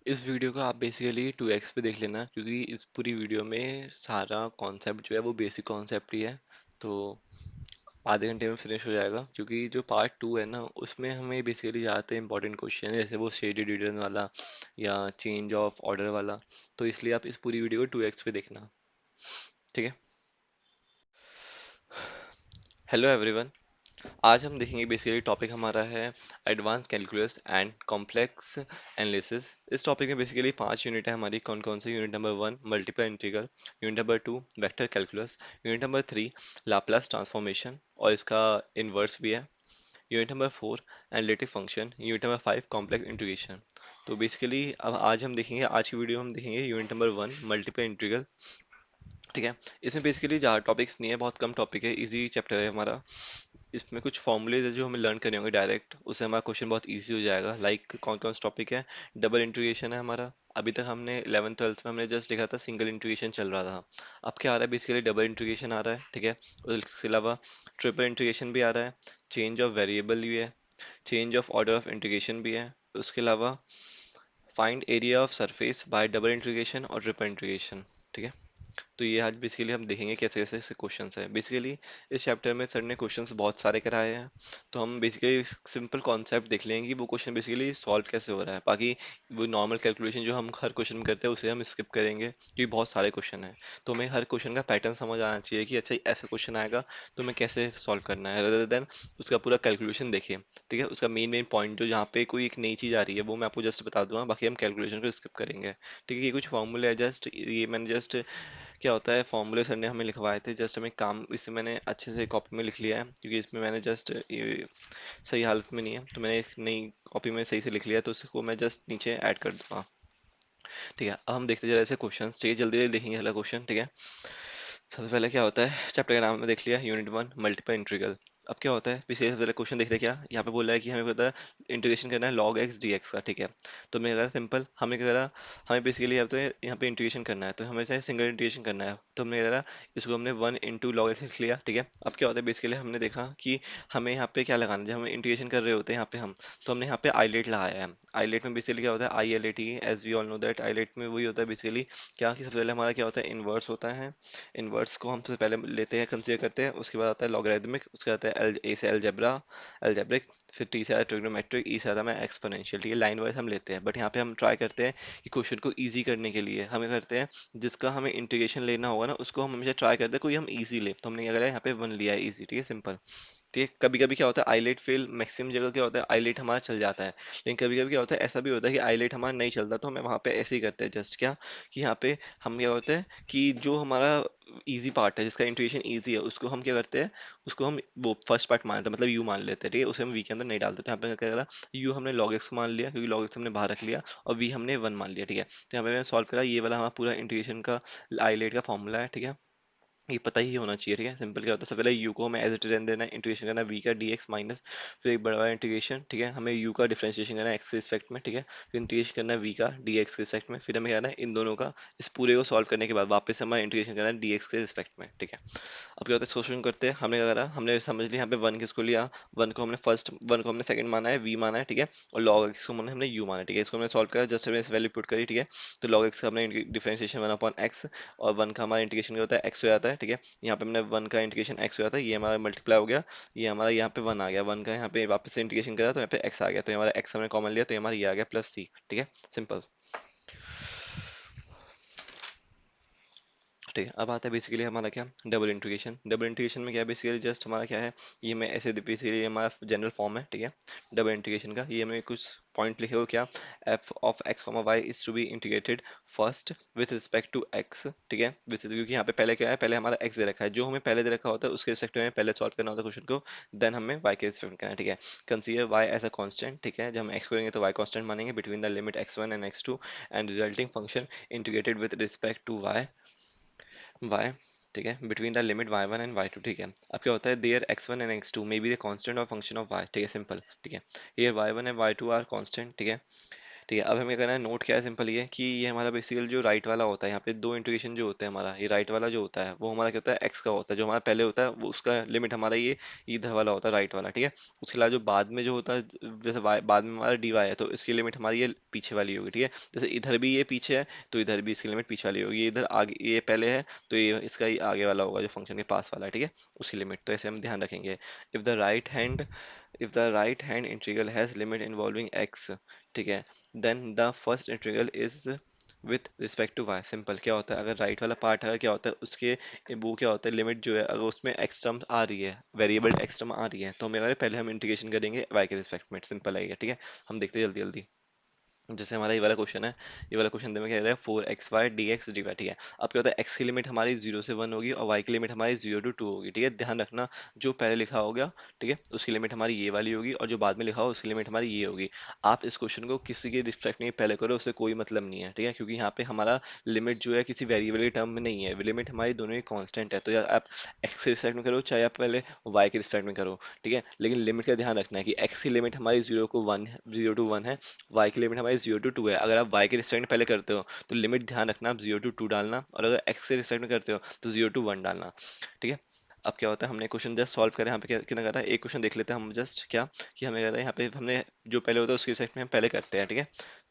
इस वीडियो को आप बेसिकली 2x पे देख लेना, क्योंकि इस पूरी वीडियो में सारा कॉन्सेप्ट जो है वो बेसिक कॉन्सेप्ट ही है। तो आधे घंटे में फिनिश हो जाएगा, क्योंकि जो पार्ट 2 है ना उसमें हमें बेसिकली ज़्यादातर इंपॉर्टेंट क्वेश्चन है, जैसे वो शेडेड रीजन वाला या चेंज ऑफ ऑर्डर वाला। तो इसलिए आप इस पूरी वीडियो को 2x पे देखना। ठीक है। Hello everyone. आज हम देखेंगे, बेसिकली टॉपिक हमारा है advance calculus and complex analysis. इस टॉपिक में बेसिकली 5 यूनिट है हमारी। कौन कौन से? Unit number 1 multiple integral, unit number 2 vector calculus, unit number 3 Laplace transformation और इसका इन्वर्स भी है, unit number 4 analytic function, unit number 5 complex integration. तो बेसिकली अब आज हम देखेंगे, आज की वीडियो हम देखेंगे यूनिट नंबर 1 मल्टीपल इंटीग्रल। ठीक है। इसमें बेसिकली ज़्यादा टॉपिक्स नहीं है, बहुत कम टॉपिक है, इजी चैप्टर है हमारा। इसमें कुछ फॉर्मूलेज है जो हमें लर्न करने होंगे डायरेक्ट, उससे हमारा क्वेश्चन बहुत इजी हो जाएगा। लाइक कौन कौन सा टॉपिक है? डबल इंटीग्रेशन है हमारा। अभी तक हमने 11th 12th में हमने जस्ट देखा था, सिंगल इंटीग्रेशन चल रहा था। अब क्या आ रहा है? बेसिकली डबल इंटीग्रेशन आ रहा है। ठीक है। उसके अलावा ट्रिपल इंटीग्रेशन भी आ रहा है, चेंज ऑफ वेरिएबल भी है, change of order of integration भी है। उसके अलावा find area of surface by double integration और ट्रिपल इंटीग्रेशन। ठीक है। तो ये आज बेसिकली हम देखेंगे कैसे कैसे ऐसे क्वेश्चंस हैं। बेसिकली इस चैप्टर में सर ने क्वेश्चंस बहुत सारे कराए हैं, तो हम बेसिकली सिंपल कॉन्सेप्ट देख लेंगे कि वो क्वेश्चन बेसिकली सॉल्व कैसे हो रहा है। बाकी वो नॉर्मल कैलकुलेशन जो हम हर क्वेश्चन में करते हैं उसे हम स्किप करेंगे, क्योंकि बहुत सारे क्वेश्चन हैं। तो हमें हर क्वेश्चन का पैटर्न समझ आना चाहिए कि अच्छा ऐसा क्वेश्चन आएगा तो हमें कैसे सॉल्व करना है, रेदर देन उसका पूरा कैलकुलेशन देखें। ठीक है। उसका मेन मेन पॉइंट जो जहाँ पे कोई एक नई चीज़ आ रही है वो मैं आपको जस्ट बता दूंगा, बाकी हम कैलकुलेशन को स्किप करेंगे। ठीक है। ये कुछ फॉर्मूले है, जस्ट ये मैंने जस्ट क्या होता है, फॉर्मूले सर ने हमें लिखवाए थे, जस्ट हमें काम इससे मैंने अच्छे से कॉपी में लिख लिया है, क्योंकि इसमें मैंने जस्ट ये सही हालत में नहीं है तो मैंने एक नई कॉपी में सही से लिख लिया, तो उसको मैं जस्ट नीचे ऐड कर दूंगा। ठीक है। अब हम देखते चले ऐसे क्वेश्चन, ठीक है, जल्दी जल्दी देखेंगे अगला क्वेश्चन। ठीक है। सबसे पहले क्या होता है, चैप्टर का नाम में देख लिया, यूनिट 1 मल्टीपल इंटीग्रल। अब क्या होता है, पिछले सबसे पहले क्वेश्चन देखते हैं क्या यहाँ पे बोला है कि हमें पता है इंटीग्रेशन करना है log x dx का। ठीक है। तो मैं करा सिंपल, हमने क्या करा, हमें बेसिकली यहाँ पे इंटीग्रेशन करना है, तो हमें चाहे सिंगल इंटीग्रेशन करना है, तो हमने क्या करा, इसको हमने 1 × log x लिख लिया। ठीक है। अब क्या होता है, बेसिकली हमने देखा कि हमें यहाँ पे क्या लगाना है, जब हम इंटीग्रेशन कर रहे होते हैं यहाँ पे हम, तो हमने यहाँ पे आईलेट लगाया है। आईलेट में बेसिकली क्या होता है, I L A T, as we all know that AILET में वही होता है बेसिकली क्या, कि सबसे पहले हमारा क्या होता है, इन्वर्स होता है। इनवर्स को हम सबसे पहले लेते हैं, कंसीडर करते हैं, उसके बाद आता है लॉगरिदमिक, उसके बाद आता है ए से अलजेब्रा, अलजेब्रिक, फिर टी से आता है ट्रिग्नोमेट्रिक, ई से आता है एक्सपोनेंशियल। ठीक है। लाइन वाइज हम लेते हैं, बट यहाँ पे हम ट्राई करते हैं कि क्वेश्चन को ईजी करने के लिए हम क्या करते हैं, जिसका हमें इंटीग्रेशन लेना होगा ना उसको हम हमेशा ट्राई करते हैं कोई हम ईजी ले, तो हमने क्या करा है, यहाँ पे 1 लिया है ईजी। ठीक है, सिंपल। ठीक है। कभी कभी क्या होता है, आईलेट फेल, मैक्सिमम जगह क्या होता है आईलेट हमारा चल जाता है, लेकिन कभी कभी क्या होता है, ऐसा भी होता है कि आईलेट हमारा नहीं चलता, तो हमें वहाँ पे ऐसे ही करते हैं जस्ट क्या, कि यहाँ पे हम क्या होता है कि जो हमारा इजी पार्ट है, जिसका इंट्यूशन इजी है, उसको हम क्या करते हैं, उसको हम वो फर्स्ट पार्ट मानते हैं, मतलब यू मान लेते हैं। ठीक है। उसे हम वी के अंदर नहीं डालते। तो यहाँ पे क्या करा, यू हमने log x को मान लिया, क्योंकि log x हमने बाहर रख लिया, और वी हमने 1 मान लिया। ठीक है। तो यहाँ पे मैंने सॉल्व करा, ये वाला हमारा पूरा इंटीग्रेशन का आईलेट का फॉर्मूला है। ठीक है। ये पता ही होना चाहिए। ठीक है। सिंपल क्या होता है, सबसे पहले यू को हमें एज इट इज रहने देना है, इंटीग्रेशन करना है वी का डी एक्स माइनस, फिर एक बड़ा इंटीग्रेशन। ठीक है। हमें यू का डिफरेंशिएशन करना है एक्स के रिस्पेक्ट में। ठीक है। फिर इंटीग्रेशन करना है वी का डी एक्स के रिस्पेक्ट में, फिर हमें करना है इन दोनों का, इस पूरे को सॉल्व करने के बाद वापस हमें इंटीग्रेशन करना है डी एक्स के रिस्पेक्ट में। ठीक है। अब क्या होता है, सोल्यूशन करते हैं, हमने क्या करा, हमने समझ लिया यहाँ पे 1 किसको लिया, 1 को हमने फर्स्ट, 1 को हमने सेकंड माना है, वी माना है। ठीक है। और log x को हमने यू माना है। ठीक है। इसको हमने सॉल्व करा, जस्ट हमने वैल्यू पुट करी। ठीक है। तो log x का हमने डिफरेंशिएशन 1/x, और 1 का हमारा इंटीग्रेशन क्या होता है, x हो जाता है। ठीक है। यहाँ पे हमने 1 का इंटीग्रेशन x हो जाता है, ये हमारा मल्टीप्लाई हो गया, ये हमारा यहाँ पे 1 आ गया, 1 का यहाँ पे वापस से इंटीग्रेशन करा तो यहाँ पे x आ गया, तो ये हमारा x हमने कॉमन लिया, तो ये हमारा ये आ गया प्लस c। ठीक है। सिंपल। ठीक है। अब आता है बेसिकली हमारा क्या, डबल इंटीग्रेशन। डबल इंटीग्रेशन में क्या है, बेसिकली जस्ट हमारा क्या है, ये मैं ऐसे बेसिकली हमारा जनरल फॉर्म है। ठीक है। डबल इंटीग्रेशन का ये मैं कुछ पॉइंट लिखे हो क्या, F of X comma Y is to be integrated first with respect to X. ठीक है। क्योंकि यहाँ पे पहले क्या है, पहले हमारा एक्स दे रखा है, जो हमें पहले दे रखा होता है उसके रिस्पेक्ट में पहले सॉल्व करना होता है क्वेश्चन को, देन हमें वाई के रिस्पेक्ट करना है। ठीक है। Consider Y as a constant. ठीक है। जब हम एक्स करेंगे तो वाई कांस्टेंट मानेंगे between the limit x1 and x2 and resulting function integrated with respect to y। ठीक है। Between the limit y1 and y2। ठीक है। अब क्या होता है, there x1 and x2 may be the constant और फंक्शन ऑफ y। ठीक है। सिंपल। ठीक है। Here y1 and y2 are constant. ठीक है। ठीक है, अब हमें करना है नोट। क्या है, सिंपल ये है कि ये हमारा बेसिकली जो राइट वाला होता है, यहाँ पे दो इंटीग्रेशन जो होते हैं हमारा, ये राइट वाला जो होता है वो हमारा क्या होता है, एक्स का होता है। जो हमारा पहले होता है वो उसका लिमिट हमारा ये इधर वाला होता है, राइट वाला, ठीक है। उसके अलावा जो बाद में जो होता है, जैसे बाद में हमारा डी वाई है, तो इसकी लिमिट हमारी ये पीछे वाली होगी, ठीक है। जैसे इधर भी ये पीछे है, तो इधर भी इसकी लिमिट पीछे वाली होगी। ये इधर आगे, ये पहले है, तो ये इसका ही आगे वाला होगा जो फंक्शन के पास वाला है, ठीक है, उसकी लिमिट। तो ऐसे हम ध्यान रखेंगे। If the right hand if the right hand integral has limit involving x, ठीक है, then the first integral is with respect to y। Simple क्या होता है, अगर राइट वाला पार्ट है, क्या होता है उसके वो क्या होता है, लिमिट जो है अगर उसमें x टर्म आ रही है, वेरिएबल x टर्म आ रही है, तो हमें अगर पहले हम इंटीग्रेशन करेंगे y के रिस्पेक्ट में। सिंपल है ये, ठीक है। हम देखते हैं जल्दी जल्दी। जैसे हमारा ये वाला क्वेश्चन है, ये वाला क्वेश्चन में क्या कहता है, 4xy dx dy, ठीक है। अब क्या होता है, x की लिमिट हमारी 0 से 1 होगी और y की लिमिट हमारी 0 to 2 होगी, ठीक है। ध्यान रखना, जो पहले लिखा होगा, ठीक है, उसकी लिमिट हमारी ये वाली होगी, और जो बाद में लिखा हो उसकी लिमिट हमारी ये होगी। आप इस क्वेश्चन को किसी के रिस्पेक्ट में पहले करो, उससे कोई मतलब नहीं है, ठीक है, क्योंकि यहाँ पे हमारा लिमिट जो है किसी वेरिएबल के टर्म में नहीं है, लिमिट हमारी दोनों ही कांस्टेंट है। तो या आप x के रिस्पेक्ट में करो, चाहे आप पहले y के रिस्पेक्ट में करो, ठीक है, लेकिन लिमिट का ध्यान रखना है कि x की लिमिट हमारी 0 to 1 है, y की लिमिट हमारी 0 to 2 है। अगर आप y के रिस्पेक्ट में पहले करते हो तो लिमिट ध्यान रखना, आप 0 to 2 डालना, और अगर x के रिस्पेक्ट में करते हो तो 0 to 1 डालना, ठीक है। अब क्या होता है, हमने क्वेश्चन जस्ट सॉल्व करें। यहाँ पे क्या कितना कर रहा है, एक क्वेश्चन देख लेते हैं हम जस्ट, क्या कि हमें कह रहा है यहाँ पे हमने जो पहले होता है उसके रिस्पेक्ट में हम पहले करते हैं, ठीक है।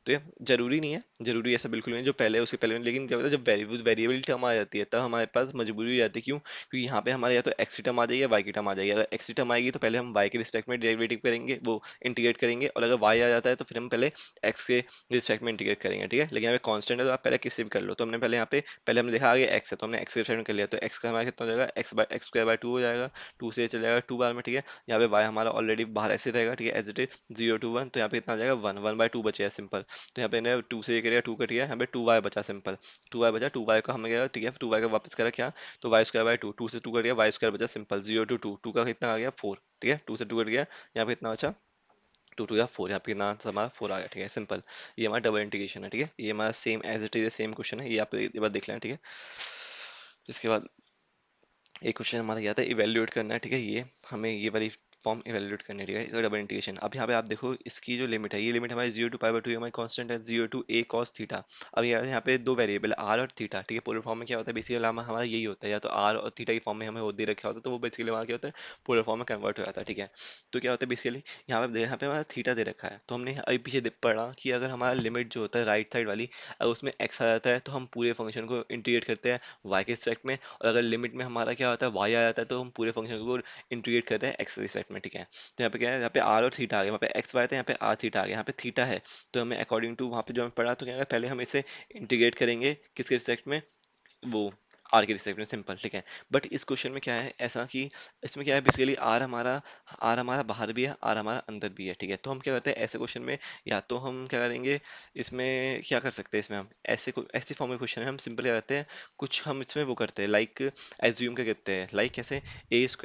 तो ये जरूरी नहीं है, जरूरी ऐसा बिल्कुल नहीं है जो पहले है उसके पहले, लेकिन क्या होता है जब वेरिएबल टर्म आ जाती है तब हमारे पास मजबूरी हो जाती है। क्यों? क्योंकि यहाँ पे हमारे या तो एक्स की टर्म आ जाएगी या वाई की टर्म आ जाएगी। अगर एक्स की टर्म आएगी तो पहले हम वाई के रिस्पेक्ट में डेरिवेटिव करेंगे, वो इंटीग्रेट करेंगे, और अगर वाई आ जाता है तो फिर हम पहले एक्स के रिस्पेक्ट में इंटीग्रेट करेंगे, ठीक है। लेकिन यहाँ पे कांस्टेंट है तो आप पहले किससे भी कर लो। तो हमने पहले यहाँ पे पहले हमने देखा आगे एक्स है, तो हमने एक्स के रिस्पेक्ट में कर लिया, तो एक्स का हमारा कितना हो जाएगा, x² बाय 2 हो जाएगा, 2 से चले जाएगा 2 बार में, ठीक है। यहाँ पे वाई हमारा ऑलरेडी बाहर ऐसे रहेगा, ठीक है, एज इट इज 0 to 1, तो यहाँ पे कितना आ जाएगा 1 1/2 बचे है, सिंपल। तो यहाँ पे ना 2 से ये करेगा, 2 कट गया, यहाँ पे 2y बचा, सिंपल। 2y बचा, 2y का हमें गया, ठीक है, 2y का वापस करा क्या, तो y² बाय 2, 2 से 2 कट गया, y² बचा, सिंपल। 0 to 2, 2 का कितना आ गया 4, ठीक है, 2 से 2 कट गया, यहाँ पे कितना बचा 2 2 या 4, यहाँ पे कितना आंसर हमारा 4 आ गया, ठीक है, सिंपल। ये हमारा डबल इंटीग्रेशन है, ठीक है, ये हमारा same as it is same question है, ये आप एक बार देख लेना, ठीक है। इसके बाद एक क्वेश्चन हमारा क्या था, इवेल्युएट करना है, ठीक है, ये हमें ये वाली फॉर्म इवेल्युएट करनी है, ठीक है, इसका डबल इंटीग्रेशन। अब यहाँ पे आप देखो इसकी जो लिमिट है, ये लिमिट हमारी 0 to π/2 हमारी कांस्टेंट है, 0 to a cos थीटा। अब यहाँ पे दो वेरिएबल आर और थीटा, ठीक है, पोलर फॉर्म में क्या होता है बेसिकली हमारा यही होता है, या तो आर और थीटा की फॉर्म में हमें वो दे रखा होता है, तो वो बेसिकली वहाँ क्या होता है, पोलर फॉर्म में कन्वर्ट हो जाता है, ठीक है। तो क्या होता है बेसिकली यहाँ पे हमारा थीटा दे रखा है, तो हमने अभी पीछे पढ़ा कि अगर हमारा लिमिट जो होता है राइट साइड वाली, अगर उसमें एक्स आ जाता है तो हम पूरे फंक्शन को इंटीग्रेट करते हैं वाई के रिस्पेक्ट में, और अगर लिमिट में हमारा क्या होता है वाई आ जाता है तो हम पूरे फंक्शन को इंटीग्रेट करते हैं एक्स के रिस्पेक्ट में, ठीक है। तो यहाँ पे क्या है, यहाँ पे आर और थीटा आ गया, वहाँ पे एक्स वाई था, यहाँ पे आर थीटा आ गया, यहाँ पे थीटा है। तो हमें अकॉर्डिंग टू वहाँ पे जो हमें पढ़ा, तो क्या है, पहले हम इसे इंटीग्रेट करेंगे किसके रिस्पेक्ट में, वो आर के रिस्पेक्ट में, सिंपल, ठीक है। बट इस क्वेश्चन में क्या है ऐसा कि इसमें क्या है बेसिकली आर हमारा बाहर भी है, आर हमारा अंदर भी है, ठीक है। तो हम क्या करते हैं ऐसे क्वेश्चन में, या तो हम क्या करेंगे, इसमें क्या कर सकते हैं, इसमें हम ऐसे फॉर्म में क्वेश्चन है, हम सिंपल क्या करते हैं, कुछ हम इसमें वो करते हैं, लाइक एज्यूम क्या करते हैं, लाइक कैसे, a² -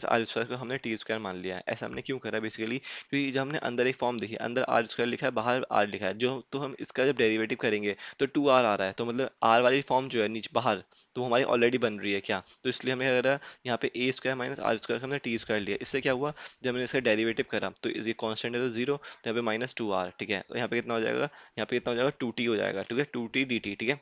r² को हमने t² मान लिया है। ऐसा हमने क्यों करा बेसिकली, क्योंकि जब हमने अंदर एक फॉर्म देखी, अंदर r² लिखा है, बाहर r लिखा है, जो तो हम इसका जब डेरिवेटिव करेंगे तो 2r आ रहा है, तो मतलब r वाली फॉर्म जो है नीचे बाहर, तो वो हमारी ऑलरेडी बन रही है क्या, तो इसलिए हमें अगर यहाँ पे a² - r² हमने t² लिया, इससे क्या हुआ, जब मैंने इसका डेरिवेटिव करा तो ये कांस्टेंट है तो 0, तो यहाँ पे -2r, ठीक है, तो यहाँ पे कितना हो जाएगा, यहाँ पे कितना हो जाएगा 2t हो जाएगा, ठीक है, 2t dt, ठीक है।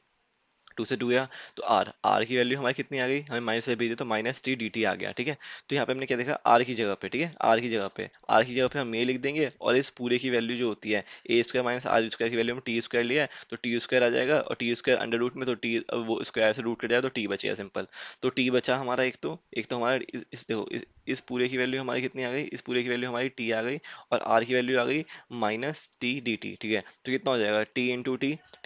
2 से 2 गया, तो आर की वैल्यू हमारी कितनी आ गई, हमें माइनस से भेजे तो -t dt आ गया, ठीक है। तो यहाँ पे हमने क्या देखा, आर की जगह पे, ठीक है, आर की जगह पे हम ए लिख देंगे, और इस पूरे की वैल्यू जो होती है a² - r² की वैल्यू में t² लिया है, तो t² आ जाएगा, और t² अंडर रूट में, तो टी वो स्क्वायर से रूट कट जाएगा, तो टी बचेगा, सिंपल। तो टी बचा हमारा, एक तो हमारा देखो इस पूरे की वैल्यू हमारी कितनी आ गई, इस पूरे की वैल्यू हमारी टी आ गई, और आर की वैल्यू आ गई -t dt, ठीक है। तो कितना हो जाएगा, t ×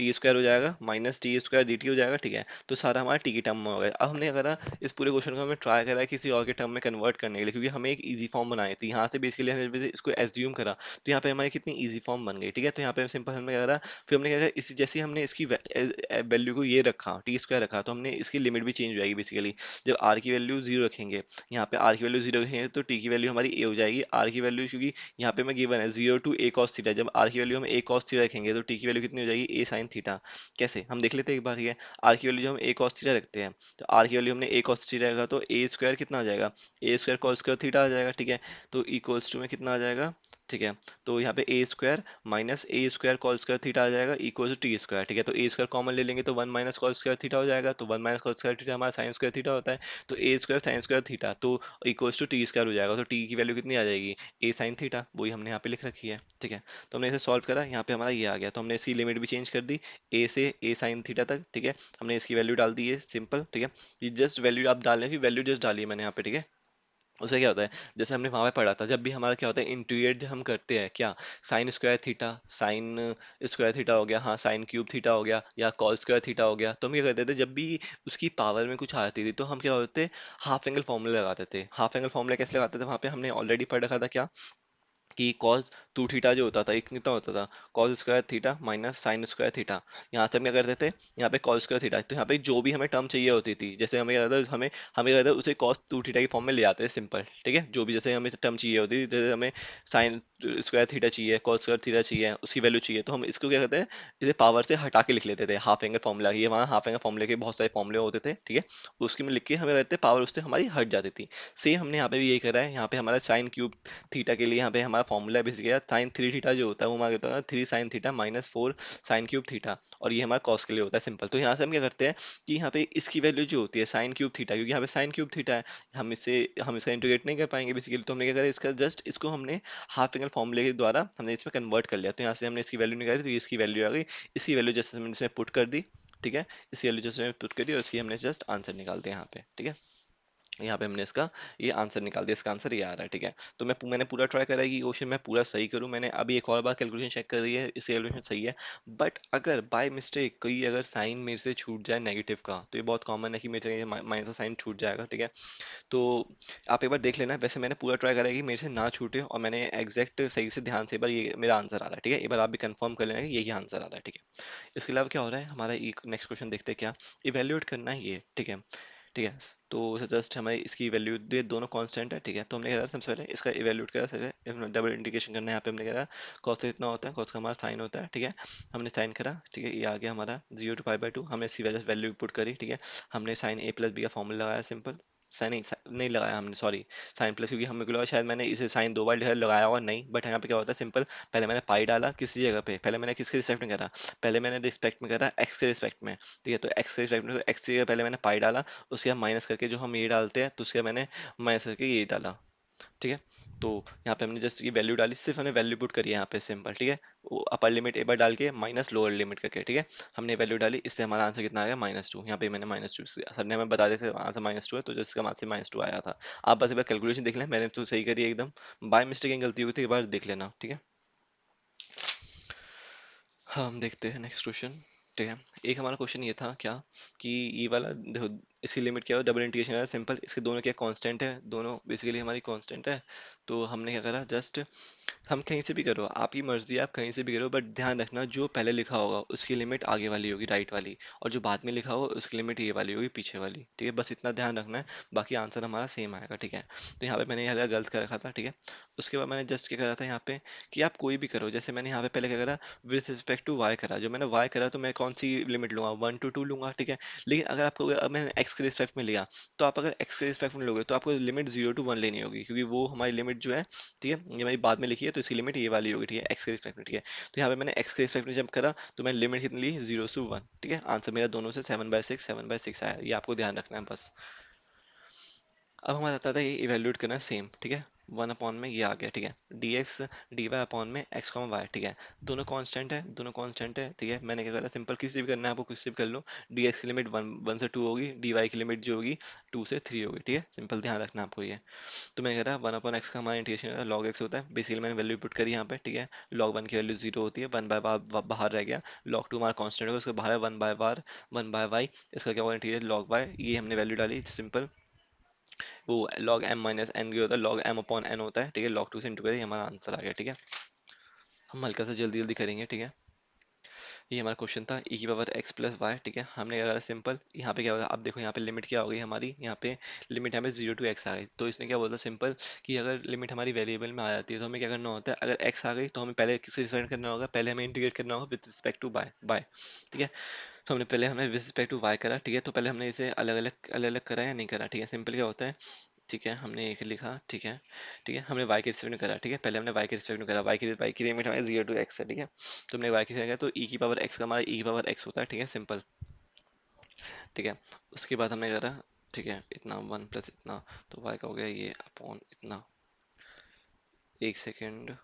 t हो जाएगा, -t² dt हो जाएगा, ठीक है। तो सारा हमारा टी की टर्म में हो गया। अब हमने करा इस पूरे क्वेश्चन को हमें ट्राई करा है किसी और के टर्म में कन्वर्ट करने के लिए, क्योंकि हमें एक इजी फॉर्म बनाई थी, यहाँ से बेसिकली हमने इसको एज्यूम करा, तो यहाँ पे हमारी कितनी इजी फॉर्म बन गई, ठीक है। तो यहाँ पे सिंपल हमने क्या करा, फिर हमने क्या करा, इसी जैसे हमने इसकी वैल्यू को ये रखा t² रखा, तो हमने इसकी लिमिट भी चेंज हो जाएगी बेसिकली। जब आर की वैल्यू 0 रखेंगे, यहाँ पे आर की वैल्यू 0 रखेंगे तो टी की वैल्यू हमारी ए हो जाएगी, आर की वैल्यू क्योंकि यहाँ पे मैं गिवन है 0 to a cos थीटा, जब आर की वैल्यू हम a cos थीटा रखेंगे तो टी की वैल्यू कितनी हो जाएगी a sin थीटा। कैसे हम देख लेते हैं एक बार, ये आर की वैल्यू जो हम a cos थीटा रखते हैं, तो आर की वैल्यू हमने a cos थीटा रखा, तो a² कितना आ जाएगा, a² cos² थीटा आ जाएगा, ठीक है। तो इक्वल्स टू में कितना आ जाएगा, ठीक है। तो यहाँ पे ए स्क्वायर माइनस ए स्क्वायर कॉस स्क्वायर थीटा आ जाएगा इक्वल टू टी स्क्वायर। ठीक है, तो ए स्क्वायर कॉमन ले लेंगे तो one minus cos square theta हो जाएगा, तो one minus cos square theta हमारा साइन स्क्वायर थीटा होता है। तो a square sine square theta तो इक्वल टू टी स्क्वायर हो जाएगा। तो टी की वैल्यू कितनी आ जाएगी, ए साइन थीटा, वही हमने यहाँ पे लिख रखी है। ठीक है, तो हमने इसे सॉल्व करा, यहाँ पे हमारा ये आ गया, तो हमने इसकी लिमिट भी चेंज कर दी ए से ए साइन थीटा तक। ठीक है, हमने इसकी वैल्यू डाल दी है सिंपल। ठीक है, ये जस्ट वैल्यू आप डालने की वैल्यू जस्ट डाली है मैंने यहाँ पे। ठीक है, उससे क्या होता है, जैसे हमने वहां पे पढ़ा था, जब भी हमारा क्या होता है इंटीग्रेट जब हम करते हैं क्या, sine square theta, sine square theta हो गया, हाँ साइन क्यूब थीटा हो गया, या कॉस स्क्वायर थीटा हो गया, तो हम क्या करते थे जब भी उसकी पावर में कुछ आती थी तो हम क्या होते थे, हाफ एंगल फॉर्मूला लगाते थे। हाफ एंगल फॉर्मूला कैसे लगाते थे, वहां पे हमने ऑलरेडी पढ़ रखा था क्या, कि कॉस टू थीटा जो होता था एक कितना होता था, cos square theta minus sine square theta. यहाँ से हम क्या करते थे, यहाँ पे कॉस स्क्वायर थीटा, तो यहाँ पे जो भी हमें टर्म चाहिए होती थी, जैसे हमें क्या होता था, हमें हमें क्या होता था उसे कॉस टू थीटा की फॉर्म में ले आते थे सिंपल। ठीक है, जो भी जैसे हमें टर्म चाहिए होती थी, जैसे हमें साइन स्क्वायर थीटा चाहिए, कॉस स्क्वायर थीटा चाहिए, उसकी वैल्यू चाहिए, तो हम इसको क्या करते हैं, इसे पावर से हटा के लिख लेते थे हाफ एंगल फॉर्मूला। ये वहाँ हाफ एंगल फॉर्मूले के बहुत सारे फॉर्मूले होते थे। ठीक है, उसके में लिख के हमें करते पावर उससे हमारी हट जाती थी। सेम हमने यहाँ पे भी यही करा है, यहाँ पे हमारा साइन क्यूब थीटा के लिए यहाँ पे हमारा फॉर्मूला बेसिक है साइन थ्री थीटा जो होता है वो हमारा होता है three sine theta minus four sine cube theta, और ये हमारा कॉस के लिए होता है सिंपल। तो यहाँ से हम क्या करते हैं कि यहाँ पे इसकी वैल्यू जो होती है साइन क्यूब थीटा, क्योंकि यहाँ पे साइन क्यूब थीटा है, हम इसका इंटीग्रेट नहीं कर पाएंगे बेसिकली, तो हमने क्या करा, इसका जस्ट इसको हमने हाफ एंगल फॉर्मूले के द्वारा हमने इसमें कन्वर्ट कर लिया। तो यहाँ से हमने इसकी वैल्यू निकाली, तो ये इसकी वैल्यू आ गई। इसकी वैल्यू जैसे हमने इसमें पुट कर दी। ठीक है, इसकी वैल्यू जैसे पुट कर दी और इसकी हमने जस्ट आंसर निकाल दिया यहाँ पे। ठीक है, यहाँ पे हमने इसका ये आंसर निकाल दिया, इसका आंसर ये आ रहा है। ठीक है, तो मैंने पूरा ट्राई करा है कि क्वेश्चन मैं पूरा सही करूँ। मैंने अभी एक और बार कैलकुलेशन चेक कर रही है, इसकी कैलकुलेशन सही है। बट अगर बाय मिस्टेक कोई अगर साइन मेरे से छूट जाए नेगेटिव का, तो ये बहुत कॉमन है कि मेरे से माइनस का साइन छूट जाएगा। ठीक है, तो आप एक बार देख लेना। वैसे मैंने पूरा ट्राई करा है कि मेरे से ना छूटे, और मैंने एग्जैक्ट सही से ध्यान से एक बार ये मेरा आंसर आ रहा है। ठीक है, एक बार आप भी कंफर्म कर लेना कि यही आंसर आ रहा है। ठीक है, इसके अलावा क्या हो रहा है हमारा, एक नेक्स्ट क्वेश्चन देखते हैं क्या, इवेल्युएट करना है ये। ठीक है, ठीक है, तो जस्ट हमें इसकी वैल्यू दे, दोनों कांस्टेंट है। ठीक है, तो हमने क्या करा सबसे पहले इसका इवेल्यूट करा, सबसे डबल इंटीग्रेशन करना है। यहाँ पे हमने करा कॉस कितना होता है, कॉस का हमारा साइन होता है। ठीक है, हमने साइन करा। ठीक है, ये आ गया हमारा 0 to π/2, हमने इसकी वजह से वैल्यू पुट करी। ठीक है, हमने साइन ए प्लस बी का फॉर्मूला लगाया सिंपल। साइन नहीं, नहीं लगाया हमने, सॉरी, साइन प्लस, क्योंकि हमें को लगा शायद मैंने इसे साइन दो बार लगाया होगा, नहीं, बट यहाँ पे क्या होता है सिंपल, पहले मैंने पाई डाला किसी जगह पे, पहले मैंने किसके रिस्पेक्ट में करा, पहले मैंने रिस्पेक्ट में करा एक्स के रिस्पेक्ट में। ठीक है, तो एक्स के रिस्पेक्ट में, तो एक्स की जगह पहले मैंने पाई डाला, उसके बाद माइनस करके जो हम ये डालते हैं, तो उसके बाद मैंने माइनस करके ये डाला। ठीक है, तो यहाँ पे हमने जस्ट ये वैल्यू डाली, सिर्फ हमने वैल्यू पुट करी है यहाँ पे सिंपल। ठीक है, वो अपर लिमिट एक बार डाल के माइनस लोअर लिमिट करके। ठीक है, हमने वैल्यू डाली, इससे हमारा आंसर कितना आ गया, -2। यहाँ पे मैंने -2, सर ने हमें बता देते आंसर -2 है, तो जस्ट इसका आंसर -2 आया था। आप बस एक बार कैलकुलेशन देख लें, मैंने तो सही करी है एकदम, बाय मिस्टेक गलती हुई थी, एक बार देख लेना। ठीक है, हाँ हम देखते हैं नेक्स्ट क्वेश्चन। ठीक है, एक हमारा क्वेश्चन ये था क्या, कि ये वाला देखो, इसकी लिमिट क्या है, डबल इंटीग्रेशन है सिंपल, इसके दोनों क्या कांस्टेंट है, दोनों बेसिकली हमारी कांस्टेंट है। तो हमने क्या करा, जस्ट हम कहीं से भी करो, आपकी मर्जी है, आप कहीं से भी करो, बट ध्यान रखना जो पहले लिखा होगा उसकी लिमिट आगे वाली होगी, राइट वाली, और जो बाद में लिखा होगा उसकी लिमिट ये वाली होगी, पीछे वाली। ठीक है, बस इतना ध्यान रखना है, बाकी आंसर हमारा सेम आएगा। ठीक है, तो यहाँ पे मैंने यहाँ गलत कर रखा था। ठीक है, उसके बाद मैंने जस्ट क्या करा था यहाँ पे, कि आप कोई भी करो, जैसे मैंने यहाँ पे पहले क्या करा, विद रिस्पेक्ट टू वाई करा, जो मैंने वाई करा तो मैं कौन सी लिमिट लूंगा, 1 to 2 लूंगा। ठीक है, लेकिन अगर आपको, अब मैंने एक्स के रिस्पेक्ट में लिया, तो आप अगर एक्स के रिस्पेक्ट में लोगे तो आपको लिमिट 0 to 1 लेनी होगी, क्योंकि वो हमारी लिमिट जो है, ठीक है, ये मैंने बाद में लिखी है, तो इसकी लिमिट ये वाली होगी। ठीक है, एक्स के रिस्पेक्ट में। ठीक है, तो यहाँ पे मैंने एक्स के रिस्पेक्ट में जब करा, तो मैंने लिमिट कितनी ली, 0 to 1। ठीक है, आंसर मेरा दोनों से 7/6 7/6 आया, ये आपको ध्यान रखना है बस। अब हमारा आता था ये इवेल्यूएट करना है सेम। ठीक है, 1 अपॉन में ये आ गया। ठीक है, D x D Y upon में एक्स कॉमा वाई। ठीक है, दोनों कांस्टेंट है, दोनों कांस्टेंट है। ठीक है, मैंने क्या करा सिंपल, किसी भी करना है आपको, किसी भी कर लो। डी एक्स की लिमिट वन वन से टू होगी, डी वाई की लिमिट जो होगी 2 से 3 होगी। ठीक है, सिंपल ध्यान रखना आपको ये। तो मैंने कहा 1/x का हमारा इंटीग्रेशन लॉग एक्स होता है, बेसिकली मैंने वैल्यू पुट करी यहाँ पे। ठीक है, log 1 की वैल्यू 0 होती है, 1 बाय बाहर रह गया, log 2 हमारा कांस्टेंट होगा, उसके बाहर है 1 बाय बार 1 बाय वाई, इसका क्या होगा इंटीग्रेट log y, ये हमने वैल्यू डाली सिंपल। वो log m माइनस एन की होता है, log m अपॉन एन होता है। ठीक है, log 2 से इंटू करें, हमारा आंसर आ गया। ठीक है, हम हल्का सा जल्दी जल्दी करेंगे। ठीक है, ये हमारा क्वेश्चन था e की पावर x प्लस वाई। ठीक है, हमने क्या करा सिंपल, यहाँ पे क्या होगा, अब देखो यहाँ पे लिमिट क्या हो गई हमारी, यहाँ पे लिमिट हमें 0 to x आ गई, तो इसने क्या बोला सिंपल, कि अगर लिमिट हमारी वेरिएबल में आ जाती है तो हमें क्या करना होता है, अगर x आ गई तो हमें पहले किससे रिप्रेजेंट करना होगा, पहले हमें इंटीग्रेट करना होगा with respect to by by. ठीक है, तो हमने विद रिस्पेक्ट टू y करा। ठीक है, तो पहले हमने इसे अलग अलग करा या नहीं करा। ठीक है, सिंपल क्या होता है, ठीक है, हमने एक लिखा, ठीक है। ठीक है, हमने y के रिस्पेक्ट में करा, ठीक है। पहले हमने y के रिस्पेक्ट में करा, y की लिमिट हमारी 0 टू x है, ठीक है। तो हमने y के रिस्पेक्ट तो e की पावर x का हमारा e की पावर x होता है, ठीक है, सिंपल। ठीक है, उसके बाद हमने करा, ठीक है, इतना 1 प्लस इतना, तो y का हो गया ये अपॉन इतना। एक सेकेंड।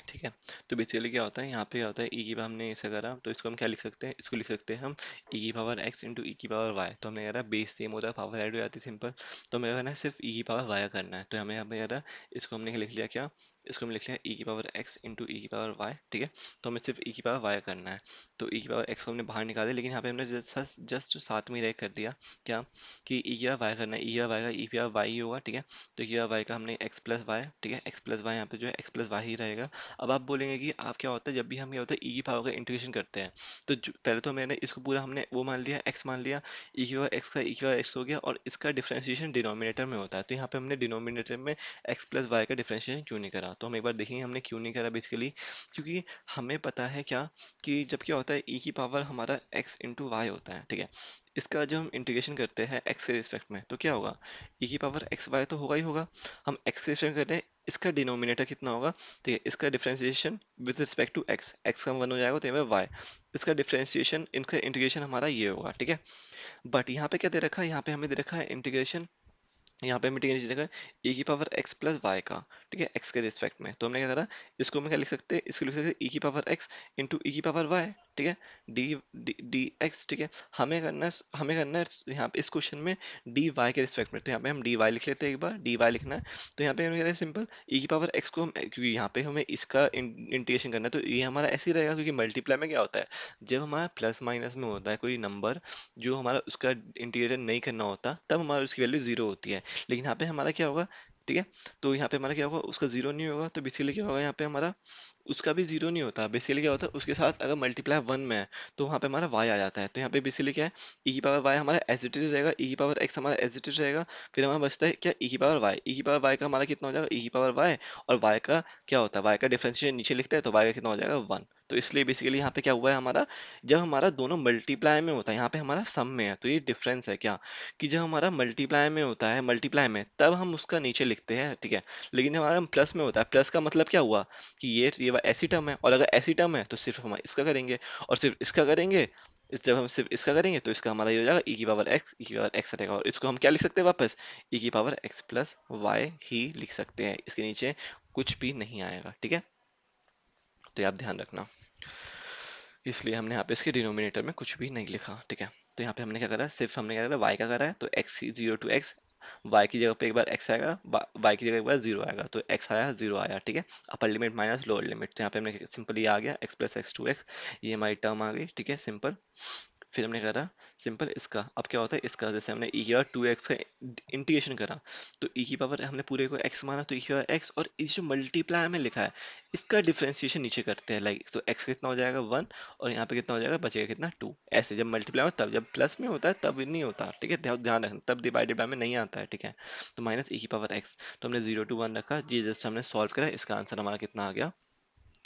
ठीक है, तो बेसिकली क्या होता है यहाँ पे, क्या होता है e की पावर, हमने ऐसा करा तो इसको हम क्या लिख सकते हैं, इसको लिख सकते हैं हम e की पावर x इंटू ई की पावर y। तो हमने करा बेस सेम होता है, पावर ऐड हो जाती है, सिंपल। तो हमें करना है सिर्फ e की पावर y करना है, तो हमें यहाँ पे करा इसको हमने लिख लिया क्या, इसको हमने लिख लिया e की पावर x इंटू ई की पावर y, ठीक है। तो हमें सिर्फ e की पावर y करना है। तो e की पावर x को हमने बाहर निकाल दिया, लेकिन यहाँ पे हमने जस्ट साथ में रह कर दिया क्या, कि e की पावर y करना है, e की पावर y का e की पावर y ही होगा, ठीक है। तो e की पावर y का हमने x प्लस वाई, ठीक है, x प्लस वाई यहाँ पे जो है x प्लस वाई ही रहेगा। अब आप बोलेंगे कि आप क्या होता है जब भी हम क्या होता है ई की पावर का इंटीग्रेशन करते हैं, तो पहले तो मैंने इसको पूरा हमने वो मान लिया, एक्स मान लिया, ई की पावर एक्स का ई की पावर एक्स हो गया, और इसका डिफरेंशिएशन डिनोमिनेटर में होता है। तो यहाँ पे हमने डिनोमिनेटर में एक्स प्लस वाई का डिफरेंशिएशन क्यों नहीं करा, तो हम एक बार देखेंगे हमने क्यों नहीं करा। बेसिकली क्योंकि हमें पता है क्या, कि जब क्या होता है ई की पावर हमारा एक्स इंटू वाई होता है, ठीक है। इसका जब हम इंटीग्रेशन करते हैं एक्स के रिस्पेक्ट में, तो क्या होगा, ई की पावर एक्स वाई तो होगा ही होगा। हम एक्स के रिस्पेक्ट करते हैं, इसका डिनोमिनेटर कितना होगा, ठीक है, इसका differentiation with respect to X, X का 1 हो जाएगा तो यहाँ पे वाई, इसका डिफरेंशिएशन, इनका इंटीग्रेशन हमारा ये होगा, ठीक है। बट यहाँ पे क्या दे रखा है, यहाँ पे हमें दे रखा है इंटीग्रेशन, यहाँ पे हमें इंटीग्रेशन दे रखा है e की पावर x प्लस वाई का, ठीक है, x के रिस्पेक्ट में। तो हमने क्या करा, इसको हम क्या लिख सकते हैं, इसको लिख सकते हैं e की पावर x इंटू ई की पावर y, ठीक है, डी डी एक्स, ठीक है। हमें करना है यहाँ पे इस क्वेश्चन में डी वाई के रिस्पेक्ट में, तो यहाँ पे हम डी वाई लिख लेते हैं, एक बार डी वाई लिखना है। तो यहाँ पे हमें कह रहे हैं सिंपल e की पावर x को हम, क्योंकि यहाँ पे हमें इसका इंटीग्रेशन करना है, तो ये हमारा ऐसे ही रहेगा, क्योंकि मल्टीप्लाई में क्या होता है, जब हमारा प्लस माइनस में होता है कोई नंबर, जो हमारा उसका इंटीग्रेशन नहीं करना होता, तब हमारा उसकी वैल्यू जीरो होती है। लेकिन यहाँ पे हमारा क्या होगा, ठीक है, तो यहाँ पे हमारा क्या होगा, उसका जीरो नहीं होगा, तो बेसिकली क्या होगा यहाँ पे हमारा, उसका भी जीरो नहीं होता। बेसिकली क्या होता है, उसके साथ अगर मल्टीप्लाई 1 में है, तो वहाँ पे हमारा y आ जाता है। तो यहाँ पे बेसिकली क्या है, e की पावर y हमारा एज इट इज रहेगा, e की पावर x हमारा एज इट इज रहेगा। फिर हमारा बचता है क्या, e की पावर y, e की पावर y का हमारा कितना हो जाएगा, e की पावर y, और y का क्या होता है, y का डिफरेंशिएशन नीचे लिखते हैं, तो y का कितना हो जाएगा 1। तो इसलिए बेसिकली यहाँ पे क्या हुआ है हमारा, जब हमारा दोनों मल्टीप्लाई में होता है, यहाँ पे हमारा सम में है, तो ये डिफरेंस है क्या, कि जब हमारा मल्टीप्लाई में होता है, मल्टीप्लाई में, तब हम उसका नीचे लिखते हैं, ठीक है। लेकिन जब हमारा प्लस में होता है, प्लस का मतलब क्या हुआ, कि ये ऐसी टर्म है, और अगर ऐसी टर्म है तो सिर्फ हम इसका करेंगे, और सिर्फ इसका करेंगे, इस जब हम सिर्फ इसका करेंगे तो इसका हमारा ये हो जाएगा e की पावर x, e की पावर x रहेगा, और इसको हम क्या लिख सकते हैं वापस, e की power x plus why he लिख सकते हैं, इसके नीचे कुछ भी नहीं आएगा, ठीक है। तो ये आप ध्यान रखना, इसलिए हमने यहाँ पे इसके डिनोमिनेटर में कुछ भी नहीं लिखा, ठीक है। तो यहाँ पे हमने क्या करा, सिर्फ हमने क्या करा, y का करा है, तो x 0 टू x, y की जगह पे एक बार x आएगा, y की जगह एक बार 0 आएगा, तो x आया 0 आया, ठीक है। Upper limit minus lower limit, तो यहाँ पे हमने सिंपल ये आ गया x plus X to X, ये हमारी टर्म आ गई, ठीक है, सिंपल। फिर हमने करा सिंपल इसका, अब क्या होता है इसका, जैसे हमने e की पावर 2x का इंटीग्रेशन करा, तो e की पावर हमने पूरे को x माना, तो e की पावर x, और इस जो मल्टीप्लाई में लिखा है, इसका डिफरेंशिएशन नीचे करते हैं, लाइक तो x कितना हो जाएगा 1, और यहाँ पे कितना हो जाएगा, बचेगा कितना 2। ऐसे जब मल्टीप्लाई हो तब, जब प्लस में होता है तब नहीं होता, ठीक है, ध्यान रखना, तब डिवाइडेड बाय में नहीं आता है, ठीक है। तो माइनस e की पावर x, तो हमने 0 टू 1 रखा जी, जस्ट हमने सॉल्व करा, इसका आंसर हमारा कितना आ गया,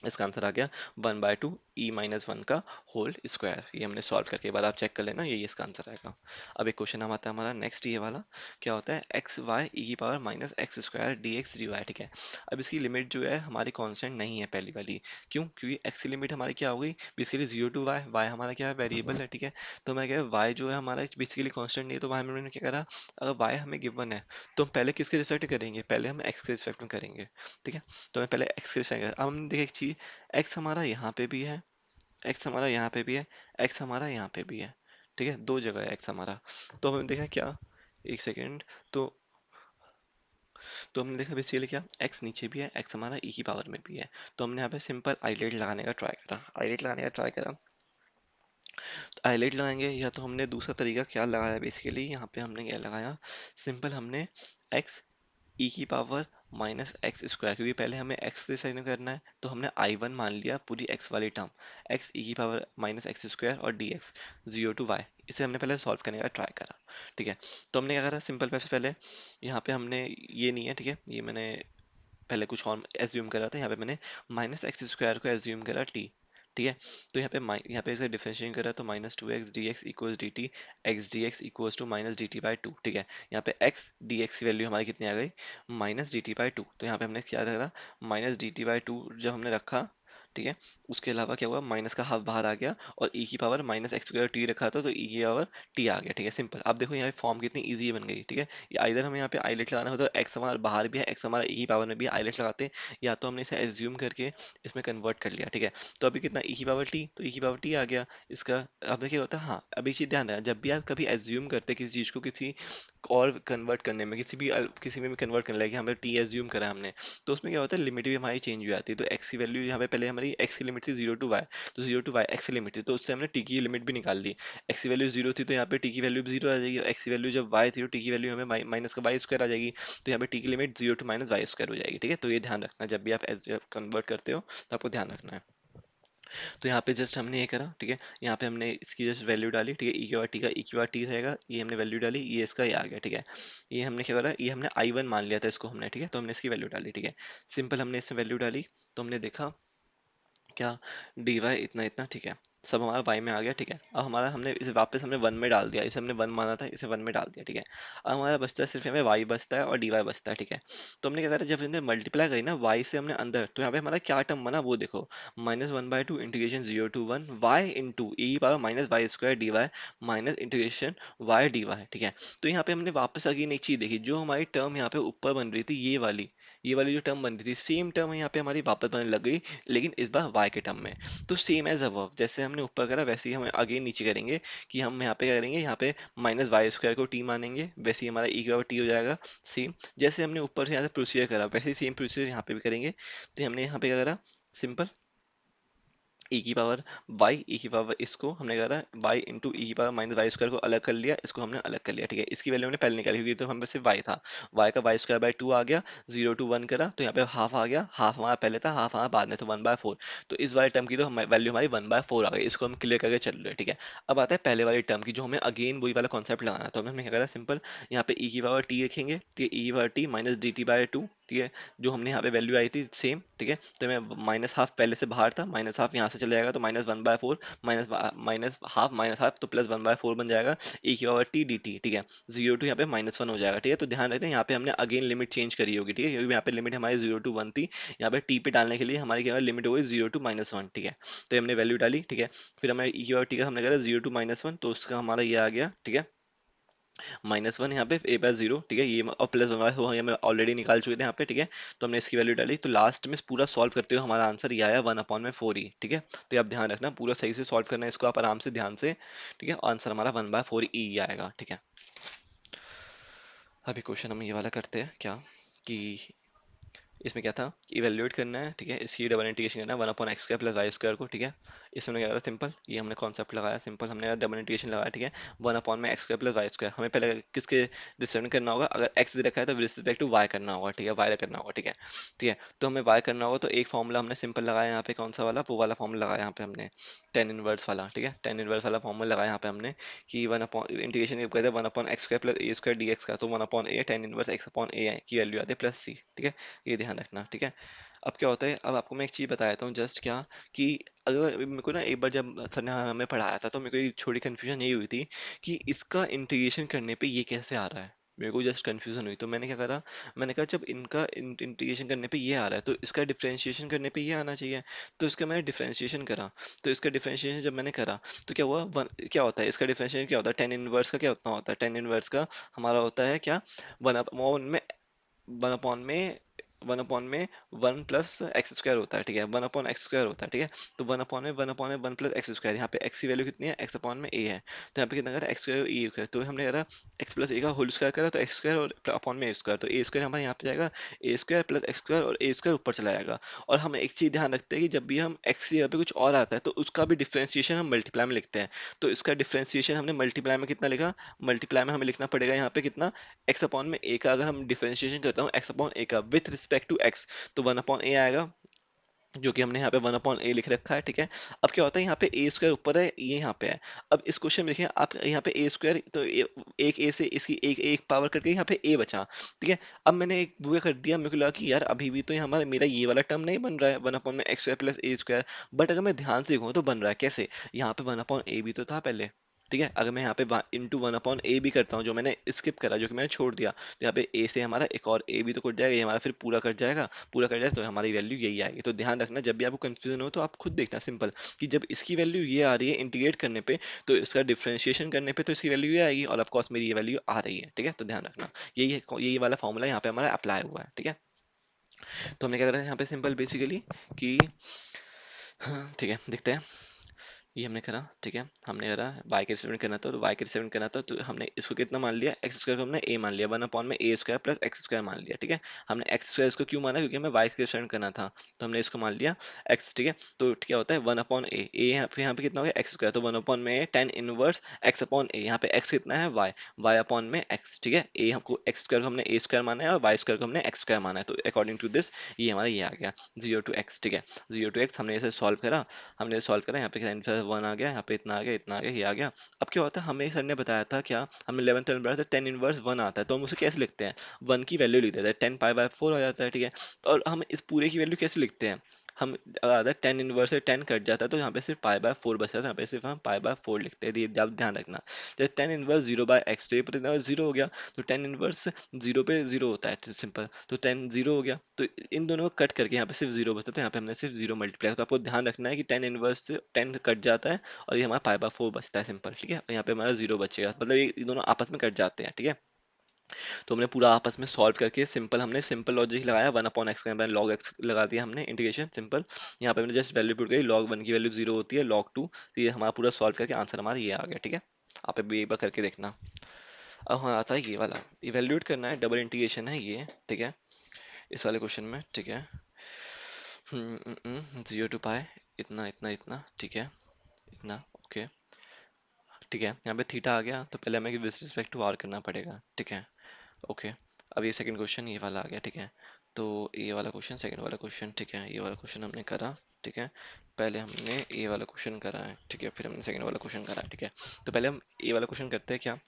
इसका आंसर आ गया 1/2 e-1 का होल स्क्वायर। ये हमने सॉल्व करके, एक बार आप चेक कर लेना, यही इसका आंसर आएगा। अब एक क्वेश्चन हम आता है हमारा नेक्स्ट, ये वाला क्या होता है, एक्स वाई ई की power minus x square D x D Y, ठीक है। अब इसकी लिमिट जो है हमारी कांस्टेंट नहीं है पहली वाली, क्यों, क्योंकि एक्स की लिमिट हमारी क्या हो गई, बेसिकली 0 टू वाई, वाई हमारा क्या है, वेरिएबल है, ठीक है। तो मैं क्या, वाई जो है हमारा बेसिकली कांस्टेंट नहीं है, तो वाई में मैंने क्या करा, अगर वाई हमें गिवन है, तो हम पहले किसके रिस्पेक्ट करेंगे, पहले हम एक्स के रिस्पेक्ट में करेंगे, ठीक है। तो मैं पहले एक्स के रिस्पेक्ट, अब हम देखिए एक चीज, एक्स हमारा यहाँ पे भी है, एक्स हमारा यहाँ पे भी है, एक्स हमारा यहाँ पे भी है, ठीक है, दो जगह है एक्स हमारा। तो हमने देखा क्या, एक सेकेंड, तो तो हमने देखा बेसिकली क्या, एक्स नीचे भी है, एक्स हमारा ई की पावर में भी है। तो हमने यहाँ पे सिंपल आइलेट लगाने का ट्राई करा, आइलेट लगाने का ट्राई करा, तो आइलेट लगाएंगे, या तो हमने दूसरा तरीका क्या लगाया, बेसिकली यहाँ पे हमने क्या लगाया, सिंपल हमने एक्स ई की पावर माइनस एक्स स्क्वायर, क्योंकि पहले हमें एक्स से साइन करना है, तो हमने I1 मान लिया पूरी एक्स वाली टर्म, एक्स ई की पावर माइनस एक्स स्क्वायर और डी एक्स 0 टू वाई, इसे हमने पहले सॉल्व करने का ट्राई करा, ठीक है। तो हमने क्या करा, सिंपल पहले यहाँ पे हमने, ये नहीं है, ठीक है, ये मैंने पहले कुछ और एज्यूम करा था, यहाँ पे मैंने माइनस एक्स स्क्वायर को एज्यूम करा टी, ठीक है। तो यहाँ पे इसका डिफरेंशिएशन करा तो minus two x D x equals D T, X D x equals to minus D T by two. ठीक है, यहाँ पे एक्स डी एक्स की वैल्यू हमारी कितनी आ गई, minus D T by two. तो यहाँ पे हमने क्या करा, minus D T by two जब हमने रखा, ठीक है, उसके अलावा क्या हुआ, माइनस का हाफ बाहर आ गया और ई की power minus x square T रखा था तो ई की पावर टी आ गया। ठीक है, सिंपल। अब देखो यहाँ पे फॉर्म कितनी इजी बन गई। ठीक है, या इधर हमें यहाँ पे आईलेट लगाना हो तो एक्स हमारा बाहर भी है, एक्स हमारा ई की पावर में भी है, आईलेट लगाते हैं, या तो हमने इसे एज्यूम करके इसमें कन्वर्ट कर लिया। ठीक है, तो अभी कितना ई की पावर टी, तो ई की पावर टी आ गया इसका। अब देखिए होता है, हाँ अभी चीज ध्यान रखना, जब भी आप कभी एज्यूम करते हैं किसी चीज को किसी और कन्वर्ट करने में, किसी में भी कन्वर्ट करने लगे, हमें टी एज्यूम करा है हमने, तो उसमें क्या होता है, लिमिट भी हमारी चेंज हो जाती है। तो एक्स की वैल्यू यहाँ पे पहले हमारी एक्स की लिमिट थी जीरो टू वाई, तो जीरो टू वाई एक्स की लिमिट थी, तो उससे हमने टी की लिमिट भी निकाल ली। एक्स की वैल्यू जीरो थी तो यहाँ पे टी की वैल्यू भी जीरो आ जाएगी, और एक्स की वैल्यू जब वाई थी तो टी की वैल्यू हमें माइनस का वाई स्क्वायर आ जाएगी, तो यहाँ पे टी की limit zero to minus Y square हो जाएगी। ठीक है, तो ये ध्यान रखना जब भी आप कन्वर्ट करते हो तो आपको ध्यान रखना है। तो यहाँ पे जस्ट हमने ये करा, ठीक है, यहाँ पे हमने इसकी जस्ट वैल्यू डाली, ठीक है, ई क्यू आर टी का ई क्यू आर टी रहेगा, ये हमने वैल्यू डाली, ये इसका ये आ गया। ठीक है, ये हमने क्या करा, ये हमने आई वन मान लिया था इसको हमने, ठीक है, तो हमने इसकी वैल्यू डाली। ठीक है, सिंपल, हमने इसमें वैल्यू डाली तो हमने देखा क्या, डी वाई इतना इतना, ठीक है, सब हमारा वाई में आ गया। ठीक है, अब हमारा हमने इसे वापस हमने वन में डाल दिया, इसे हमने वन माना था, इसे वन में डाल दिया। ठीक है, अब हमारा बचता है सिर्फ हमें वाई बचता है और डी वाई बचता है। ठीक है, तो हमने क्या करा, जब हमने मल्टीप्लाई करी ना वाई से हमने अंदर, तो यहाँ पे हमारा क्या टर्म बना वो देखो, minus one by two integration zero to one Y into E power minus Y square D Y minus integration Y D Y. ठीक है, तो यहाँ पे हमने वापस अगेन एक चीज देखी, जो हमारी टर्म यहाँ पे ऊपर बन रही थी, ये वाली जो टर्म बन रही थी, सेम टर्म यहाँ पे हमारी वापस बनने लग गई, लेकिन इस बार y के टर्म में। तो सेम एज अबव, जैसे हमने ऊपर करा वैसे ही हम आगे नीचे करेंगे, कि हम यहाँ पे क्या करेंगे, यहाँ पे माइनस वाई स्क्वायर को t मानेंगे, वैसे ही हमारा e की पावर t हो जाएगा। सेम जैसे हमने ऊपर से यहाँ से प्रोसीजर करा, वैसे ही सेम प्रोसीजर यहाँ पे भी करेंगे। तो हमने यहाँ पे क्या करा, सिंपल, ई की पावर वाई, ई की पावर इसको हमने करा वाई इंटू ई की पावर माइनस वाई स्क्वायर को अलग कर लिया, इसको हमने अलग कर लिया। ठीक है, इसकी वैल्यू हमने पहले निकाली क्योंकि तो हम सिर्फ वाई था, वाई का वाई स्क्वायर बाई टू आ गया, जीरो टू वन करा तो यहाँ पे हाफ आ गया, हाफ हमारा पहले था, हाफ हमारा बाद में, तो वन बाय फोर। तो इस वाले टर्म की तो वैल्यू हमारी वन बाय फोर आ गई, इसको हम क्लियर करके चल रहे हैं। ठीक है, अब आता है पहले वाली टर्म की, जो हमें अगेन वही वाला कॉन्सेप्ट लगाना है। तो हमने क्या करा, सिंपल, यहाँ पे ई की पावर टी रखेंगे, ठीक है, ई की power T minus D T by two. ठीक है, जो हमने यहाँ पे वैल्यू आई थी सेम। ठीक है, तो मैं माइनस हाफ पहले से बाहर था, माइनस हाफ यहाँ से चले जाएगा तो minus one by four, minus half तो प्लस वन बाय फोर बन जाएगा, ई की पावर टी डी टी। ठीक है, जीरो टू यहाँ पे माइनस वन हो जाएगा। ठीक है, तो ध्यान रखते हैं यहाँ पे हमने अगेन लिमिट चेंज करी होगी। ठीक है, क्योंकि यहाँ पे लिमिट हमारी जीरो टू वन थी, यहाँ पे टी पे डालने के लिए हमारी क्या लिमिट हो गई जीरो टू माइनस वन। ठीक है, तो हमने वैल्यू डाली। ठीक है, फिर हमारे ई की पावर टी का हमने करा जीरो टू माइनस वन, तो उसका हमारा ये आ गया। ठीक है, माइनस वन यहाँ पे ए बाय जीरो। ठीक है, ये और प्लस वन हो हम ऑलरेडी निकाल चुके थे यहाँ पे। ठीक है, तो हमने इसकी वैल्यू डाली, तो लास्ट में पूरा सॉल्व करते हुए हमारा आंसर ये आया वन अपॉन में फोर ई। ठीक है, तो ये आप ध्यान रखना, पूरा सही से सॉल्व करना है इसको आप आराम से ध्यान से। ठीक है, आंसर हमारा वन बाय फोर ई आएगा। ठीक है, अभी क्वेश्चन हम ये वाला करते हैं क्या, कि इसमें क्या था, इवेल्युएट करना है। ठीक है, इसकी डबल इंटीग्रेशन करना है one upon x square plus Y square को। ठीक है, इसमें क्या करा, सिंपल, ये हमने कॉन्सेप्ट लगाया, सिंपल हमने डबल इंटीग्रेशन लगाया। ठीक है, वन अपॉन में x square plus Y square, हमें पहले किसके रिस्पेक्ट करना होगा, अगर एक्स दे रखा है तो रिस्पेक्ट टू वाई करना होगा। ठीक है, वाई करना होगा। ठीक है, ठीक है, तो हमें वाई करना होगा, तो एक फॉर्मूला हमने सिंपल लगाया यहाँ पे, कौन सा वाला, वो वाला फॉर्मूला लगाया यहाँ पे हमने, टेन इनवर्स वाला। ठीक है, टेन इनवर्स वाला फॉर्मूला लगाया यहाँ पे हमने, कि वन अपॉन इंटीग्रेशन करते हैं one upon x square plus ए स्क्वायर डी एक्स का, तो one upon a tan inverse x upon a की वैल्यू आती है प्लस सी। ठीक है, ये ध्यान रखना। ठीक है, अब क्या होता है, अब आपको मैं एक चीज़ बताता हूँ जस्ट क्या, कि अगर मेरे को ना एक बार जब सर ने हमें पढ़ाया था तो मेरे को एक छोटी कन्फ्यूजन यही हुई थी कि इसका इंटीग्रेशन करने पे ये कैसे आ रहा है, मेरे को जस्ट कन्फ्यूजन हुई। तो मैंने क्या करा, मैंने कहा जब इनका इंटीग्रेशन करने पे ये आ रहा है तो इसका डिफरेंशिएशन करने पे ये आना चाहिए। तो इसका मैंने डिफरेंशिएशन करा, तो इसका डिफरेंशिएशन जब मैंने करा तो क्या हुआ, क्या होता है इसका डिफरेंशिएशन, क्या होता है, टेन इनवर्स का क्या होता है, टेन इनवर्स का हमारा होता है क्या, वन अपॉन में वन अपॉन में वन अपॉन में वन प्लस एक्स स्क्वायर होता है। ठीक है, वन अपॉन एक्स स्क्वायर होता है। ठीक है, तो वन अपॉन में वन प्लस एक्स स्क्वायर, यहाँ पे एक्स की वैल्यू कितनी है, एक्स अपॉन में ए है, तो यहाँ पे कितना करा, एक्स स्क्वायर ई स्क्वायर, तो हमने करा एक्स प्लस ए का होल स्क्वायर करा, तो एक्स स्क्वायर और अपॉन में ए स्क्वायर, तो ए स्क्वायर हमारे यहाँ पे जाएगा, ए स्क्वायर प्लस एक्स स्क्वायर और ए स्क्वायर ऊपर चला जाएगा। और हम एक चीज ध्यान रखते हैं कि जब भी हम एक्स की जगह पे कुछ और आता है तो उसका भी डिफरेंशिएशन हम मल्टीप्लाई में लिखते हैं। तो इसका डिफरेंशिएशन हमने मल्टीप्लाई में कितना लिखा, मल्टीप्लाई में हमें लिखना पड़ेगा यहाँ पे कितना, एक्स अपॉन में ए का अगर हम डिफरेंशिएशन करता हूँ एक्स अपॉन ए का विथ रिस्पेक्ट टू एक्स, तो वन अपॉन ए आएगा, जो कि हमने यहाँ पे 1/a लिख रखा है, ठीक है। अब क्या होता है, यहाँ पे ए स्क्वायर ऊपर है, ये यहाँ पे है। अब इस क्वेश्चन में देखिए आप, यहाँ पे ए स्क्वायर तो एक ए से इसकी एक एक पावर करके यहाँ पे ए बचा, ठीक है। अब मैंने एक वो कर दिया, मेरे को लगा कि यार अभी भी तो यहाँ हमारा मेरा ये वाला टर्म नहीं बन रहा है, 1/में x square plus A square. But अगर मैं ध्यान से देखूँ तो बन रहा है कैसे, यहाँ पे 1/a भी तो था पहले, ठीक है। अगर मैं यहाँ पे इंटू 1/a भी करता हूँ, जो मैंने स्किप करा, जो कि मैंने छोड़ दिया, तो यहाँ पे ए से हमारा एक और ए भी तो कट जाएगा, ये हमारा फिर पूरा कट जाएगा। पूरा कर जाए तो हमारी वैल्यू यही आएगी। तो ध्यान रखना, जब भी आपको कंफ्यूजन हो तो आप खुद देखना सिंपल, कि जब इसकी वैल्यू ये आ रही है इंटीग्रेट करने पे, तो इसका डिफरेंशिएशन करने पे तो इसकी वैल्यू ये आएगी, और ऑफ कोर्स मेरी ये वैल्यू आ रही है, ठीक है। तो ध्यान रखना, यही वाला फॉर्मूला यहाँ पे हमारा अप्लाई हुआ है, ठीक है। तो हमने क्या करा है यहाँ पे सिंपल बेसिकली कि हाँ, ठीक है, देखते हैं। ये हमने करा, ठीक है। हमने करा y के रिप्रेजेंट करना था, तो y के रिप्रेजेंट करना था, तो हमने इसको कितना मान लिया, एक्स स्क्वायर को हमने a मान लिया, 1/में ए स्क्वायर प्लस एक्स स्क्वायर मान लिया, ठीक है। हमने एक्स स्क्वायर इसको क्यों माना, क्योंकि हमें y के रिप्रेजेंट करना था, तो हमने इसको मान लिया x, ठीक है। तो क्या होता है 1/a, a यहाँ पे कितना हो गया एक्स स्क्वायर, तो 1/में tan inverse x upon a, यहाँ पे x कितना है y अपॉन में x, ठीक है। a हमको एक्स स्क्वायर को हमने a स्क्वायर माना है, और y स्क्वायर को हमने x स्क्वायर माना है, तो अकॉर्डिंग टू दिस ये हमारा ये आ गया 0 to x, ठीक है। 0 to x हमने इसे सॉल्व करा, हमने सॉल्व करा, यहाँ पे साइन प्लस 1 आ गया, यहाँ पे इतना आ गया, इतना आ गया, ये आ गया। अब क्या होता है, हमें सर ने बताया था क्या, हमने 11th में बताया था tan इनवर्स 1 आता है, तो हम उसे कैसे लिखते हैं, 1 की वैल्यू लिख देते हैं, 10 पाई बाय 4 हो जाता है, ठीक है। तो और हम इस पूरे की वैल्यू कैसे लिखते हैं, हम अगर 10 इनवर्स से 10 कट जाता है तो यहाँ पे सिर्फ पाई बाय 4 बचता है, तो यहाँ पे सिर्फ हम पाई बाय 4 लिखते हैं, ये आप ध्यान रखना। जैसे 10 इनवर्स 0/x, तो ये पता 0 हो गया, तो 10 इनवर्स 0 पे 0 होता है सिंपल, तो 10 0 हो गया, तो इन दोनों को कट करके यहाँ पे सिर्फ 0 बचता है, तो यहाँ पे हमने सिर्फ 0 मल्टीप्लाई, तो आपको ध्यान रखना है कि 10 इनवर्स से 10 कट जाता है, और ये हमारा पाई बाय 4 बचता है सिंपल, ठीक है। और यहाँ पे हमारा 0 बचेगा, मतलब ये दोनों आपस में कट जाते हैं, ठीक है। तो हमने पूरा आपस में सॉल्व करके सिंपल, हमने सिंपल लॉजिक लगाया, 1/x का लॉग एक्स लगा दिया हमने, इंटीग्रेशन सिंपल। यहाँ पे हमने जस्ट वैल्यू पुट करी, log 1 की वैल्यू 0 होती है, log 2, तो ये हमारा पूरा सॉल्व करके आंसर हमारा ये आ गया, ठीक है। आप अभी एक बार करके देखना। अब हमारा आता है ये वाला, इवेल्यूएट करना है, डबल इंटीग्रेशन है ये, ठीक है, इस वाले क्वेश्चन में, ठीक है। 0 to पाई, इतना इतना इतना, ठीक है, इतना, ओके, ठीक है। यहाँ पे थीटा आ गया, तो पहले हमें विद रिस्पेक्ट टू आर करना पड़ेगा, ठीक है, ओके। अब ये सेकंड क्वेश्चन ये वाला आ गया, ठीक है। तो ये वाला क्वेश्चन, सेकंड वाला क्वेश्चन, ठीक है, ये वाला क्वेश्चन हमने करा, ठीक है। पहले हमने ये वाला क्वेश्चन करा है, ठीक है, फिर हमने सेकंड वाला क्वेश्चन करा है, ठीक है। तो पहले हम ये वाला क्वेश्चन करते हैं क्या,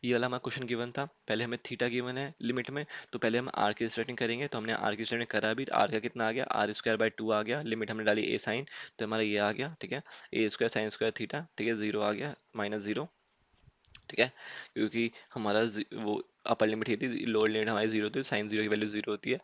ये वाला हमारा क्वेश्चन गिवन था, पहले हमें थीटा गिवन है लिमिट में, तो पहले हम आर की स्ट्रेटिंग करेंगे, तो हमने आर की स्ट्रेटिंग करा भी, तो आर का कितना आ गया, r² by 2 आ गया, लिमिट हमने डाली ए साइन, तो हमारा ये आ गया, ठीक है। ए स्क्वायर साइन स्क्वायर थीटा, ठीक है, 0 आ गया, -0, ठीक है। क्योंकि हमारा वो अपर लिमिट ये थी, लोअर लिमिट हमारी 0 थी, साइन 0 की वैल्यू 0 होती है,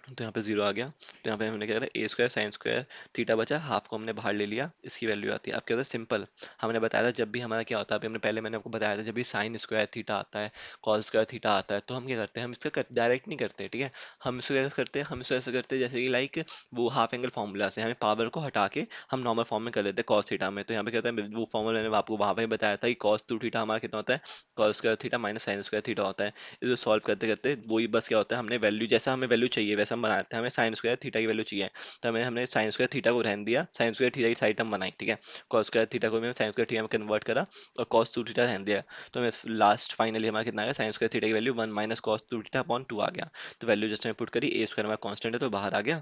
तो यहाँ पे 0 आ गया। तो यहाँ पे हमने क्या करा, ए स्क्वायर साइन स्क्वायर थीटा बचा, हाफ को हमने बाहर ले लिया, इसकी वैल्यू आती है। अब क्या होता है सिंपल, हमने बताया था जब भी हमारा क्या होता है, अभी हमने पहले मैंने आपको बताया था, जब भी साइन स्क्वायर थीटा आता है, कॉस स्क्वायर थीटा आता है, तो हम क्या करते हैं, हम इसका डायरेक्ट नहीं करते, ठीक है। हम इसको कैसे करते हैं, हम इसको ऐसे करते हैं जैसे कि लाइक वो हाफ एंगल फॉर्मूला से हमें पावर को हटा के हम नॉर्मल फॉर्म में कर देते हैं कॉस थीटा में। तो यहाँ पे क्या होता है, वो फॉर्मूला मैंने आपको वहाँ पे बताया था कि cos 2 थीटा हमारा कितना होता है, cos square theta minus sine square theta होता है। इसको सॉल्व करते करते वही बस क्या होता है, हमने वैल्यू जैसा हमें वैल्यू चाहिए वैसा हम बनाते हैं, हमें साइन स्क्वायर थीटा की वैल्यू चाहिए, तो हमें हमने साइन स्क्वायर थीटा को रहने दिया, साइन स्क्वायर थीटा की साइड हम बनाई, ठीक है। कॉस स्क्वायर थीटा को मैंने साइन स्क्वायर थीटा में कन्वर्ट करा, और cos 2 थीटा रहने दिया, तो हमें लास्ट फाइनली हमारा कितना आ गया, साइन स्क्वायर थीटा की वैल्यू 1 - cos 2 थीटा/2 आ गया। तो वैल्यू जस्ट हमें पुट करी, ए स्क्वायर हमारा कॉन्स्टेंट है तो बाहर आ गया,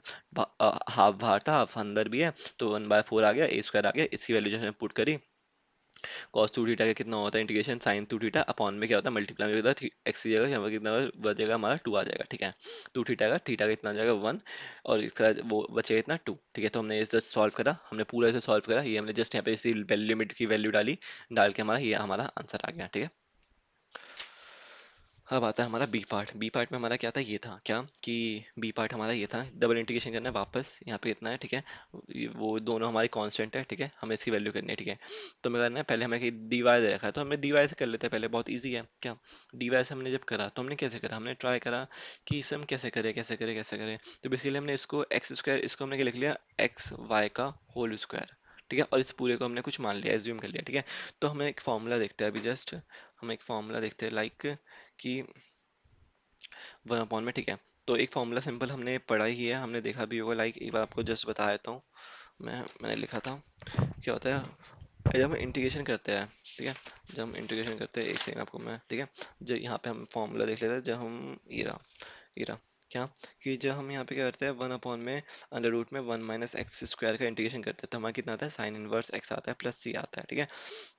हाफ बाहर था हाफ अंदर भी है, तो 1/4 आ गया, ए स्क्वायर आ गया, इसकी वैल्यू जस्ट हमें पुट करी। cos 2 थीटा का कितना होता है इंटीग्रेशन साइन 2 थीटा अपॉन में क्या होता है मल्टीप्लाई में होता है एक्स की जगह यहाँ पर कितना बचेगा हमारा 2 आ जाएगा, ठीक है। 2 थीटा का कितना आ जाएगा 1, और इसका वो बचेगा इतना 2, ठीक है। तो हमने इसे सॉल्व करा, हमने पूरा इसे सॉल्व करा, ये हमने जस्ट यहाँ पे इसी वैल्यू लिमिट की वैल्यू डाली, डाल के हमारा ये हमारा आंसर आ गया, ठीक है। अब आता है हमारा बी पार्ट, बी पार्ट में हमारा क्या था, ये था क्या कि बी पार्ट हमारा ये था, डबल इंटीग्रेशन करना है वापस, यहाँ पे इतना है, ठीक है। वो दोनों हमारी कांस्टेंट है, ठीक है, हमें इसकी वैल्यू करनी है, ठीक है। तो मैं करना है पहले हमें डी वाई दे रखा है, तो हमें डी वाई से कर लेते हैं पहले, बहुत ईजी है क्या। डी वाई से हमने जब करा तो हमने कैसे करा, हमने ट्राई करा कि इसे हम कैसे करें कैसे करें कैसे करें, तो बेसिकली हमने इसको एक्स स्क्वायर, इसको हमने क्या लिख लिया, एक्स वाई का होल स्क्वायर, ठीक है, और इस पूरे को हमने कुछ मान लिया, एज्यूम कर लिया, ठीक है। तो हमें एक फॉर्मूला देखते हैं अभी, जस्ट हम एक फॉर्मूला देखते हैं लाइक कि 1 में, ठीक है। तो एक फॉर्मूला सिंपल हमने पढ़ा ही है, हमने देखा भी होगा, लाइक एक बार आपको जस्ट बता देता हूँ, मैंने लिखा था, क्या होता है जब हम इंटीग्रेशन करते हैं, ठीक है, जब हम इंटीग्रेशन करते हैं, एक सेकंड आपको मैं, ठीक है, जब यहाँ पे हम फॉर्मूला देख लेते हैं, जब हम ये रहा, क्या कि जब हम यहाँ पे क्या करते हैं, वन अपॉन में अंडर रूट में वन माइनस एक्स स्क्वायर का इंटीग्रेशन करते हैं, तो हमारा कितना आता है, साइन इनवर्स एक्स आता है प्लस सी आता है, ठीक है।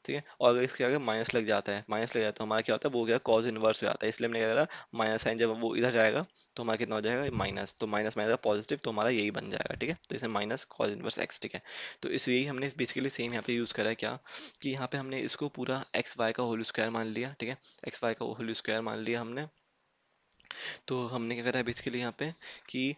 ठीक है, और अगर इसके आगे माइनस लग जाता है, माइनस लग जाता है तो हमारा क्या होता है, वो क्या कॉज इनवर्स हो जाता है, इसलिए हमने क्या करा, माइनस साइन जब वो इधर जाएगा तो हमारा कितना हो जाएगा, माइनस, तो माइनस माइनस पॉजिटिव, तो हमारा यही बन जाएगा, ठीक है। तो इसे माइनस कॉज इनवर्स एक्स, ठीक है। तो इसलिए हमने बेसिकली सेम यहाँ पे यूज़ करा है क्या, कि यहाँ पे हमने इसको पूरा एक्स वाई का होल स्क्वायर मान लिया, ठीक है। एक्स वाई का होल स्क्वायर मान लिया हमने। तो हमने क्या करा है बेसिकली यहाँ पे कि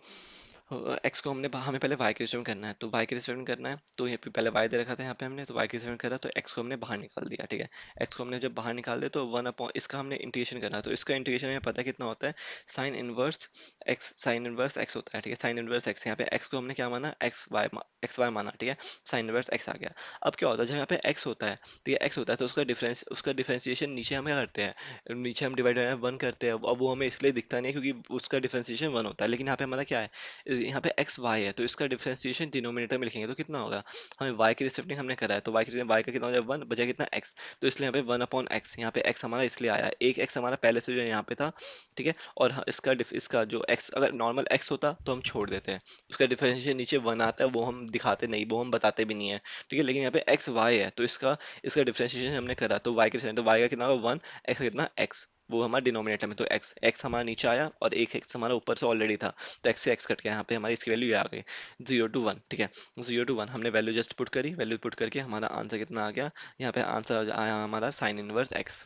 एक्स को हमें पहले वाई के रिप्रेजेंट करना है, तो वाई के रिप्रेजेंट करना है, तो यहाँ पे पहले वाई दे रखा था यहाँ पे हमने, तो वाई के रिप्रेजेंट करा, तो एक्स को हमने बाहर निकाल दिया, ठीक है। एक्स को हमने जब बाहर निकाल दिया तो वन अपॉन इसका हमने इंटीग्रेशन करना है, तो इसका इंटीग्रेशन हमें पता है कितना होता है, साइन इनवर्स एक्स होता है, ठीक है। साइन इनवर्स एक्स, यहाँ पे एक्स को हमने क्या माना, एक्स वाई माना, ठीक है। साइन इनवर्स एक्स आ गया। अब क्या होता है, जब यहाँ पे एक्स होता है, तो ये एक्स होता है, तो उसका डिफरेंशिएशन नीचे हम क्या करते हैं, नीचे हम डिवाइड वन करते हैं। अब वो हमें इसलिए दिखता नहीं है क्योंकि उसका डिफरेंशिएशन वन होता है, लेकिन यहाँ पे हमारा क्या है, यहाँ पे एक्स वाई है, तो इसका डिफरेंशिएशन डिनोमिनेटर में लिखेंगे तो कितना होगा, हमें वाई की रिस्पेक्ट हमने करा है, तो वाई का कितना हो जाएगा, वन बचा कितना एक्स, तो इसलिए यहाँ पे वन अपॉन एक्स, यहाँ पे एक्स हमारा इसलिए आया है, एक एक्स हमारा पहले से जो यहाँ पे था, ठीक है। और इसका जो एक्स अगर नॉर्मल एक्स होता तो हम छोड़ देते हैं, उसका डिफरेंशिएशन नीचे वन आता है, वो हम दिखाते नहीं, वो हम बताते भी नहीं है, ठीक है। लेकिन यहाँ पे एक्स वाई है, तो इसका इसका डिफरेंशिएशन हमने करा, तो वाई के, तो वाई का कितना होगा वन, एक्स का कितना एक्स, वो हमारा डिनोमिनेटर में, तो एक्स एक्स हमारा नीचे आया और एक एक्स हमारा ऊपर से ऑलरेडी था, तो एक्स से एक्स कट गया, यहाँ पे हमारी इसकी वैल्यू आ गई 0 to 1, ठीक है। 0 to 1 हमने वैल्यू जस्ट पुट करी, वैल्यू पुट करके हमारा आंसर कितना आ गया, यहाँ पे आंसर आया हमारा साइन इनवर्स एक्स,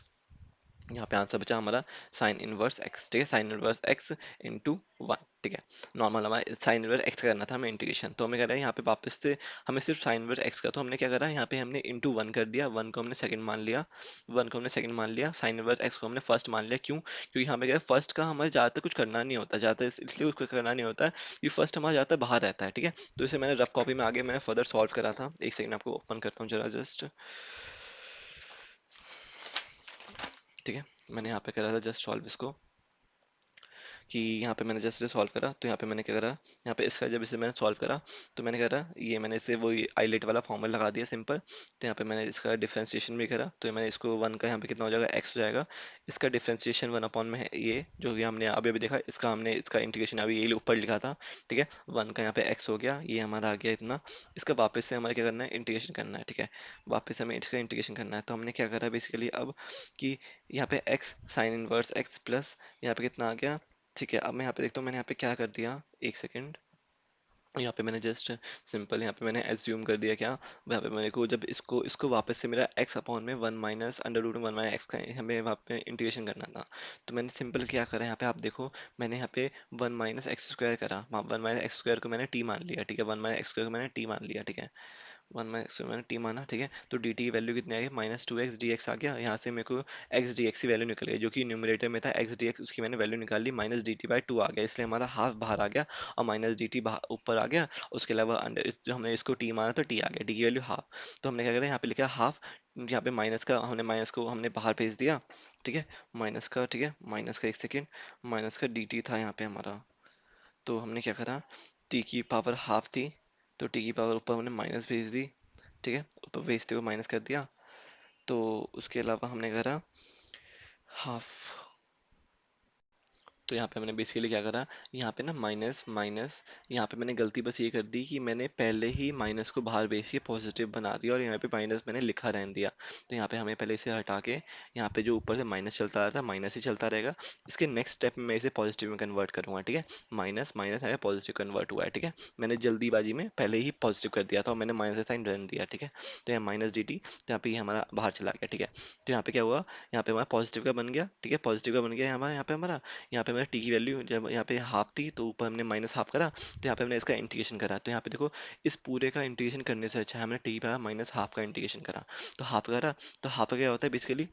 यहाँ पे आंसर बचा हमारा साइन इनवर्स एक्स, ठीक है। Sign inverse x into one, ठीक है। नॉर्मल हमारा साइन इनवर्स एक्स करना था हमें इंटीग्रेशन, तो हमें कह रहा है यहाँ पे वापस से हमें सिर्फ साइन इनवर्स एक्स का, तो हमने क्या करा, यहाँ पे हमने इंटू वन कर दिया, वन को हमने सेकंड मान लिया, वन को हमने सेकंड मान लिया, साइन इनवर्स एक्स को हमने फर्स्ट मान लिया, क्यों, क्योंकि यहाँ पे क्या है, फर्स्ट का हमारे ज़्यादातर कुछ करना नहीं होता, ज़्यादातर इसलिए उसको करना नहीं होता है कि फर्स्ट हमारा ज़्यादातर बाहर रहता है, ठीक है। तो इसे मैंने रफ कॉपी में आगे मैंने फर्दर सॉल्व करा था, एक सेकंड आपको ओपन करता हूँ जरा जस्ट, ठीक है। मैंने यहाँ पे करा था जस्ट सॉल्व इसको, कि यहाँ पे मैंने जस्ट सॉल्व करा, तो यहाँ पे मैंने क्या करा, यहाँ पे इसका जब इसे मैंने सॉल्व करा, तो मैंने करा ये मैंने इसे वो आईलेट वाला फॉर्मूला लगा दिया सिंपल, तो यहाँ पे मैंने इसका डिफरेंशिएशन भी करा, तो मैंने इसको वन का यहाँ पे कितना हो जाएगा, एक्स हो जाएगा, इसका डिफरेंशिएशन वन अपॉन में है, ये जो कि हमने अभी अभी देखा, इसका हमने इसका इंटीग्रेशन अभी ये ऊपर लिखा था, ठीक है। वन का यहाँ पे एक्स हो गया, ये हमारा आ गया इतना, इसका वापस से हमारे क्या करना है, इंटीग्रेशन करना है, ठीक है। वापस हमें इसका इंटीग्रेशन करना है, तो हमने क्या करा बेसिकली अब, कि यहाँ पे x sign inverse x plus यहाँ पे कितना आ गया, ठीक है। अब मैं यहाँ पे देखता हूँ मैंने यहाँ पे क्या कर दिया, एक सेकंड, यहाँ पे मैंने जस्ट सिंपल यहाँ पे मैंने एज्यूम कर दिया क्या, यहाँ पे मेरे को जब इसको इसको वापस से मेरा एक्स अपॉन में one minus under root one minus X का हमें वहाँ पे इंटीग्रेशन करना था, तो मैंने सिंपल क्या करा, यहाँ पे आप देखो मैंने यहाँ पे वन माइनस एक्स स्क्वायर करा, वहाँ वन माइनस एक्स स्क्वायर को मैंने टी मान लिया, ठीक है। वन माइनस एक्स स्क्वायर को मैंने टी मान लिया, ठीक है। वन माइनस मैंने टी माना, ठीक है। तो डी टी की वैल्यू कितनी आ गई, minus two x D x आ गया, यहाँ से मेरे को एक्स डी एक्स की वैल्यू निकल गई, जो कि न्यूमरेटर में था एक्स डी एक्स, उसकी मैंने वैल्यू निकाल ली, minus D T by two आ गया, इसलिए हमारा हाफ बाहर आ गया, और माइनस डी टी ऊपर आ गया, उसके अलावा अंडर जो हमने इसको टी माना तो टी आ गया, डी की वैल्यू हाफ, तो हमने क्या करा यहाँ पे लिखा हाफ, यहाँ पे माइनस का हमने माइनस को हमने बाहर भेज दिया, ठीक है। माइनस का, ठीक है, माइनस का एक सेकेंड, माइनस का डी टी था यहाँ पे हमारा, तो हमने क्या करा, टी की पावर हाफ थी, तो टी की पावर ऊपर हमने माइनस भेज दी, ठीक है। ऊपर भेजते हुए माइनस कर दिया, तो उसके अलावा हमने करा हाफ, तो यहाँ पे मैंने बेसिकली क्या करा, यहाँ पे ना माइनस माइनस, यहाँ पे मैंने गलती बस ये कर दी कि मैंने पहले ही माइनस को बाहर भेज के पॉजिटिव बना दिया, और यहाँ पे माइनस मैंने लिखा रहने दिया, तो यहाँ पे हमें पहले इसे हटा के यहाँ पे जो ऊपर से माइनस चलता रहा था माइनस ही चलता रहेगा, इसके नेक्स्ट स्टेप में मैं इसे पॉजिटिव में कन्वर्ट करूँगा, ठीक है। माइनस माइनस है पॉजिटिव कन्वर्ट हुआ है, ठीक है। मैंने जल्दीबाजी में पहले ही पॉजिटिव कर दिया था और मैंने माइनस का साइन रहने दिया, ठीक है। तो यहाँ माइनस डी टी, तो यहाँ पे ये हमारा बाहर चला गया, ठीक है। तो यहाँ पे क्या हुआ, यहाँ पे हमारा पॉजिटिव का बन गया, ठीक है, पॉजिटिव का बन गया यहाँ पे हमारा, यहाँ पे मेरा टी की वैल्यू जब यहाँ पे हाफ थी तो ऊपर हमने माइनस हाफ करा, तो यहाँ पे हमने इसका इंटीग्रेशन करा, तो यहाँ पे देखो इस पूरे का इंटीग्रेशन करने से अच्छा है हमने टी पर माइनस हाफ का इंटीग्रेशन करा, तो हाफ करा, तो हाफ का क्या होता है बेसिकली,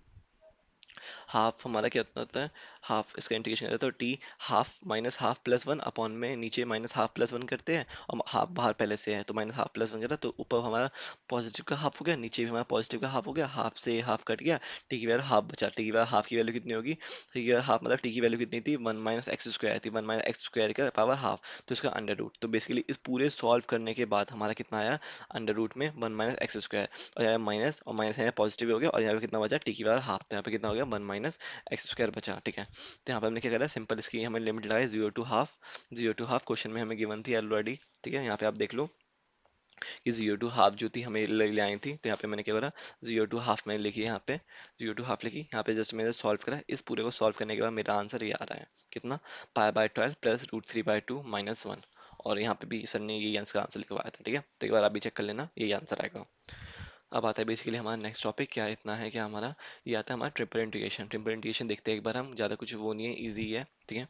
हाफ हमारा क्या होता है, हाफ इसका इंटीग्रेशन करते हैं तो T half minus half plus one upon में नीचे माइनस हाफ प्लस वन करते हैं, और हाफ बाहर पहले से है तो माइनस हाफ प्लस वन करा, तो ऊपर हमारा पॉजिटिव का हाफ हो गया, नीचे भी हमारा पॉजिटिव का हाफ हो गया, हाफ से हाफ कट गया, टी की वैल्यू हाफ बचा, टी की वैल्यू हाफ की वैल्यू कितनी होगी, टी की वैल्यू हाफ मतलब टी की वैल्यू कितनी थी, वन माइनस एक्स स्क्वायर थी, वन माइनस एक्स स्क्वायर का पावर हाफ, तो इसका अंडर रूट, तो बेसिकली इस पूरे सॉल्व करने के बाद हमारा कितना आया, अंडर रूट में वन माइनस एक्स स्क्वायर, और यहाँ माइनस और माइनस यहाँ पॉजिटिव हो गया, और यहाँ पे कितना बचा टी की वैल्यू हाफ, तो यहाँ पे कितना हो गया वन माइनस एक्स स्क्वायर बचा, ठीक है। तो यहाँ पे हमने क्या करा, सिंपल इसकी हमें लिमिट लगाई zero to half, zero to half question में हमें गिवन थी ऑलरेडी, ठीक है। यहाँ पे आप देख लो कि जीरो टू हाफ जो थी हमें ले आई थी, तो यहाँ पे मैंने क्या करा, जीरो टू हाफ मैंने लिखी है यहाँ पे, जीरो टू हाफ लिखी यहाँ पे, जस्ट मैंने सॉल्व करा। इस पूरे को सॉल्व करने के बाद मेरा आंसर ये आ रहा है कितना, pi by 12 plus root three by two minus one. और यहाँ पे भी सर ने यही आंसर लिखवाया था, ठीक है। तो एक बार आप भी चेक कर लेना, यही आंसर आएगा। अब आता है बेसिकली हमारा नेक्स्ट टॉपिक, क्या है, इतना है क्या हमारा, ये आता है हमारा ट्रिपल इंटीग्रेशन। ट्रिपल इंटीग्रेशन देखते हैं एक बार हम, ज़्यादा कुछ वो नहीं है, ईजी है, ठीक है।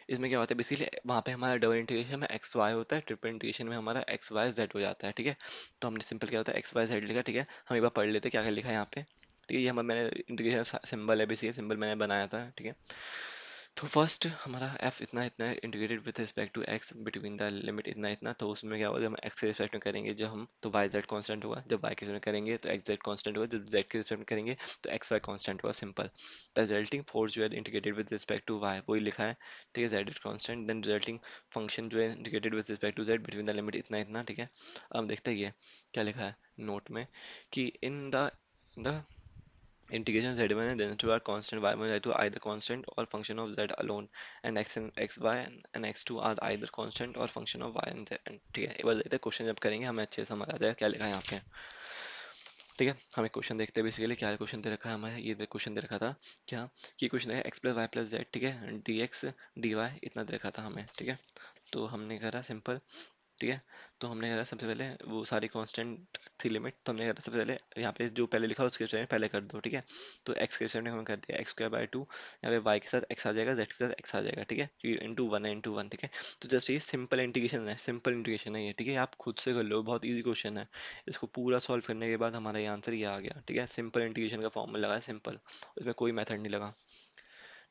इसमें क्या होता है बेसिकली, वहाँ पे हमारा डबल इंटीग्रेशन में एक्स वाई होता है, ट्रिपल इंटीग्रेशन में हमारा एक्स वाई जेड हो जाता है, ठीक है। तो हमने सिंपल क्या होता है एक्स वाई जेड लिखा, ठीक है। हम एक बार पढ़ लेते हैं क्या क्या लिखा है यहाँ पे, ठीक है। ये हमारा मैंने इंटीग्रेशन सिंबल है, बेसिकली सिंबल मैंने बनाया था, ठीक है। तो फर्स्ट हमारा f इतना इतना integrated with respect to x between the limit इतना इतना, तो उसमें क्या होगा, जब हम x के रिस्पेक्ट में करेंगे जब हम, तो y z कांस्टेंट होगा, जब y के रिस्पेक्ट में करेंगे तो x z कांस्टेंट होगा, जब z के रिस्पेक्ट में करेंगे तो x y कांस्टेंट होगा, सिंपल। द रिजल्टिंग फोर्स जो है integrated with respect to y, वही लिखा है, ठीक है, z is constant. Then resulting function जो है integrated with respect to z between the limit इतना इतना, ठीक है। अब हम देखते हैं ये क्या लिखा है नोट में, कि in the integration z1 and then to are constant y1 y2 either constant or function of z alone and x and xy and x2 are either constant or function of y and z, ठीक है। एक बार देखते हैं question जब करेंगे हमें अच्छे से समझ आ जाएगा क्या लिखा है यहाँ पे, ठीक है। हम एक क्वेश्चन देखते हैं बेसिकली क्या क्वेश्चन दे रखा है हमें, ये क्वेश्चन दे रखा था क्या, कि क्वेश्चन है X plus Y plus Z, ठीक है, डी एक्स डी वाई इतना दे रखा था हमें, ठीक है। तो हमने करा सिंपल, ठीक है। तो हमने करा सबसे पहले वो सारी कांस्टेंट थी लिमिट, तो हमने करा सबसे पहले यहाँ पे जो पहले लिखा उसके रिस्पेक्ट में पहले कर दो, ठीक है। तो एक्स के रिस्पेक्ट में हमने कर दिया एक्स स्क्वायर बाय टू, यहाँ पे वाई के साथ एक्स आ जाएगा, जेड के साथ एक्स आ जाएगा, ठीक है, क्योंकि इंटू वन है, इंटू वन, ठीक है। तो जस्ट ये सिंपल इंटीग्रेशन है, सिंपल इंटीग्रेशन है ये, ठीक है। आप खुद से कर लो, बहुत ईजी क्वेश्चन है। इसको पूरा सॉल्व करने के बाद हमारा ये आंसर ये आ गया, ठीक है। सिंपल इंटीग्रेशन का फॉर्मूला लगा है, सिंपल, उसमें कोई मेथड नहीं लगा,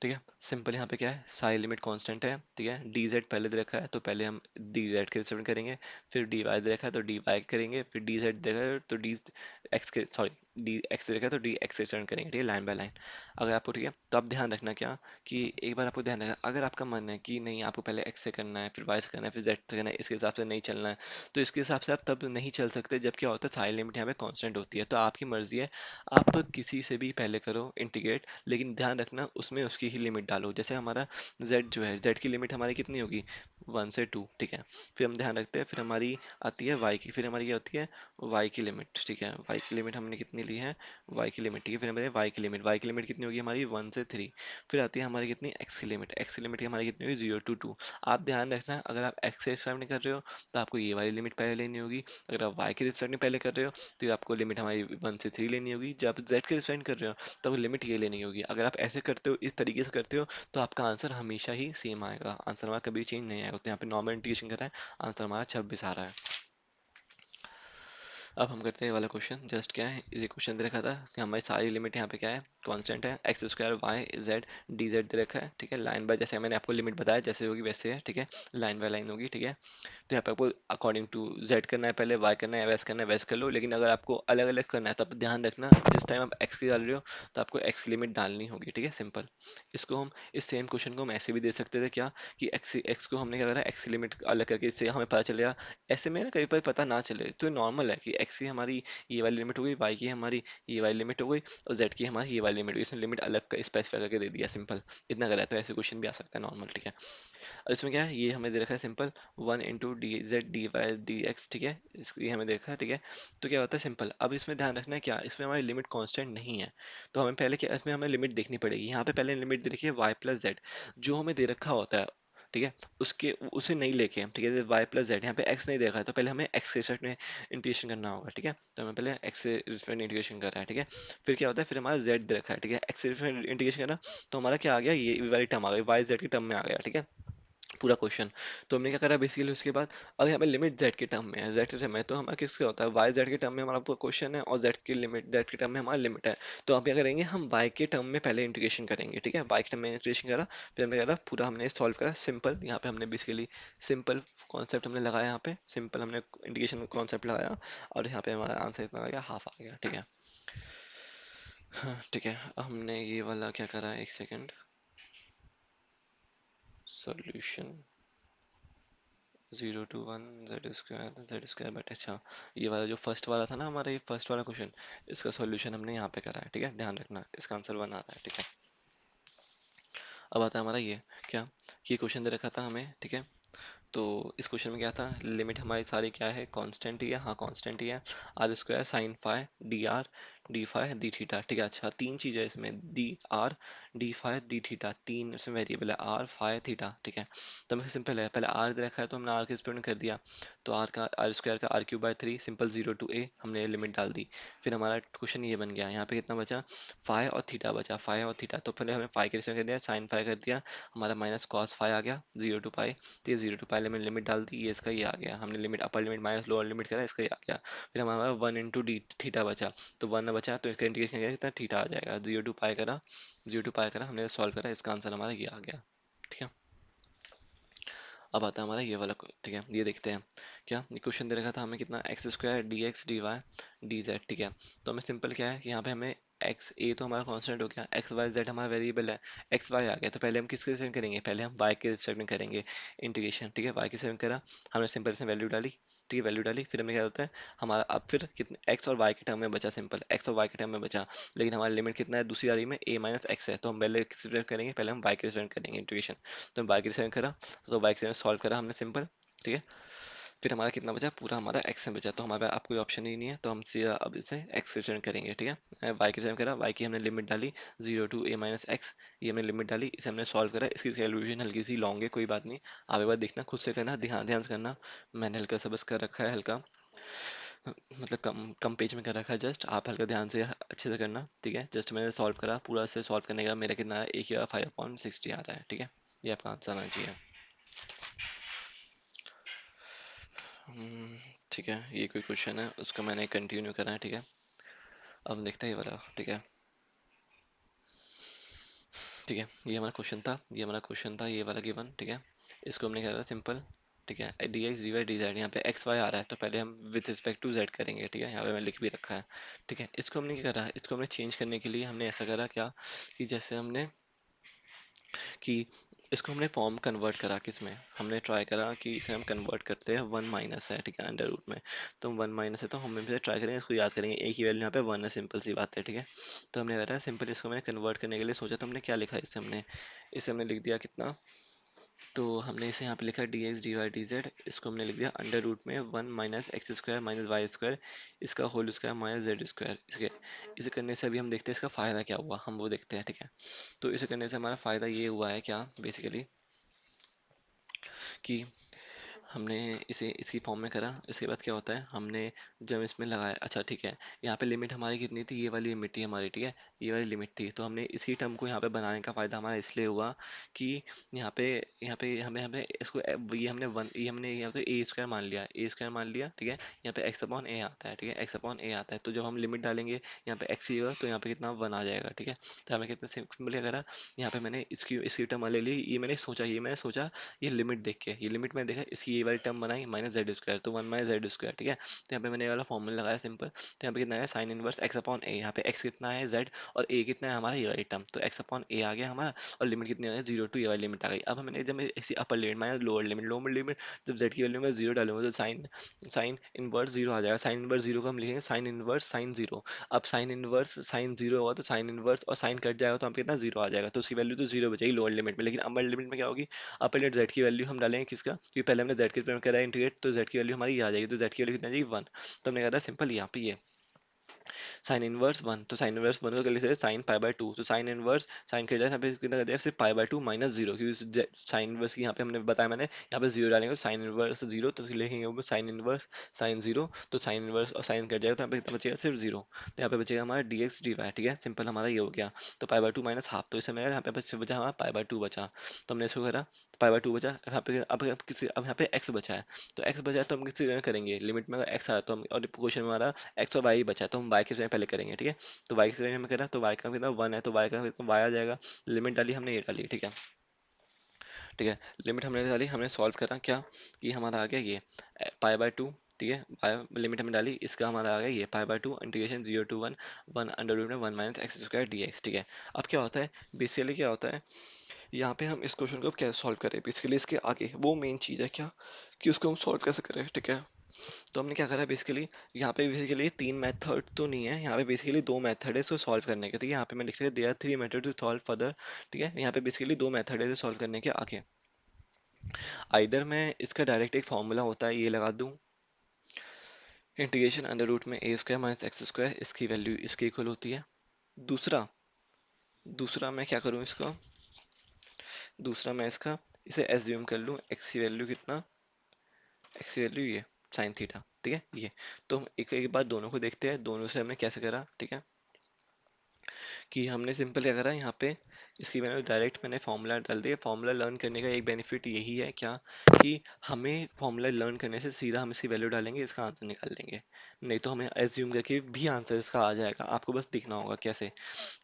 ठीक है। सिंपल यहाँ पे क्या है, सारी लिमिट कांस्टेंट है, ठीक है। डी जेड पहले दे रखा है तो पहले हम डी जेड के रिस्पेक्ट में करेंगे, फिर डी वाई दे रखा है तो डी वाई करेंगे, फिर डी जेड दे रखा है तो डी एक्स के, सॉरी, डी एक्स दे रखा है तो डी एक्स के रिस्पेक्ट में करेंगे, ठीक है, लाइन बाय लाइन। अगर आपको, ठीक है, तो आप ध्यान रखना क्या, कि एक बार आपको ध्यान रखना, अगर आपका मन है कि नहीं आपको पहले एक्स से करना है, फिर वाई से करना है, फिर जेड से करना है, इसके हिसाब से नहीं चलना है, तो इसके हिसाब से आप तब नहीं चल सकते जब क्या होता है सारी लिमिट यहाँ पे कांस्टेंट होती है। तो आपकी मर्जी है, आप किसी से भी पहले करो इंटीग्रेट, लेकिन ध्यान रखना उसमें उसकी ही लिमिट डालो। जैसे हमारा z जो है, z की लिमिट हमारी कितनी होगी, वन से टू, ठीक है। फिर हम ध्यान रखते हैं, फिर हमारी आती है y की, फिर हमारी क्या होती है, y की लिमिट, ठीक है। y की लिमिट हमने कितनी ली है, y की लिमिट, ठीक है। फिर हमारे y की लिमिट कितनी होगी हमारी, वन से थ्री। फिर आती है हमारी कितनी, x की लिमिट, x की लिमिट हमारी कितनी होगी, जीरो टू टू। आप ध्यान रखना अगर आप x से रिस्पेक्ट में कर रहे हो तो आपको ये वाली लिमिट पहले लेनी होगी, अगर आप y के रिस्पेक्ट में पहले कर रहे हो तो आपको लिमिट हमारी वन से थ्री लेनी होगी, जब आप z के रिस्पेक्ट कर रहे हो तो आपको लिमिट ये लेनी होगी। अगर आप ऐसे करते हो, इस तरीके से करते हो, तो आपका आंसर हमेशा ही सेम आएगा, आंसर हमारा कभी चेंज नहीं आएगा। तो यहाँ पे नॉर्मल इंटीग्रेशन कर रहा है, आंसर हमारा 26 आ रहा है। अब हम करते हैं ये वाला क्वेश्चन, जस्ट क्या है, इसी क्वेश्चन दे रखा था कि हमारी सारी लिमिट यहाँ पे क्या है, कांस्टेंट है, x square y Z D z दे रखा है, ठीक है। लाइन बाय, जैसे मैंने आपको लिमिट बताया जैसे होगी वैसे है, ठीक है, लाइन बाय लाइन होगी, ठीक है। तो यहाँ पे आपको अकॉर्डिंग टू जेड करना है, पहले वाई करना है, वैस करना है, वैस कर लो। लेकिन अगर आपको अलग अलग करना है तो आप ध्यान रखना, जिस टाइम आप एक्स की डाल रहे हो तो आपको एक्स की लिमिट डालनी होगी, ठीक है, सिंपल। इसको हम, इस सेम क्वेश्चन को हम ऐसे भी दे सकते थे क्या, कि एक्स एक्स को हमने क्या करा, एक्स की लिमिट अलग करके, इससे हमें पता चलेगा। ऐसे में ना कभी कभी पता ना चले तो नॉर्मल है कि एक्स की हमारी ये वाली लिमिट हो गई, वाई की हमारी ये वाली लिमिट हो गई, और जेड की हमारी ये वाली लिमिट हो गई। इसने लिमिट अलग का स्पेसिफाई करके दे दिया, सिंपल, इतना करा है। तो ऐसे क्वेश्चन भी आ सकता है नॉर्मल, ठीक है। और इसमें क्या है, ये हमें दे रखा है simple, one into D Z D Y D x, ठीक है, इसकी हमें देखा है, ठीक है। तो क्या होता है सिंपल, अब इसमें ध्यान रखना है क्या, इसमें हमारी लिमिट कांस्टेंट नहीं है, तो हमें पहले क्या, इसमें हमें लिमिट देखनी पड़ेगी। यहाँ पे पहले लिमिट दे रखी है वाई प्लस जेड, जो हमें दे रखा होता है, ठीक है, उसके उसे नहीं लेके हम, ठीक है, वाई प्लस जेड, यहाँ पे एक्स नहीं देखा है तो पहले हमें एक्स के रिस्पेक्ट में इंटीग्रेशन करना होगा, ठीक है। तो हमें पहले एक्स से रिस्पेक्ट में इंटीग्रेशन कर रहा है, ठीक है। फिर क्या होता है, फिर हमारा जेड दे रखा है, ठीक है, एक्स से रिस्पेक्ट इंटीग्रेशन करना, तो हमारा क्या आ गया, ये वाली टर्म आ गई, वाई जेड की टर्म में आ गया, ठीक है, पूरा क्वेश्चन। तो हमने क्या करा बेसिकली उसके बाद, अब यहाँ पे लिमिट जेड के टर्म में है, जेड के टर्म में है, तो हमारा किसका होता है, वाई जेड के टर्म में हमारा पूरा क्वेश्चन है, और जेड की लिमिट जेड के टर्म में हमारा लिमिट है। तो हम क्या करेंगे, हम वाई के टर्म में पहले इंटीग्रेशन करेंगे, ठीक है, वाई के टर्म में इंटीग्रेशन करा, फिर हमने करा पूरा हमने सॉल्व करा, सिंपल। यहाँ पे हमने बेसिकली सिंपल कॉन्सेप्ट हमने लगाया, यहाँ पे सिंपल हमने इंटीग्रेशन कॉन्सेप्ट लगाया, और यहाँ पे हमारा आंसर इतना आ गया, हाफ आ गया, ठीक है। हाँ ठीक है, हमने ये वाला क्या करा, एक second, solution, 0 to 1 z square but, अच्छा ये वाला जो फर्स्ट वाला था ना हमारा, ये फर्स्ट वाला क्वेश्चन, इसका सॉल्यूशन हमने यहाँ पे करा है, ठीक है, ध्यान रखना इसका आंसर 1 आ रहा है, ठीक है। अब आता है हमारा ये क्या, ये क्वेश्चन दे रखा था हमें, ठीक है। तो इस क्वेश्चन में क्या था, लिमिट हमारी सारी क्या है, कांस्टेंट ही है, हाँ कांस्टेंट ही है। R square sine phi D R D phi D theta, ठीक है। अच्छा तीन चीज़ें इसमें, D R D phi D theta, तीन इसमें वेरिएबल है, आर फाइ थीटा, ठीक है। तो हमें सिंपल है, पहले आर दे रखा है तो हमने आर के स्टूडेंट कर दिया। तो आर का आर स्क्वायर का r³/3 सिंपल 0 to a हमने लिमिट डाल दी। फिर हमारा क्वेश्चन ये बन गया, यहाँ पे कितना बचा, फाइ और थीटा बचा, फाइ और थीटा। तो पहले हमने फाइ के रिस्पेक्ट कर दिया, साइन फाइ कर दिया, हमारा माइनस कॉस फाइ आ गया 0 to π। तो ये 0 to π में लिमिट डाल दी, ये इसका ये आ गया, हमने limit upper limit minus lower limit करा, इसका ये आ गया। फिर हमारा 1 into d थीटा बचा, तो 1 बचा तो इसका इंटीग्रेशन किया कितना, थीटा आ जाएगा। 0 to π करा, 0 to π करा, हमने सॉल्व करा, इसका आंसर हमारा ये आ गया, ठीक है। अब आता है हमारा ये वाला, ठीक है, ये देखते हैं क्या, ये क्वेश्चन दे रखा था हमें कितना, X square D x D Y D Z, ठीक है। तो हमें सिंपल क्या है कि यहाँ पे हमें एक्स ए तो हमारा कांस्टेंट हो गया, एक्स वाई जेड हमारा वेरिएबल है, एक्स वाई आ गया। तो पहले हम किसके रिस्पेक्ट करेंगे, पहले हम वाई के रिस्पेक्ट में करेंगे इंटीग्रेशन, ठीक है। वाई के रिस्पेक्ट करा, हमने सिंपल से वैल्यू डाली, ठीक है, वैल्यू डाली, फिर हमें क्या होता है हमारा, अब फिर कितने एक्स और वाई के टर्म में बचा, सिंपल एक्स और वाई के टर्म में बचा। लेकिन हमारा लिमिट कितना है दूसरी वाली में, ए माइनस एक्स है, तो हम पहले किस रिस्पेक्ट करेंगे, पहले हम वाई के रिस्पेक्ट करेंगे इंटीग्रेशन। तो हम वाई के रिस्पेक्ट करा, तो वाई के सॉल्व करा हमने सिंपल, ठीक है। फिर हमारा कितना बचा, पूरा हमारा एक्स में बचा, तो हमारे पास अब कोई ऑप्शन ही नहीं है, तो हम सीधा अब इसे एक्स के रिप्रेजेंट करेंगे, ठीक है। वाई के रिप्रेजेंट करा, वाई की हमने लिमिट डाली 0 to a - x, ये हमने लिमिट डाली, इसे हमने सॉल्व करा। इसकी सॉल्यूशन हल्की सी लॉन्ग है, कोई बात नहीं, आप एक बार देखना खुद से करना, ध्यान ध्यान से करना। मैंने हल्का सा बस कर रखा है, हल्का मतलब कम कम पेज में कर रखा है, जस्ट आप हल्का ध्यान से अच्छे से करना, ठीक है। जस्ट मैंने सॉल्व करा, पूरा से सॉल्व करने का मेरा कितना है, एक या 5/60 आ रहा है, ठीक है। ये आपका आंसर आना चाहिए। ठीक है, ये कोई क्वेश्चन है उसका मैंने कंटिन्यू करा है, ठीक है। अब हम देखते हैं ये वाला, ठीक है, ठीक है। ये हमारा क्वेश्चन था, ये हमारा क्वेश्चन था, ये वाला गिवन, ठीक है। इसको हमने करा सिंपल, ठीक है, D x D Y D Z, यहाँ पे एक्स वाई आ रहा है तो पहले हम विद रिस्पेक्ट टू जेड करेंगे, ठीक है, यहाँ पे मैं लिख भी रखा है, ठीक है। इसको हमने क्या करा, इसको हमने चेंज करने के लिए हमने ऐसा करा क्या, कि जैसे हमने कि इसको हमने फॉर्म कन्वर्ट करा, किस में हमने ट्राई करा कि इसे हम कन्वर्ट करते हैं, वन माइनस है, ठीक है, अंडर रूट में। तो वन माइनस है तो हम इसे ट्राई करेंगे, इसको याद करेंगे, एक ही वैल्यू यहाँ पे वन है, सिंपल सी बात है, ठीक है। तो हमने करा सिंपल, इसको मैंने कन्वर्ट करने के लिए सोचा, तो हमने क्या लिखा इससे, हमने इसे हमने लिख दिया कितना, तो हमने इसे यहाँ पे लिखा d x D Y D Z, इसको हमने लिख दिया अंडर रूट में one minus x square minus Y square, इसका whole square minus z square, इसके इसे करने से अभी हम देखते हैं इसका फ़ायदा क्या हुआ, हम वो देखते हैं, ठीक है। तो इसे करने से हमारा फ़ायदा ये हुआ है क्या, बेसिकली कि हमने इसे इसी फॉर्म में करा, इसके बाद क्या होता है, हमने जब इसमें लगाया, अच्छा ठीक है, यहाँ पे लिमिट हमारी कितनी थी, ये वाली लिमिट थी हमारी, ठीक है, ये वाली लिमिट थी। तो हमने इसी टर्म को यहाँ पे बनाने का फ़ायदा हमारा इसलिए हुआ कि यहाँ पे हमें हमें इसको ये हमने वन, ये हमने यहाँ पे ए स्क्वायर मान लिया, ए स्क्वायर मान लिया, ठीक है। यहाँ पे एक्स अपॉन ए आता है, ठीक है, एक्स अपॉन ए आता है, तो जब हम लिमिट डालेंगे यहाँ पे एक्स ही होगा, तो यहाँ पे कितना वन आ जाएगा, ठीक है। तो हमें कितना सिंपल क्या करा, यहाँ पे मैंने इसकी टर्म ले ली, ये मैंने सोचा ये लिमिट देख के, ये लिमिट मैंने देखा, इसकी ये वाली टर्म बनाई माइनस जेड स्क्वायर, तो वन माइनस जेड स्क्वायर, ठीक है। तो यहाँ पे मैंने ये वाला फॉर्मूला लगाया सिंपल, तो यहाँ पे कितना है साइन इनवर्स एक्स अपॉन ए, यहाँ पे एक्स कितना है जेड, और ए कितना है हमारा ये वाली टर्म, तो एक्स अपॉन ए आ गया हमारा, और लिमिट कितनी आ गई 0 to ये वाली लिमिट आ गई। अब हमने जब इसी अपर लिमिट माइनस लोअर लिमिट जब जेड की वैल्यू में जीरो डालूंगा, तो साइन साइन इनवर्स जीरो आ जाएगा, साइन इनवर्स जीरो को हम लिखेंगे साइन इनवर्स साइन जीरो। अब साइन इनवर्स साइन जीरो होगा तो साइन इनवर्स और साइन कट जाएगा, तो हम कितना जीरो आ जाएगा, तो उसकी वैल्यू तो जीरो बचेगी लोअर लिमिट में। लेकिन अपर लिमिट में क्या होगी, अपर लिमिट जेड की वैल्यू हम डालेंगे किसका, क्योंकि पहले हमने जेड की पेमेंट करा है इंटीग्रेट, तो जेड की वैल्यू हमारी ये आ जाएगी, तो जेड की वैल्यू कितनी आ जाएगी वन। तो हमने कहा सिंपल यहाँ पे ये साइन इनवर्स वन, तो साइन इनवर्स वन को कर लेते साइन पाई बाय टू, तो साइन इनवर्स साइन के जाए यहाँ पे कितना कर दिया सिर्फ पाई बाय टू माइनस जीरो, क्योंकि साइन इनवर्स की यहाँ पे हमने बताया, मैंने यहाँ पे जीरो डालेंगे तो साइन इनवर्स जीरो, तो लिखेंगे ऊपर साइन इनवर्स साइन जीरो, तो साइन इनवर्स और साइन कट जाएगा, तो यहाँ पे कितना बचेगा सिर्फ जीरो, तो यहाँ पे बचेगा हमारा डी एक्स डी वाई, ठीक है, सिंपल हमारा ये हो गया। तो पाई बाय टू माइनस हाफ, तो इसे मैं यहाँ पे बचा हमारा पाई बाय टू बचा, तो हमने इसको करा पाई बाय टू बचा, यहाँ पे अब यहाँ पे एक्स बचा है, तो एक्स बचा है तो हम किसी करेंगे लिमिट में, अगर एक्स आया तो हम, और क्वेश्चन में हमारा एक्स और वाई बचा है तो हम वाई के जगह पहले करेंगे, ठीक है। तो वाई के जगह में करा, तो वाई का कितना वन है, तो वाई का वाई आ जाएगा, लिमिट डाली हमने ये डाली, ठीक है, ठीक है। लिमिट हमने डाली, हमने सॉल्व करा क्या, कि हमारा आ गया ये पाई बाय टू, ठीक है, लिमिट हमने डाली, इसका हमारा आ गया ये pi by two integration 0 to 1 one under root में one minus x square D x, ठीक है। अब क्या होता है, बेसिकली क्या होता है यहाँ पे हम इस क्वेश्चन को कैसे सॉल्व करें, बेसिकली इसके आगे वो मेन चीज़ है क्या, कि उसको हम सॉल्व कैसे करें, ठीक है। तो हमने क्या करा बेसिकली, यहाँ पे बेसिकली तीन मेथड तो नहीं है, यहाँ पे बेसिकली दो मेथड है इसको सॉल्व करने के, ठीक है। यहाँ पे मैं लिख रहा there are three method to solve further, ठीक है। यहाँ पे बेसिकली दो मेथड है सॉल्व करने के आगे। आइदर मैं इसका डायरेक्ट एक फॉर्मूला होता है ये लगा दूँ, इंटीग्रेशन अंडर रूट में a square minus x square, इसकी वैल्यू इसके इक्वल होती है। दूसरा दूसरा मैं क्या करूँ इसका, दूसरा मैं इसका इसे एज्यूम कर लूँ, एक्स की वैल्यू कितना, एक्स की वैल्यू ये साइन थीटा, ठीक है ये। तो हम एक एक बार दोनों को देखते हैं, दोनों से हमने कैसे करा, ठीक है। कि हमने सिंपल क्या करा यहाँ पे, इसकी मैंने डायरेक्ट मैंने फॉर्मूला डाल दिया। फॉर्मूला लर्न करने का एक बेनिफिट यही है क्या, कि हमें फॉर्मूला लर्न करने से सीधा हम इसकी वैल्यू डालेंगे, इसका आंसर निकाल लेंगे। नहीं तो हमें एज्यूम करके भी आंसर इसका आ जाएगा, आपको बस दिखना होगा कैसे,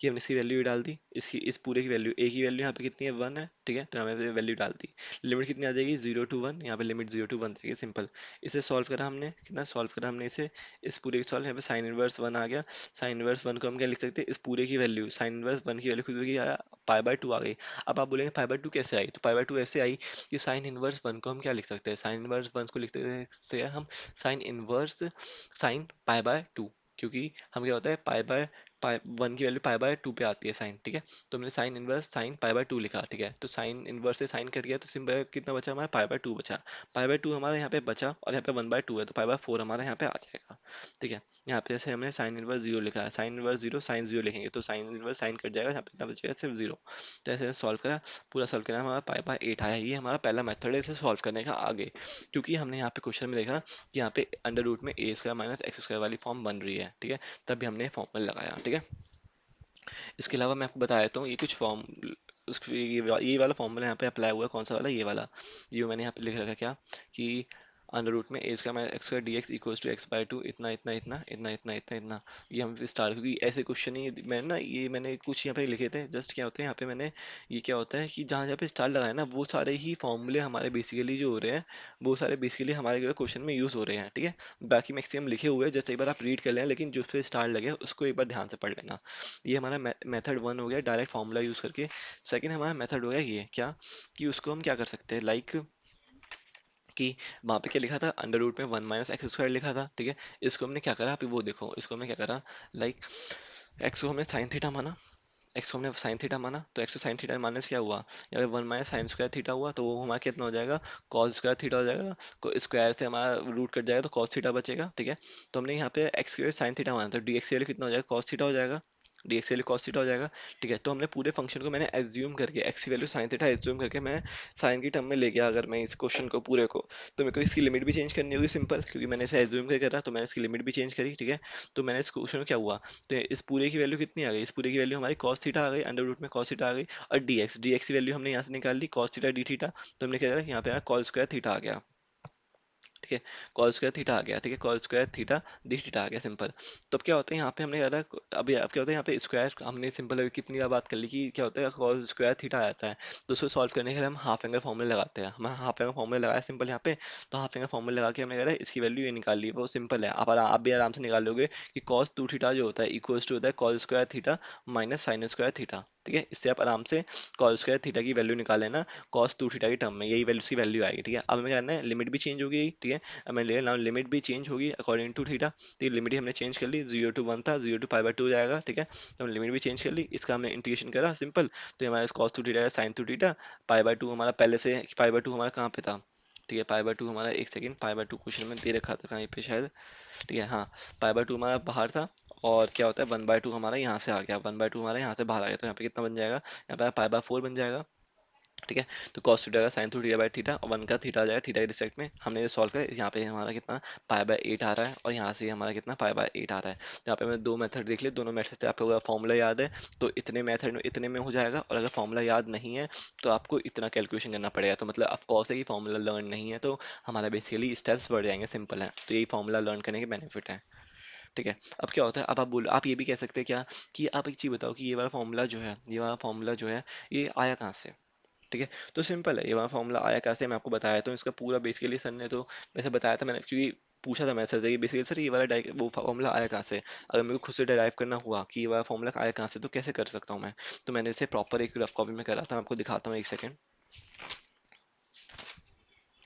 कि हमने इसकी वैल्यू डाल दी, इसकी इस पूरे की वैल्यू, ए की वैल्यू यहाँ पे कितनी है, वन है, ठीक है। तो हमें वैल्यू डाल दी, लिमिट कितनी आ जाएगी, 0 to 1, यहाँ पे लिमिट 0 to 1 जाएगी, सिंपल। इसे सॉल्व करा हमने, कितना सॉल्व करा हमने इसे, इस पूरे की सॉल्व, यहाँ पे साइन इनवर्स वन आ गया। साइन इनवर्स वन को हम क्या लिख सकते हैं, इस पूरे की वैल्यू, साइन इनवर्स वन की वैल्यू खुद की आया, पाई बाय टू आ गई। अब आप बोलेंगे पाई बाय टू कैसे आई, तो पाई बाय टू ऐसे आई कि साइन इनवर्स वन को हम क्या लिख सकते हैं, साइन इनवर्स वन को लिख सकते हैं हम sine inverse sine pi by to, क्योंकि हम क्या होता है पाई बाय पाई वन की वैल्यू पाई बाय टू पे आती है साइन, ठीक है। तो हमने sine inverse sine pi by to लिखा, ठीक है। तो साइन इनवर्स से साइन कट गया, तो सिंपल कितना बचा हमारा, पाई बाय टू बचा। पाई बाय टू हमारा यहाँ पे बचा, और यहाँ पे वन बाय टू है, तो पाई बाय फोर हमारा यहाँ पे आ जाएगा, ठीक है। यहाँ पे जैसे हमने साइन इनवर्स जीरो लिखा है, sine inverse zero sine zero लिखेंगे, तो साइन इनवर्स साइन कट जाएगा, यहाँ पे कितना बचेगा, सिर्फ जीरो। तो ऐसे सॉल्व करा, पूरा सॉल्व करना, हमारा पाई बाय एट आया। ये हमारा पहला मेथड है इसे सॉल्व करने का आगे, क्योंकि हमने यहाँ पे क्वेश्चन में देखा कि यहाँ पे अंडर रूट में a square minus x square वाली फॉर्म बन रही है, ठीक है। तभी हमने फॉर्मूला लगाया, ठीक है। इसके अलावा मैं आपको बता देता हूँ, ये कुछ फॉर्म ये वाला फॉर्मूला यहाँ पे अप्लाई हुआ है, कौन सा वाला, ये वाला, ये मैंने यहाँ पे लिख रखा क्या, कि अंडर रूट में a square minus x square D x equals to x by two, इतना इतना इतना इतना इतना इतना इतना। ये हम स्टार्ट, क्योंकि ऐसे क्वेश्चन ही मैंने ना, ये मैंने कुछ यहाँ पे लिखे थे, जस्ट क्या होता है यहाँ पे मैंने, ये क्या होता है कि जहाँ जहाँ पे स्टार लगाया ना, वो सारे ही फॉर्मूले हमारे बेसिकली जो हो रहे हैं, वो सारे बेसिकली हमारे क्वेश्चन में यूज़ हो रहे हैं, ठीक है। बाकी मैक्सिमम लिखे हुए हैं, जस्ट एक बार आप रीड कर लें, लेकिन जो पे स्टार लगे उसको एक बार ध्यान से पढ़ लेना। ये हमारा मेथड वन हो गया, डायरेक्ट फार्मूला यूज़ करके। सेकंड हमारा मेथड हो गया ये क्या, कि उसको हम क्या कर सकते हैं, लाइक कि वहाँ पे क्या लिखा था, अंडर रूट में वन माइनस एक्स स्क्वायर लिखा था, ठीक है। इसको हमने क्या करा, आप वो देखो, इसको हमने क्या करा, लाइक एक्स को हमने साइन थीटा माना, एक्स को हमने साइन थीटा माना, तो एक्स को साइन थीटा मानने से क्या हुआ, यहाँ पे one minus sine square theta हुआ, तो वो हमारा कितना हो जाएगा, कॉस स्क्वायर थीटा हो जाएगा। को स्क्वायर से हमारा रूट कट जाएगा, तो कॉस थीटा बचेगा, ठीक है। तो हमने यहाँ पे एक्स स्क्वायर साइन थीटा माना, तो डी एक्स वैल्यू कितना हो जाएगा, कॉस थीटा हो जाएगा, D x value cos theta हो जाएगा, ठीक है। तो हमने पूरे फंक्शन को मैंने एज्यूम करके, एक्स की वैल्यू साइन थीटा एज्यूम करके मैं साइन की टर्म में ले गया, अगर मैं इस क्वेश्चन को पूरे को, तो मेरे को इसकी लिमिट भी चेंज करनी होगी, सिंपल, क्योंकि मैंने इसे एज्यूम करके करा, तो मैंने इसकी लिमिट भी चेंज करी, ठीक है। तो मैंने इस क्वेश्चन में क्या हुआ, तो इस पूरे की वैल्यू कितनी आ गई, इस पूरे की वैल्यू हमारी cos थीटा आ गई, अंडर रूट में cos थीटा आ गई, और dx की वैल्यू हमने यहाँ से निकाल ली, cos थीटा डी थीटा, तो हमने क्या करा, यहाँ पे cos स्क्वायर थीटा आ गया, ठीक है। कॉल स्क्वायर थीटा आ गया, ठीक है, cos square theta d theta आ गया, सिंपल। तो अब क्या होता है यहाँ पे हमने कहा था, अभी अब क्या होता है यहाँ पे स्क्वायर हमने सिंपल अभी कितनी बार बात कर ली, कि क्या होता है कॉल स्क्वायर थीटा आ जाता है, तो उसको सॉल्व करने के लिए हम हाफ एंगल फॉर्मूला लगाते हैं, हम हाफ एंगल फॉर्मूला लगाया सिंपल यहाँ पे। तो हाफ एंगल फॉर्मूला लगा के हमने कहा इसकी वैल्यू ये निकाल ली, वो सिंपल है, आप भी आराम से निकाल लोगे, कि कॉस टू थीटा जो होता है इक्वल्स टू होता है cos square theta minus sine square theta, ठीक है। इससे आप आराम से कॉल स्क्वायर थीटा की वैल्यू निकाल लेना, कॉस टू थीटा की टर्म में, यही वैल्यू की वैल्यू आएगी, ठीक है। अब हमें क्या करना है, लिमिट भी चेंज हो गई, ठीक है। अब मैं ले रहा हूँ, लिमिट भी चेंज होगी अकॉर्डिंग टू थीटा, तो लिमिट हमने चेंज कर ली, 0 to 1 था, 0 to π/2 जाएगा, ठीक है। तो हमने लिमिट भी चेंज कर ली, इसका हमने इंटीग्रेशन करा सिंपल, तो हमारा cos two theta sine two theta, π/2 हमारा पहले से, π/2 हमारा कहाँ पे था, ठीक है। π/2 हमारा, एक सेकंड, π/2 क्वेश्चन में दे रखा था कहीं पे शायद, ठीक है, हाँ। π/2 हमारा बाहर था, और क्या होता है 1/2 हमारा यहाँ से आ गया, 1/2 हमारा यहाँ से बाहर आ गया, तो यहाँ पे कितना बन जाएगा, यहाँ पे π/4 बन जाएगा, ठीक है। तो कॉस थीटा का sign two theta by theta, और वन का थीटा आ जाएगा थीटा के रिस्पेक्ट में, हमने ये सॉल्व किया, यहाँ पे हमारा कितना π/8 आ रहा है, और यहाँ से हमारा कितना π/8 आ रहा है। तो यहाँ पे मैं दो मेथड देख लिए, दोनों मेथड से आपको अगर फॉर्मूला याद है तो इतने मेथड में इतने में हो जाएगा, और अगर फॉर्मूला याद नहीं है तो आपको इतना कैलकुलेशन करना पड़ेगा, तो मतलब ऑफकोर्स है कि फॉर्मूला लर्न नहीं है तो हमारा बेसिकली स्टेप्स बढ़ जाएंगे, सिंपल है। तो यही फॉर्मूला लर्न करने के बेनिफिट है, ठीक है। अब क्या होता है, अब आप बोलो, आप ये भी कह सकते हैं क्या, कि आप एक चीज़ बताओ कि ये वाला फॉर्मूला जो है, ये वाला फॉर्मूला जो है, ये आया कहाँ से, ठीक है। तो सिंपल है, ये वाला फॉर्मूला आया कैसे, मैं आपको बताया, तो इसका पूरा बेसिकली सर ने तो वैसे बताया था मैंने, क्योंकि पूछा था मैं सर से कि बेसिकली सर ये वाला वो फॉर्मूला आया कहाँ से, अगर मेरे को खुद से डिराइव करना हुआ कि ये वाला फॉर्मूला आया कहाँ से तो कैसे कर सकता हूँ मैं। तो मैंने इसे प्रॉपर एक रफ कॉपी में करा था, मैं आपको दिखाता हूँ एक सेकेंड।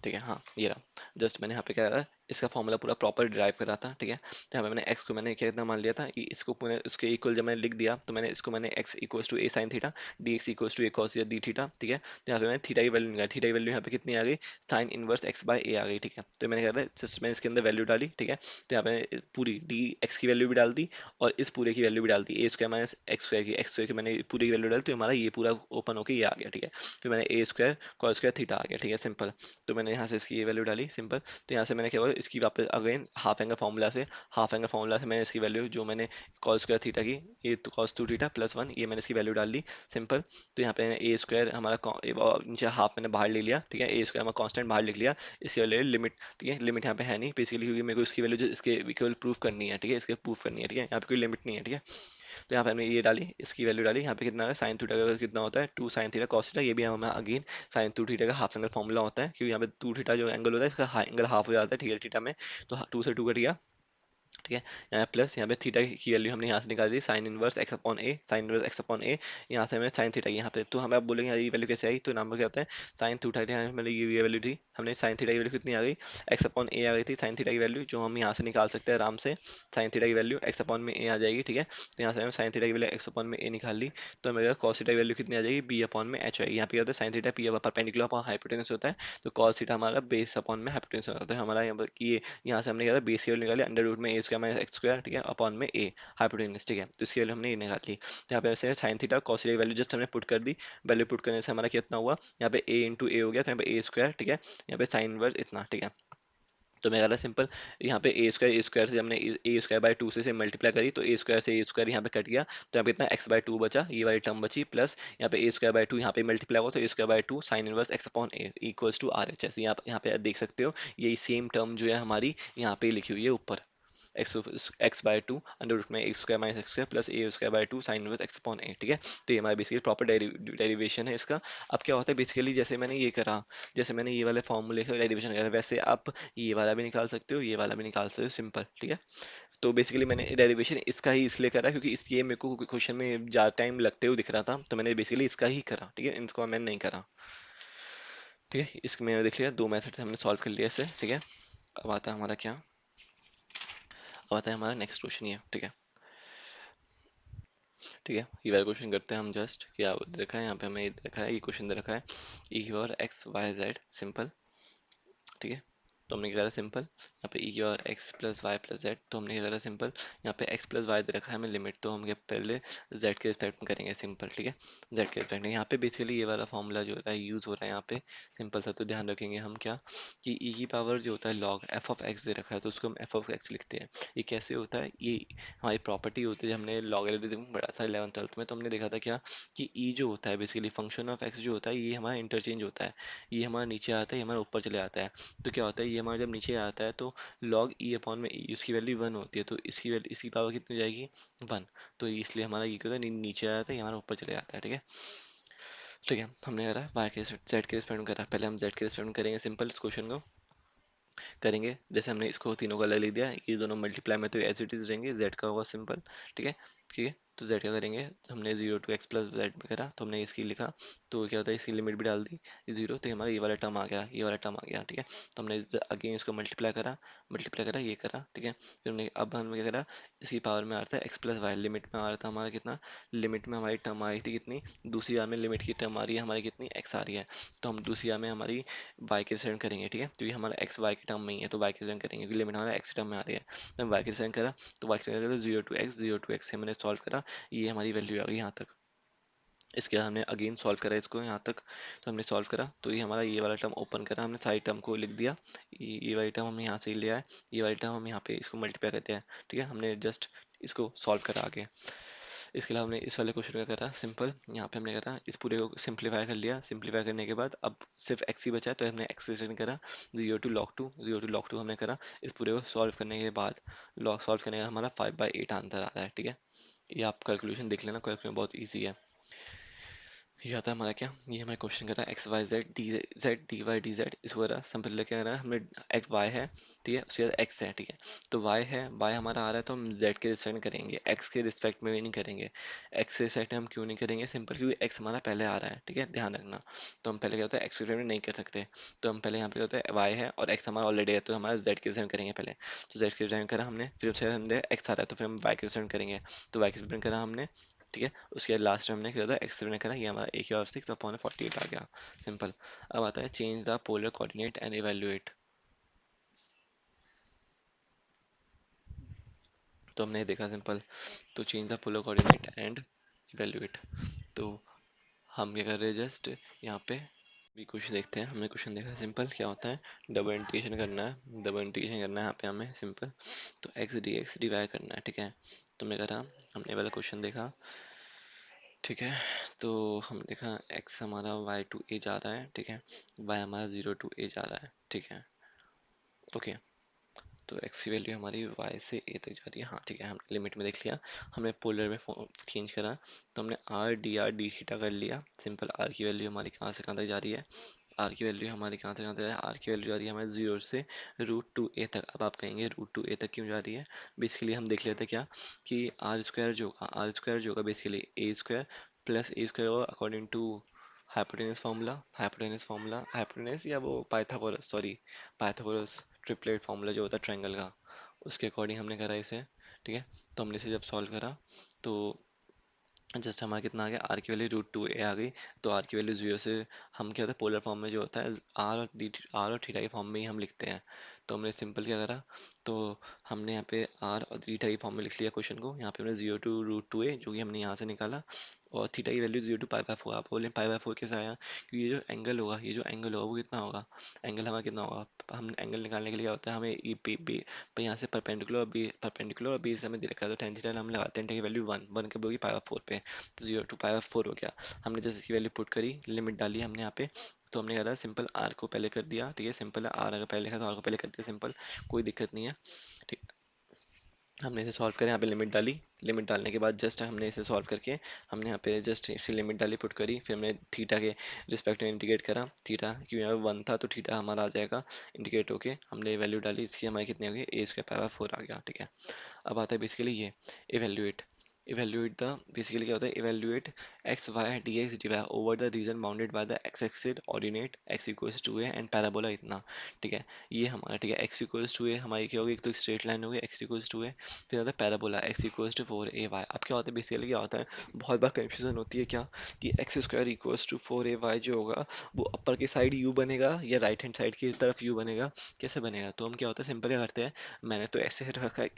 ठीक है, हाँ ये रहा। जस्ट मैंने यहाँ पे क्या करा, इसका फॉर्मूला पूरा प्रॉपर डिराइव करा था। ठीक है, तो यहाँ पे मैंने x को मैंने क्या इतना मान लिया था कि इसको मैंने उसके इक्वल जब मैंने लिख दिया तो मैंने इसको मैंने x equals to a sin theta, dx equals to a cos d theta. ठीक है, तो यहाँ पे मैंने थीटा की वैल्यू निकाली, थीटा की वैल्यू यहाँ पे कितनी आ गई, sine inverse x by a आ गई। ठीक है, तो मैंने क्या जस्ट मैंने इसके अंदर वैल्यू डाली। ठीक है, तो यहाँ पे पूरी डी एक्स की वैल्यू भी डाल दी और इस पूरे की वैल्यू भी डाल दी, ए स्क्वायर माइनस एक्स स्क्वायर की मैंने पूरी की वैल्यू डाली, तो हमारा ये पूरा ओपन होकर ये आ गया। ठीक है, फिर मैंने ए स्क्वायर कॉस स्क्वायर थीटा आ गया। ठीक है, सिंपल। तो मैंने यहाँ से इसकी ये वैल्यू डाली, सिंपल। तो यहाँ से मैंने क्या बोला, इसकी वापस अगेन हाफ एंगल फार्मूला से मैंने इसकी वैल्यू जो मैंने कॉस स्क्वायर थीटा की, ये तो cos two theta plus one, ये मैंने इसकी वैल्यू डाल दी, सिंपल। तो यहाँ पे ए स्क्वायर हमारा नीचे हाफ मैंने बाहर ले लिया। ठीक है, ए स्क्वायर हमारा कॉन्स्टेंट बाहर लिख लिया, इसकी वैल्यू लिमिट। ठीक है, लिमिट यहाँ पे है नहीं बेसिकली, क्योंकि मेरे को इसकी वैल्यू जो इसके इक्वल प्रूफ करनी है। ठीक है, इसके प्रूफ करनी है। ठीक है, यहाँ पे कोई लिमिट नहीं है। ठीक है, तो यहाँ पे हमने ये डाली, इसकी वैल्यू डाली, यहाँ पे कितना है साइन थीटा का कितना होता है, two sine theta cos theta, ये भी हमें अगेन साइन टू थीटा का हाफ एंगल फॉर्मूला होता है, क्योंकि यहाँ पे टू थीटा जो एंगल होता है इसका एंगल हाफ हो जाता है। ठीक है, थीटा में तो टू से टू कट गया। ठीक है, यहाँ प्लस यहाँ पे थीटा की वैल्यू हमने यहाँ से निकाल दी, साइन इनवर्स एक्स अपॉन ए, साइन इनवर्स एक्स अपॉन ए। यहाँ से हमें साइन थीटा की यहाँ पे, तो हमें आप बोलेंगे यार ये वैल्यू कैसे आई, तो नाम क्या होता है साइन थीटा। मतलब ये वैल्यू थी, हमने साइन थीटा की वैल्यू कितनी आ गई, एक्स अपॉन ए आ गई थी साइन थीटा की वैल्यू, जो हम यहाँ से निकाल सकते हैं आराम से। साइन थीटा की वैल्यू एक्स अपॉन में ए आ जाएगी। ठीक है, तो यहाँ से हमें साइन थीटा की वैल्यू एक्स अपॉन में ए निकाल ली, तो हमें कॉस थीटा की वैल्यू कितनी आ जाएगी, बी अपॉन में एच आएगी। यहाँ पे क्या होता है sine theta P perpendicular upon hypotenuse होता है, तो कॉस थीटा हमारा बेस अपॉन में हाइपोटेनस होता है हमारा। यहाँ पर ये यहाँ से हमने क्या था बेस की वैल्यू निकाली, अंडर रूट में a square minus x square. ठीक है, अपॉन में ए हाइपोटेनस। ठीक है, तो इसकी वैल्यू हमने ये निकाल ली। तो यहाँ पे ऐसे साइन थीटा कॉस थीटा की वैल्यू जस्ट हमने पुट कर दी, वैल्यू पुट करने से हमारा कितना हुआ, यहाँ पे ए इंटू ए हो गया, तो यहाँ पे ए स्क्वायर। ठीक है, यहाँ पे साइन इनवर्स इतना। ठीक है, तो मैं कह रहा सिंपल, यहाँ पे ए स्क्वायर से हमने ए स्क्वायर बाय टू से मल्टीप्लाई करी, तो ए स्क्वायर से ए स्क्वायर यहाँ पे कट गया, तो यहाँ पे इतना एक्स बाय टू बचा, ये वाली टर्म बची, प्लस यहाँ पे ए स्क्वायर बाय टू यहाँ पे मल्टीप्लाई हुआ, तो a square by two sine inverse x upon a equals to R H S. यहाँ पे देख सकते हो यही सेम टर्म जो है हमारी यहाँ पे लिखी हुई है ऊपर, x by two under root में x square minus x square plus A square by two sine inverse x upon a. ठीक है, तो ये हमारा बेसिकली प्रॉपर डेरिवेशन है इसका। अब क्या होता है बेसिकली, जैसे मैंने ये करा, जैसे मैंने ये वाले फॉर्मूले का डेरिवेशन करा, वैसे आप ये वाला भी निकाल सकते हो, ये वाला भी निकाल सकते हो, सिंपल। ठीक है, तो बेसिकली मैंने डेरिवेशन इसका ही इसलिए करा क्योंकि इस ये मेरे को क्वेश्चन में ज़्यादा टाइम लगते हुए दिख रहा था, तो मैंने बेसिकली इसका ही करा। ठीक है, इसको मैंने नहीं करा। ठीक है, इसमें देख लिया, दो मेथड से हमने सॉल्व कर लिया इसे। ठीक है, अब आता है हमारा क्या, अब आता है हमारा नेक्स्ट क्वेश्चन ये। ठीक है, ठीक है, ये वाला क्वेश्चन करते हैं हम। जस्ट क्या दे रखा है यहाँ पे, हमें ये दे रखा है, ये क्वेश्चन दे रखा है ई की power X Y Z, simple. ठीक है, तो हमने क्या करा सिंपल, यहाँ पे ई की power X plus Y plus Z, तो हमने क्या करा सिंपल, यहाँ पे एक्स प्लस वाई दे रखा है हमें लिमिट, तो हम क्या पहले जेड के रिस्पेक्ट में करेंगे, सिंपल। ठीक है, जेड के रिस्पेक्ट में यहाँ पे बेसिकली ये वाला फॉर्मूला जो हो रहा है यूज़ हो रहा है यहाँ पे, सिंपल सा। तो ध्यान रखेंगे हम क्या, कि ई की पावर जो होता है लॉग एफ ऑफ एक्स दे रखा है, तो उसको हम एफ ऑफ एक्स लिखते हैं। ये कैसे होता है, ये हमारी प्रॉपर्टी होती है, हमने लॉगरिथम पढ़ा था 11th 12th में, तो हमने देखा था क्या, कि ई जो होता है बेसिकली फंक्शन ऑफ एक्स जो होता है, ये हमारा इंटरचेंज होता है, ये हमारा नीचे आता है, ये हमारा ऊपर चले आता है। तो क्या होता है, ये हमारा जब नीचे आता है तो लॉग ई अपॉन में ई, उसकी वैल्यू वन होती है, तो इसकी वैल्यू इसकी पावर कितनी हो जाएगी, वन। तो इसलिए हमारा ये क्या होता है, नीचे आ जाता है, ये हमारा ऊपर चले जाता है। ठीक है, ठीक है, हमने करा वाई के जेड के रिस्पेक्ट में करा, पहले हम जेड के रिस्पेक्ट में करेंगे सिंपल इस क्वेश्चन को करेंगे। जैसे हमने इसको तीनों का अलग लिख दिया, ये दोनों मल्टीप्लाई में तो एज इट इज रहेंगे, जेड का होगा सिंपल। ठीक है, ठीक है, तो जेड का करेंगे, तो हमने zero to X plus Z में करा, तो हमने इसकी लिखा, तो क्या होता है इसकी लिमिट भी डाल दी जीरो, तो हमारा ये वाला टर्म आ गया, ये वाला टर्म आ गया। ठीक है, तो हमने अगेन इसको मल्टीप्लाई करा, ये करा। ठीक है, फिर हमने अब हमने क्या करा, इसकी पावर में आ रहा था एक्स प्लस वाई, लिमिट में आ रहा था हमारा कितना, लिमिट में हमारी टर्म आ रही थी कितनी, दूसरी बार में लिमिट की टर्म आ रही है हमारी कितनी, एक्स आ रही है, तो हम दूसरी बार में हमारी वाई के रिप्रेजेंट करेंगे। ठीक है, क्योंकि हमारा एक्स वाई के टर्म में ही है, तो वाई के रिप्रेजेंट करेंगे, क्योंकि लिमिट हमारा एक्स टर्म में आ रही है, तो हम वाई के रिप्रेजेंट करा, तो वाई के रिप्रेजेंट जीरो टू एक्स से मैंने सॉल्व करा, ये हमारी वैल्यू आ गई यहाँ तक। इसके बाद हमने अगेन सॉल्व करा इसको यहाँ तक, तो हमने सॉल्व करा, तो ये हमारा ये वाला टर्म ओपन करा, हमने सारी टर्म को लिख दिया, ये वाली टर्म हम यहाँ से ही ले आए, ये वाली टर्म हम यहाँ पे इसको मल्टीप्लाई करते हैं। ठीक है, हमने जस्ट इसको सॉल्व करा आगे। इसके अलावा हमने इस वाले क्वेश्चन का करा सिंपल, यहाँ पे हमने करा इस पूरे को सिंप्लीफाई कर लिया, सिंप्लीफाई करने के बाद अब सिर्फ एक्स ही बचा है, तो हमने एक्स करा, जीरो टू लॉग टू हमने करा। इस पूरे को सॉल्व करने के बाद लॉग सॉल्व करने का हमारा 5/8 आंसर आ रहा है। ठीक है, ये आप कैलकुलेशन देख लेना, कैलकुलेशन बहुत ईजी है। ये आता है हमारा क्या, ये हमारा क्वेश्चन कर रहा है X Y Z D Z D Y D Z, इसको कर रहा है सिंपल लेके आ रहा है, हमने एक्स वाई है, ठीक है, उसके बाद एक्स है, ठीक है। तो वाई है, वाई हमारा आ रहा है तो हम जेड के रिस्पेक्ट में करेंगे, एक्स के रिस्पेक्ट में भी नहीं करेंगे। एक्स के रिस्पेक्ट में हम क्यों नहीं करेंगे, सिंपल क्योंकि एक्स हमारा पहले आ रहा है, ठीक है, ध्यान रखना। तो हम पहले क्या होता है एक्स के रिस्पेक्ट में नहीं कर सकते, तो हम पहले यहाँ पे होता है वाई है और एक्स हमारा ऑलरेडी है, तो हमारा जेड के रिस्पेक्ट में करेंगे पहले। तो जेड के रिस्पेक्ट में करा हमने, फिर उसके बाद हमने एक्स आ रहा है तो फिर हम वाई के रिस्पेक्ट में करेंगे, तो वाई के रिस्पेक्ट में करा हमने, ठीक है। उसके बाद लास्ट में हमने क्या होता है एक्स ने करा, ये हमारा ए क्यू आर 6/48 आ गया, सिंपल। अब आता है change the polar coordinate and evaluate. तो हमने ये देखा सिंपल, तो change the polar coordinate and evaluate. तो हम क्या कर रहे हैं, जस्ट यहाँ पे भी क्वेश्चन देखते हैं। हमने क्वेश्चन देखा सिंपल क्या होता है, डबल इंटीग्रेशन करना है, डबल इंटीग्रेशन करना है यहाँ पे हमें सिंपल। तो X D x D Y करना है, ठीक है। तो मैं करा, हमने वाला क्वेश्चन देखा, ठीक है। तो हम देखा x हमारा y टू a जा रहा है, ठीक है, y हमारा 0 टू a जा रहा है, ठीक है, ओके। तो x की वैल्यू हमारी y से a तक जा रही है, हाँ ठीक है, हमने लिमिट में देख लिया। हमने पोलर में चेंज करा, तो हमने r d थीटा कर लिया सिंपल। r की वैल्यू हमारी कहाँ से कहाँ तक जा रही है, आर की वैल्यू हमारी कहाँ से कहाँ तक है, आर की वैल्यू आ रही है हमारे 0 से √2a तक। अब आप कहेंगे √2a तक क्यों जा रही है, बेसिकली हम देख लेते हैं क्या, कि आर स्क्वायर जो होगा, आर स्क्वायर जो होगा basically A square plus A square होगा according to hypotenuse formula, hypotenuse formula, hypotenuse या वो Pythagoras, sorry Pythagoras triplet formula जो होता है ट्रायंगल का, उसके अकॉर्डिंग हमने करा इसे, ठीक है। तो हमने इसे जब सॉल्व करा, तो जस्ट हमारा कितना आ गया, आर की वैल्यू √2a आ गई। तो आर की वैल्यू 0 से, हम क्या होता है पोलर फॉर्म में जो होता है आर और थीटा की फॉर्म में ही हम लिखते हैं। तो हमने सिंपल क्या करा, तो हमने यहाँ पे आर और थीटा की फॉर्म में लिख लिया क्वेश्चन को। यहाँ पे हमने 0 टू √2a जो कि हमने यहाँ से निकाला, और थीटा की वैल्यू 0 टू π/4। आप बोले π/4 कैसे आया, क्योंकि ये जो एंगल होगा, ये जो एंगल होगा वो कितना होगा, एंगल हमारा कितना होगा, हम एंगल निकालने के लिए क्या होता है, हमें ई पी बी पर यहाँ से परपेंडिकुलर और बी से हमें दे रखा है, तो tan थीटा हम लगाते हैं, tan की वैल्यू 1 कब होगी π/4 पे, तो 0 टू π/4 हो गया। हमने जैसे इसकी वैल्यू पुट करी, लिमिट डाली हमने यहाँ पे, तो हमने करा सिंपल आर को पहले कर दिया, ठीक है, सिंपल है, आर अगर पहले लिखा तो आर को पहले कर दिया सिंपल, कोई दिक्कत नहीं है, ठीक। हमने इसे सॉल्व करें, यहाँ पे लिमिट डाली, लिमिट डालने के बाद जस्ट हमने इसे सॉल्व करके, हमने यहाँ पे जस्ट इसी लिमिट डाली पुट करी, फिर हमने थीटा के रिस्पेक्ट में इंटीग्रेट करा, थीटा क्योंकि यहाँ पे 1 था तो थीटा हमारा आ जाएगा इंटीग्रेट होके, हमने वैल्यू डाली, इसकी हमारी कितनी हो गई, a² आ गया, ठीक है। अब आता है बेसिकली ये इवेल्युएट, इवेल्युएट द, बेसिकली क्या होता है, evaluate X Y D x D Y over the region bounded by the X axis ordinate X equals to A and parabola इतना, ठीक है। ये हमारा ठीक है, एक्स इक्वल्स टू ए हमारी क्या होगी, एक तो स्ट्रेट लाइन होगी एक्स इक्वल्स टू ए, फिर होता है parabola X equals to 4a Y. अब क्या होता है बेसिकली, क्या होता है, बहुत बार कंफ्यूजन होती है क्या, कि X square equals to 4a Y जो होगा वो अपर की साइड u बनेगा या राइट हैंड साइड की तरफ u बनेगा, कैसे बनेगा। तो हम क्या होता है सिंपल क्या करते हैं, मैंने तो ऐसे रखा है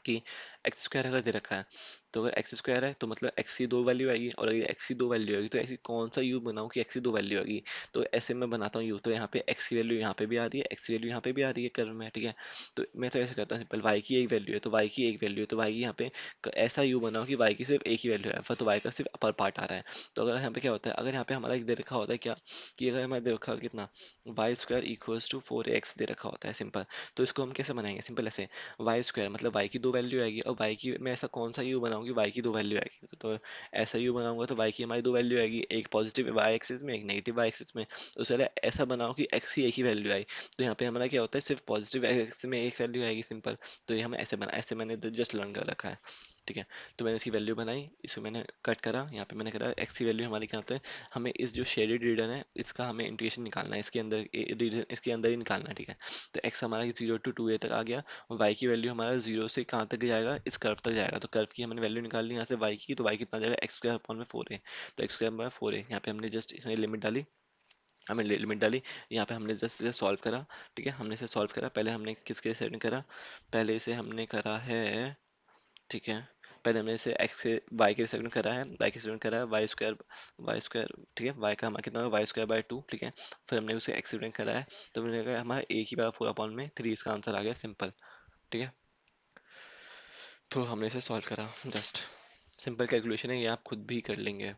कि एक्स स्क्वायर अगर दे रखा है, तो अगर एक्स स्क्वायर है तो मतलब एक्स की दो वैल्यू आएगी, और अगर एक्स की दो वैल्यू आएगी तो ऐसी कौन सा यू बनाऊं कि एक्स की दो वैल्यू आएगी। तो ऐसे मैं बनाता हूँ यू, तो यहाँ पे एक्स की वैल्यू यहाँ पे भी आ रही है, एक्स की वैल्यू यहाँ पे भी आ रही है कर्व में, ठीक है। तो मैं तो ऐसे करता हूँ सिंपल, वाई की एक वैल्यू है तो वाई की एक वैल्यू है, तो वाई की यहाँ पे ऐसा यू बनाओ कि वाई की सिर्फ एक ही वैल्यू है, फिर तो वाई का सिर्फ अपर पार्ट आ रहा है। तो अगर यहाँ पे क्या होता है, अगर यहाँ पे हमारा एक दे रखा होता है क्या, कि अगर हमारा दे रखा होता है कितना, Y square equals to 4x दे रखा होता है सिंपल, तो इसको हम कैसे बनाएंगे, सिंपल ऐसे, वाई स्क्वायर मतलब वाई की दो वैल्यू आएगी, और वाई की मैं ऐसा कौन सा यू बनाऊंगी वाई की दो वैल्यू आएगी, तो ऐसा यू बनाऊंगा तो वाई की हमारी दो वैल्यू आएगी, एक पॉजिटिव वाई एक्सिस में एक नेगेटिव वाई एक्सिस में। तो चलो ऐसा बनाओ कि एक्स की एक ही वैल्यू आई, तो यहाँ पे हमारा क्या होता है, सिर्फ पॉजिटिव एक्सिस में एक वैल्यू आएगी सिंपल। तो ये हम ऐसे बना, ऐसे मैंने जस्ट लर्न कर रखा है, ठीक है। तो मैंने इसकी वैल्यू बनाई, इसको मैंने कट करा, यहाँ पे मैंने करा एक्स की वैल्यू हमारी क्या होता है, हमें इस जो शेडेड रीजन है इसका हमें इंटीग्रेशन निकालना है, इसके अंदर रीजन इसके अंदर ही निकालना है, ठीक है। तो एक्स हमारा 0 टू 2a तक आ गया, और वाई की वैल्यू हमारा 0 से कहाँ तक जाएगा, इस कर्व तक जाएगा। तो कर्व की हमने वैल्यू निकाल ली यहाँ से वाई की, तो वाई कितना जाएगा, एक्स स्क्वायर अपॉन में 4a। तो एक्स स्क्वायर में 4a, यहाँ पे हमने जस्ट इसमें लिमिट डाली, हमें लिमिट डाली, यहाँ पे हमने जस्ट इसे सॉल्व करा, ठीक है। हमने इसे सॉल्व करा, पहले हमने किसके सेट करा, पहले इसे हमने करा है, ठीक है, पहले हमने इसे एक्स से वाई के सेकंड करा है, वाई के सेकंड करा है, वाई स्क्वायर, ठीक है, वाई का हमारा कितना होगा, y² by 2, ठीक है। फिर हमने उसे एक्स सेकंड करा है, तो मैंने कहा हमारा a की पावर 4/3, इसका आंसर आ गया सिंपल, ठीक है। तो हमने इसे सॉल्व करा, जस्ट सिंपल कैलकुलेशन है, ये आप खुद भी कर लेंगे।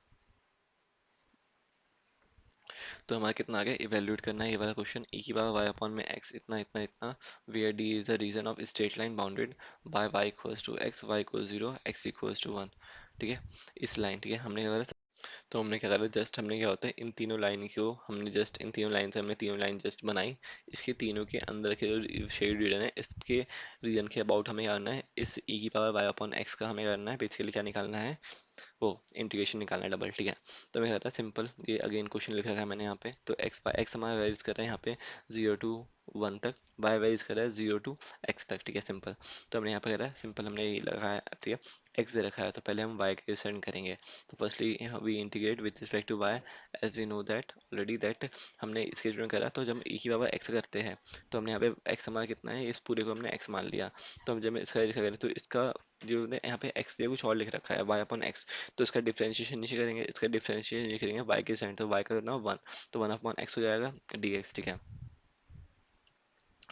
तो हमारा कितना आ गया, इवेल्युएट करना है ये वाला क्वेश्चन, e की पावर y अपॉन में x इतना इतना इतना, where d is the region of straight line bounded by y equals to x, y equals 0, x equals to 1, ठीक है, इस लाइन, ठीक है, हमने क्या करा, तो हमने क्या करा, जस्ट हमने क्या होता है इन तीनों लाइन को हमने जस्ट इन तीनों लाइन से हमने तीनों लाइन जस्ट बनाई। इसके तीनों के अंदर के जो शेड रीजन है, इसके रीजन के अबाउट हमें क्या करना है, इस ई की पावर वाई अपॉन एक्स का हमें करना है बेसिकली क्या निकालना है, वो इंटीग्रेशन निकालना है डबल, ठीक है। तो मैं कहता है सिंपल, ये अगेन क्वेश्चन लिख रखा है मैंने यहाँ पे, तो एक्स हमारा वेरीज कर रहा है यहाँ पे 0 to 1 तक, वाई वेरीज कर रहा है 0 to x तक, ठीक है सिंपल। तो हमने यहाँ पे करा है सिंपल, हमने ये लगाया, ठीक है। एक्स दे रखा है तो पहले हम वाई के सेंड करेंगे। तो firstly we integrate with respect to y, as we know that already that हमने इसके जो करा, तो जब हम ई की पावर एक्स करते हैं तो हमने यहाँ पे एक्स हमारा कितना है, इस पूरे को हमने एक्स मान लिया। तो हम जब इसका लिखा करें तो इसका जो ने यहाँ पे एक्स दिया कुछ और लिख रखा है वाई अपॉन एक्स, तो इसका डिफरेंशिएशन नीचे करेंगे, इसका डिफरेंशिएशन नीचे करेंगे वाई के साइड, तो वाई का कितना 1, तो 1 अपॉन एक्स हो जाएगा डी एक्स, ठीक है।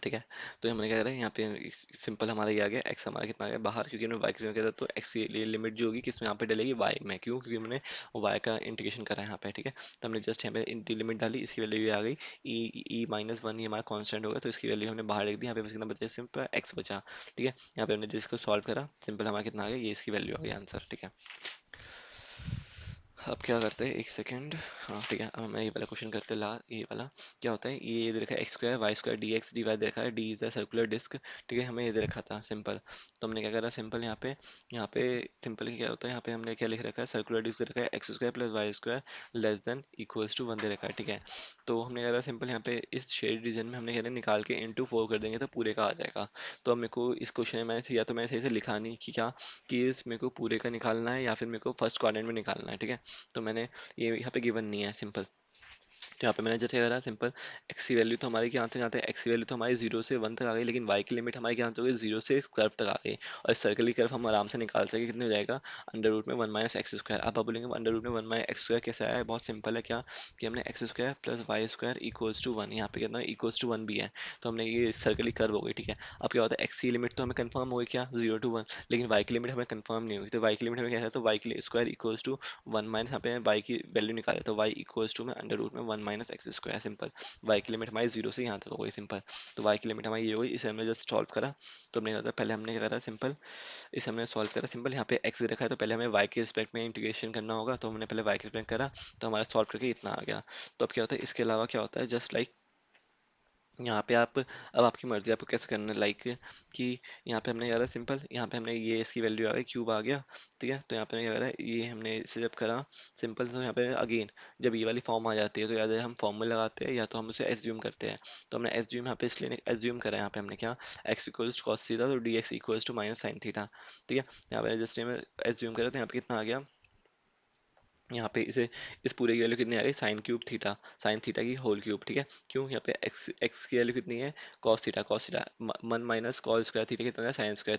ठीक है। तो हमने क्या करा है यहाँ पे सिंपल हमारा ये आ गया, एक्स हमारा कितना आ गया बाहर, क्योंकि हमने वाई किया था, तो एक्स की लिमिट जो होगी किस में यहाँ पे डलेगी वाई में, क्यों, क्योंकि हमने वाई का इंटीग्रेशन करा है यहाँ पे, ठीक है। तो हमने जस्ट यहाँ पे इंटी लिमिट डाली, इसकी वैल्यू ये आ गई ई-1, ये हमारा कॉन्स्टेंट होगा, तो इसकी वैल्यू हमने बाहर लिख दी, यहाँ पे बस कितना बचा, सिंपल एक्स बचा, ठीक है। यहाँ पे हमने जिसको सॉल्व करा सिंपल हमारा कितना आ गया, ये इसकी वैल्यू आ गई आंसर, ठीक है। अब क्या करते हैं, एक सेकेंड, हाँ ठीक है, अब मैं ये वाला क्वेश्चन करते हैं, ला ये वाला क्या होता है, ये दे रखा है x square y square D x D y दे रखा है, d is a circular disc, ठीक है, हमें ये दे रखा था सिंपल। तो हमने क्या करा सिंपल, यहाँ पे सिंपल क्या होता है, यहाँ पे हमने क्या लिख रखा है, सर्कुलर डिस्क दे रखा है x square plus Y square less than equals to 1 दे रखा है, ठीक है। तो हमने कह रहा सिंपल यहाँ पे इस शेड रीजन में हमने कह रहा निकाल के इंटू 4 कर देंगे तो पूरे का आ जाएगा। तो अब मेरे को इस क्वेश्चन में मैंने या तो मैंने सही से लिखा नहीं कि क्या, कि इस मेरे को पूरे का निकालना है या फिर मेरे को फर्स्ट क्वाड्रेंट में निकालना है, ठीक है। तो मैंने ये यहाँ पे गिवन नहीं है सिंपल, तो यहाँ पे मैंने जैसे करा सिंपल, एक्स की वैल्यू तो हमारी क्या से आते हैं, एक्स की वैल्यू तो हमारी 0 से 1 तक आ गई, लेकिन वाई की लिमिट हमारी क्या हो गई 0 से इस कर्व तक आ गई, और इस सर्कल की कर्व हम आराम से निकाल सके, कितने हो जाएगा, अंडर रूट में 1 - x स्क्वायर। अब आप बोलेंगे अंडर रूट में 1 - x स्क्वायर कैसे आया है, बहुत सिंपल है, क्या कि हमने x square plus Y square equals to 1, यहाँ पे कितना इक्वल्स टू 1 भी है, तो हमने ये सर्कल की कर्व हो गई, ठीक है। अब क्या होता है, एक्स की लिमिट तो हमें कंफर्म हो गई क्या 0 to 1, लेकिन वाई की लिमिट हमें कंफर्म नहीं हुई, तो वाई की लिमिट हमें क्या है, तो वाई के स्क्वायर इक्वल्स टू 1 माइनस, यहाँ पे वाई की वैल्यू निकाले तो वाई इक्वल्स टू में अंडर रूट में 1 - x स्क्वायर, सिंपल। वाई की लिमिट हमारी 0 से यहाँ तक हो गई सिंपल, तो वाई की लिमिट हमारी ये हुई, इसे हमने जस्ट सॉल्व करा। तो हमने क्या था, पहले हमने क्या करा सिंपल, इसे हमने सॉल्व करा सिंपल, यहाँ पे एक्स रखा है तो पहले हमें वाई के रिस्पेक्ट में इंटीग्रेशन करना होगा, तो हमने पहले वाई के रिस्पेक्ट करा, तो हमारा सॉल्व करके इतना आ गया। तो अब क्या होता है, इसके अलावा क्या होता है, जस्ट लाइक यहाँ पे आप, अब आपकी मर्जी आपको कैसे करना है, लाइक कि यहाँ पे हमने करा सिंपल, यहाँ पे हमने ये इसकी वैल्यू आ गई, क्यूब आ गया, ठीक है। तो यहाँ पे क्या करा है, ये हमने इसे जब करा सिंपल, तो यहाँ पे अगेन जब ये वाली फॉर्म आ जाती है तो याद है हम फॉर्मूला लगाते हैं या तो हम उसे एज्यूम करते हैं। तो हमने एज्यूम यहाँ पे इसलिए एज्यूम करा है, यहाँ पे हमने क्या, एक्स इक्वल्स कॉस थीटा, तो d x equals to minus sine theta, ठीक है। यहाँ पे जस्ट एज्यूम करा तो यहाँ पे कितना आ गया, यहाँ पे इसे इस पूरे की वैल्यू कितनी आ गई, साइन थीटा की होल क्यूब, ठीक है। क्यों, यहाँ पे एक्स एक्स की वैल्यू कितनी है, cos theta 1 minus cos square theta कितना है, साइन स्क्वायर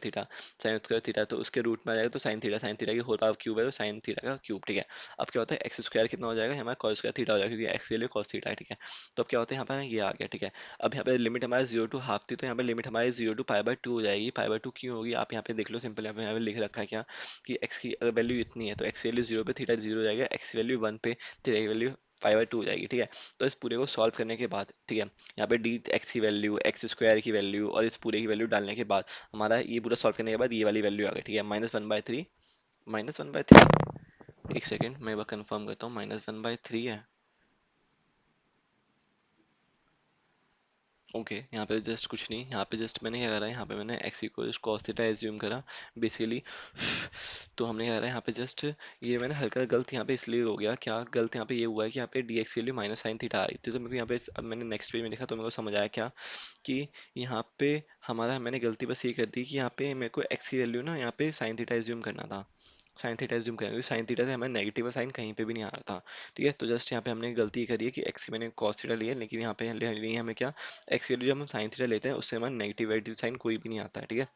थीटा तो उसके रूट में आ जाएगा, तो साइन थीटा की होल पावर क्यूब है, तो साइन थीटा का क्यूब, ठीक है। अब क्या होता है, एक्स स्क्वायर कितना हो जाएगा, हमारा कॉस स्क्वायर थीटा हो जाएगा, क्योंकि एक्स की वैल्यू कॉस थीटा है, ठीक है। तो अब क्या होता है, यहाँ पर ये आ गया, ठीक है। अब यहाँ पे लिमिट हमारे 0 to 1/2 थी, तो यहाँ पे लिमिट हमारी 0 to π/2 हो जाएगी, π/2 क्यों होगी, आप यहाँ पे देख लो सिंपल, यहाँ पे लिख रखा है क्या, कि एक्स की अगर वैल्यू इतनी है तो एक्स की वैल्यू 0 पे थीटा 0 हो जाएगा, एक्स की वैल्यू 1 पे थीटा की वैल्यू 5/2 हो जाएगी, ठीक है। तो इस पूरे को सॉल्व करने के बाद, ठीक है, यहाँ पे डी एक्स की वैल्यू एक्स स्क्वायर की वैल्यू और इस पूरे की वैल्यू डालने के बाद हमारा ये पूरा सॉल्व करने के बाद ये वाली वैल्यू आ गई, ठीक है, -1/3, -1/3, एक सेकेंड मैं एक बार कंफर्म करता हूँ, -1/3 है, ओके। यहाँ पे जस्ट कुछ नहीं, यहाँ पे जस्ट मैंने क्या करा है, यहाँ पे मैंने x equal cos theta assume करा बेसिकली। तो हमने क्या करा है, यहाँ पे जस्ट ये मैंने हल्का गलत यहाँ पे इसलिए हो गया, क्या गलत यहाँ पे ये हुआ है कि यहाँ पे डी एक्स के लिए माइनस साइन थीटा आ रही थी, तो मेरे को यहाँ पे अब मैंने नेक्स्ट पेज में देखा तो मेरे को समझ आया क्या, कि यहाँ पे हमारा मैंने गलती बस ये कर दी कि यहाँ पे मेरे को एक्स की वैल्यू ना यहाँ पे साइन थीटा एज्यूम करना था, साइन थीटा एज्यूम करेंगे, क्योंकि साइन थीटा से हमें नेगेटिव साइन कहीं पे भी नहीं आ रहा था, ठीक है। तो जस्ट यहाँ पे हमने गलती करी है कि एक्स की मैंने कॉस थीटा लिया है, लेकिन यहाँ पे लिए हमें क्या, एक्स की वैल्यू जब हम साइन थीटा लेते हैं उससे हमारा नेगेटिव साइन कोई भी नहीं आता है, ठीक है।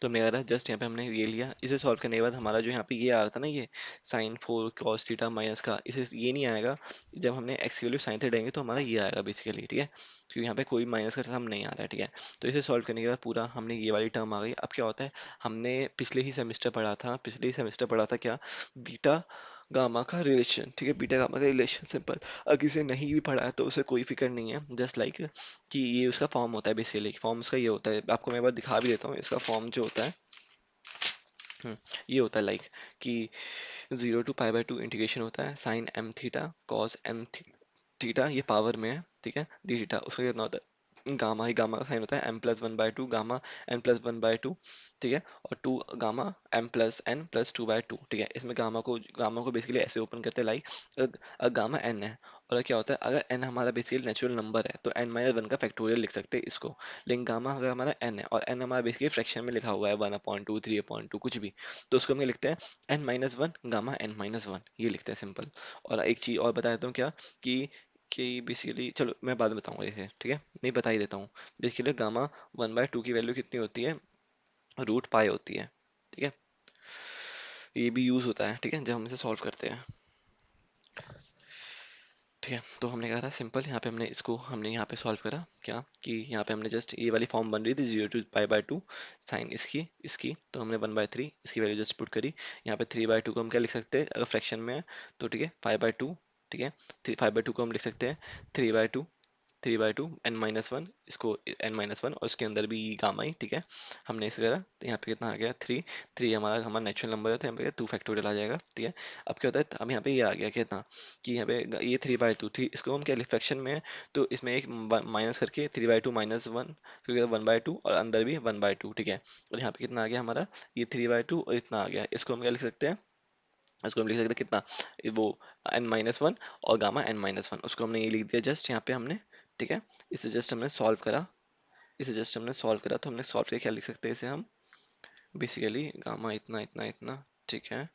तो मेरा जस्ट यहाँ पे हमने ये लिया, इसे सॉल्व करने के बाद हमारा जो यहाँ पे ये आ रहा था ना, ये साइन 4 कॉस थीटा माइनस का, इसे ये नहीं आएगा, जब हमने एक्स की वैल्यू साइन थीटा लेंगे तो हमारा ये आएगा बेसिकली, ठीक है, क्योंकि यहाँ पे कोई माइनस का टर्म नहीं आ रहा है, ठीक है। तो इसे सॉल्व करने के बाद पूरा हमने ये वाली टर्म आ गई। अब क्या होता है, हमने पिछले ही सेमेस्टर पढ़ा था क्या, बीटा गामा का रिलेशन, ठीक है, बीटा गामा का रिलेशन सिंपल। अगर किसी ने नहीं भी पढ़ा है तो उसे कोई फिक्र नहीं है, जस्ट लाइक कि ये उसका फॉर्म होता है, बेसिकली फॉर्म उसका ये होता है, आपको मैं एक बार दिखा भी देता हूँ इसका फॉर्म जो होता है। हम्म, ये होता है लाइक कि 0 to π/2 इंटीग्रेशन होता है sine m theta cos m theta, ये पावर में है, ठीक है, डी थीटा, उसका कितना होता है गामा, ही गामा का साइन होता है m+1/2 गामा n+1/2, ठीक है, और टू गामा m+n+2/2, ठीक है। इसमें गामा को बेसिकली ऐसे ओपन करते हैं लाइक, अगर गामा n है, और क्या होता है अगर n हमारा बेसिकली नेचुरल नंबर है तो n-1 का फैक्टोरियल लिख सकते हैं इसको। लेकिन गामा अगर हमारा n है और n हमारा बेसिकली फ्रैक्शन में लिखा हुआ है 1/2 3/2 कुछ भी, तो उसको हम क्या लिखते हैं n-1 गामा n-1, ये लिखते हैं सिंपल। और एक चीज और बता देता हूँ क्या, कि बेसिकली चलो मैं बाद में बताऊंगा इसे, ठीक है, नहीं बता ही देता हूँ। बेसिकली गामा 1/2 की वैल्यू कितनी होती है, √π होती है, ठीक है। ये भी यूज होता है, ठीक है, जब हम इसे सॉल्व करते हैं, ठीक है। तो हमने कहा था सिंपल, यहाँ पे हमने यहाँ पे सॉल्व करा क्या, कि यहाँ पे हमने जस्ट ये वाली फॉर्म बन रही थी 0 to π/2 साइन इसकी इसकी, तो हमने 1/3 इसकी वैल्यू जस्ट पुट करी। यहाँ पे 3/2 को हम क्या लिख सकते हैं अगर फ्रैक्शन में है तो, ठीक है, 5/2, ठीक है, 5/2 को हम लिख सकते हैं 3/2 n-1, इसको n-1 और उसके अंदर भी गामा ही, ठीक है। हमने इसे करा तो यहाँ पे कितना आ गया 3, 3 हमारा हमारा नेचुरल नंबर है तो यहाँ पे 2 फैक्टोरियल आ जाएगा, ठीक है। अब क्या होता है, अब यहाँ पे ये आ गया कितना, कि यहाँ पे ये 3/2 थी, इसको हम क्या फ्रैक्शन में है तो इसमें एक माइनस करके 3/2 - 1, क्योंकि 1/2 और अंदर भी 1/2, ठीक है। और यहाँ पे कितना आ गया हमारा, ये 3/2 और इतना आ गया, इसको हम क्या लिख सकते हैं, इसको हम लिख सकते हैं कितना, वो n-1 और गामा n-1, उसको हमने ये लिख दिया जस्ट यहाँ पे हमने, ठीक है। इसे जस्ट हमने सॉल्व करा, तो हमने सॉल्व किया, क्या लिख सकते हैं इसे हम, बेसिकली गामा इतना इतना इतना, ठीक है।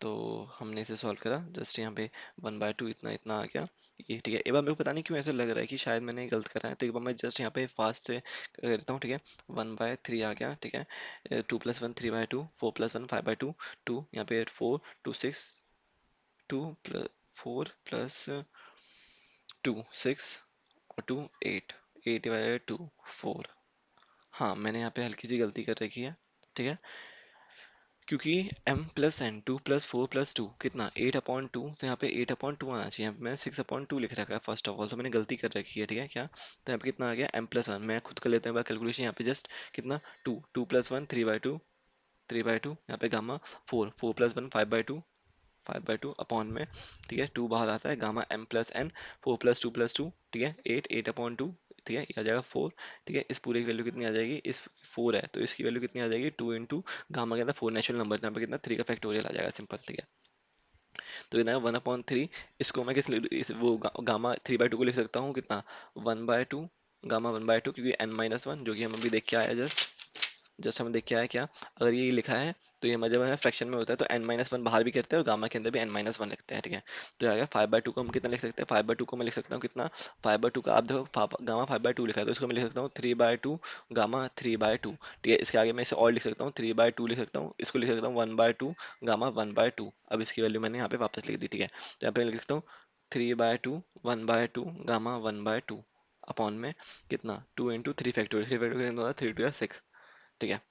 तो हमने इसे सॉल्व करा जस्ट यहाँ पे 1/2 इतना इतना आ गया, ये ठीक है। एक बार मेरे को पता नहीं क्यों ऐसा लग रहा है कि शायद मैंने गलत करा है, तो एक बार मैं जस्ट यहाँ पे फास्ट से करता हूँ, ठीक है। 1/3 आ गया, ठीक है, 2+1 3/2, 4+1 5/2, 2 यहाँ पे 4 2 6, 4+2 6 और 2 8, 8/2 4। हाँ मैंने यहाँ पे हल्की सी गलती कर रखी है, ठीक है, क्योंकि m+n 2+4+2 कितना 8/2, तो यहाँ पे 8/2 आना चाहिए, यहाँ पे मैंने 6/2 लिख रखा है फर्स्ट ऑफ ऑल, तो मैंने गलती कर रखी है, ठीक है क्या। तो यहाँ पे कितना आ गया m+1, मैं खुद कर लेता हूँ कैलकुलेशन यहाँ पे जस्ट, कितना 2 2+1 3/2 3/2, यहाँ पे गामा 4 4+1 5/2 अपॉन में, ठीक है, 2 बाहर आता है, गामा m+n 4+2+2, ठीक है, 8 8/2, ठीक है, ये आ जाएगा 4, ठीक है। इस पूरे की वैल्यू कितनी आ जाएगी, इस 4 है तो इसकी वैल्यू कितनी आ जाएगी 2 इंटू गामा के अंदर 4 नेचुरल नंबर, यहाँ पे कितना 3 का फैक्टोरियल आ जाएगा सिंपल, ठीक है। तो कितना है 1/3, इसको मैं वो गामा 3/2 को लिख सकता हूँ कितना 1/2 गामा 1/2, क्योंकि n-1 जो कि हम अभी देख के आए जस्ट हमें देख के आया क्या, अगर ये लिखा है तो ये जब हमें फ्रैक्शन में होता है तो n-1 बाहर भी करते हैं और गामा के अंदर भी n-1 लिखते हैं, ठीक है। तो आ गया 5/2 को हम कितना लिख सकते हैं, 5/2 को मैं लिख सकता हूँ कितना 5/2 का, आप देखो गामा 5/2 लिखा है तो इसको मैं लिख सकता हूँ 3/2 गामा 3/2, ठीक है। इसके आगे मैं इसे और लिख सकता हूँ 3/2 लिख सकता हूँ, इसको लिख सकता हूँ 1/2 गामा 1/2। अब इसकी वैल्यू मैंने यहाँ पे वापस लिख दी, ठीक है। तो यहाँ पे लिख सकता हूँ 3/2 1/2 गामा 1/2 अपॉन में कितना 2 इंटू 3 फैक्टोरियल कितना होता है 3 2 6, ठीक है।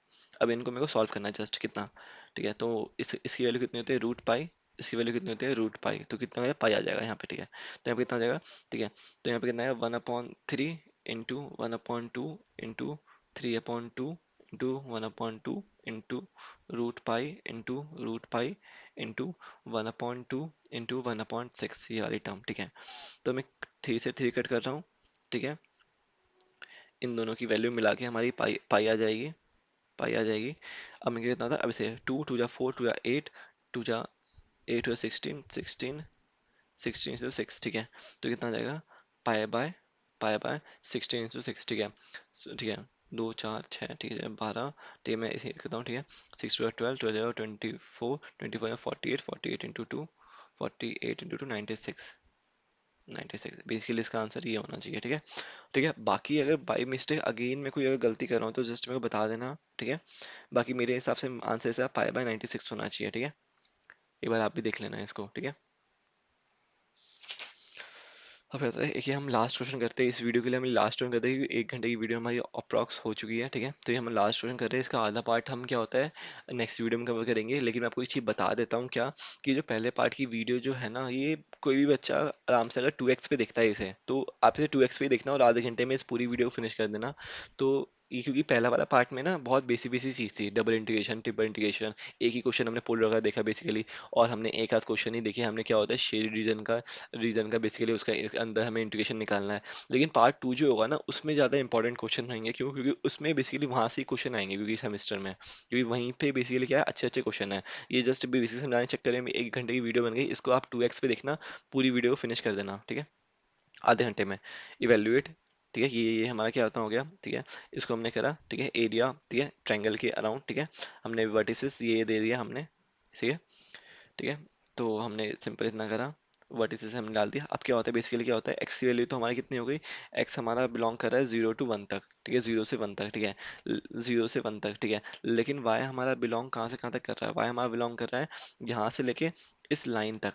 अब इनको मेरे को सॉल्व करना है जस्ट कितना, ठीक है। तो इसकी वैल्यू कितनी होती है √π, इसकी वैल्यू कितनी होती है √π, तो कितना हो जाएगा पाई आ जाएगा यहाँ पे, ठीक है। तो यहाँ पे कितना आ जाएगा, ठीक है। तो यहाँ पे कितना है 1/3 into 1/2 into 3/2 into 1/2 into √π into √π into 1/2 into 1/6, ये वाली टर्म, ठीक है। तो मैं 3 से 3 कट कर रहा हूँ, ठीक है। इन दोनों की वैल्यू मिला के हमारी पाई पाई आ जाएगी, पाई आ जाएगी। अब मैं कितना था, अब इसे 2 2 जा 4 2 जा 8 2 जा 8 2 16 16 16 से 6, ठीक है। तो कितना आ जाएगा पाई बाय 16 × 6, ठीक है। ठीक है, 2 4 6, ठीक है, 12, ठीक है, मैं इसे लिखता हूँ, ठीक है। 6 2 12 12 24 24 48 48 इंटू 2 48 इंटू 2 96 96, बेसिकली इसका आंसर ये होना चाहिए, ठीक है। ठीक है, बाकी अगर बाई मिस्टेक अगेन मैं कोई अगर गलती कर रहा हूँ तो जस्ट मेरे को बता देना, ठीक है। बाकी मेरे हिसाब से आंसर से π/96 होना चाहिए, ठीक है। एक बार आप भी देख लेना इसको, ठीक है। अब रहता है कि हम लास्ट क्वेश्चन करते हैं इस वीडियो के लिए, हम लास्ट क्वेश्चन करते हैं क्योंकि 1 घंटे की वीडियो हमारी अप्रॉक्स हो चुकी है, ठीक है। तो ये हम लास्ट क्वेश्चन कर रहे हैं, इसका आधा पार्ट हम क्या होता है नेक्स्ट वीडियो में कवर करेंगे। लेकिन मैं आपको एक चीज़ बता देता हूँ क्या, कि जो पहले पार्ट की वीडियो जो है ना, ये कोई भी बच्चा आराम से अगर 2x पे देखता है इसे, तो आप इसे 2x पे ही देखना और आधे घंटे में इस पूरी वीडियो को फिनिश कर देना। तो ये क्योंकि पहला वाला पार्ट में ना बहुत बेसिक बेसिक चीज़ थी, डबल इंटीग्रेशन, ट्रिपल इंटीग्रेशन, एक ही क्वेश्चन हमने पुल रखा देखा बेसिकली, और हमने एक आध क्वेश्चन ही देखे हमने क्या होता है शेड रीजन का बेसिकली उसका अंदर हमें इंटीग्रेशन निकालना है। लेकिन पार्ट टू जो होगा ना उसमें ज़्यादा इंपॉर्टेंट क्वेश्चन रहेंगे, क्यों? क्योंकि उसमें बेसिकली वहाँ से ही क्वेश्चन आएंगे, क्योंकि सेमेस्टर में, क्योंकि वहीं पे बेसिकली क्या है, अच्छे अच्छे क्वेश्चन है। ये जस्ट बेसिक समझाने के चक्कर में 1 घंटे की वीडियो बन गई, इसको आप 2x पे देखना, पूरी वीडियो को फिनिश कर देना, ठीक है, आधे घंटे में। इवेल्युएट, ठीक है, ये हमारा क्या होता हो गया, ठीक है, इसको हमने करा, ठीक है, एरिया, ठीक है, ट्रायंगल के अराउंड, ठीक है, हमने वर्टिसेस ये दे दिया हमने, ठीक है, ठीक है, तो हमने सिंपल इतना करा, वर्टिसेस हमने डाल दिया। अब क्या होता है बेसिकली, क्या होता है, एक्स की वैल्यू तो हमारी कितनी हो गई, एक्स हमारा बिलोंग कर रहा है 0 to 1 तक, ठीक है, 0 से 1 तक, ठीक है, 0 से 1 तक, ठीक है, लेकिन वाई हमारा बिलोंग कहाँ से कहाँ तक कर रहा है, वाई हमारा बिलोंग कर रहा है यहाँ से लेके इस लाइन तक,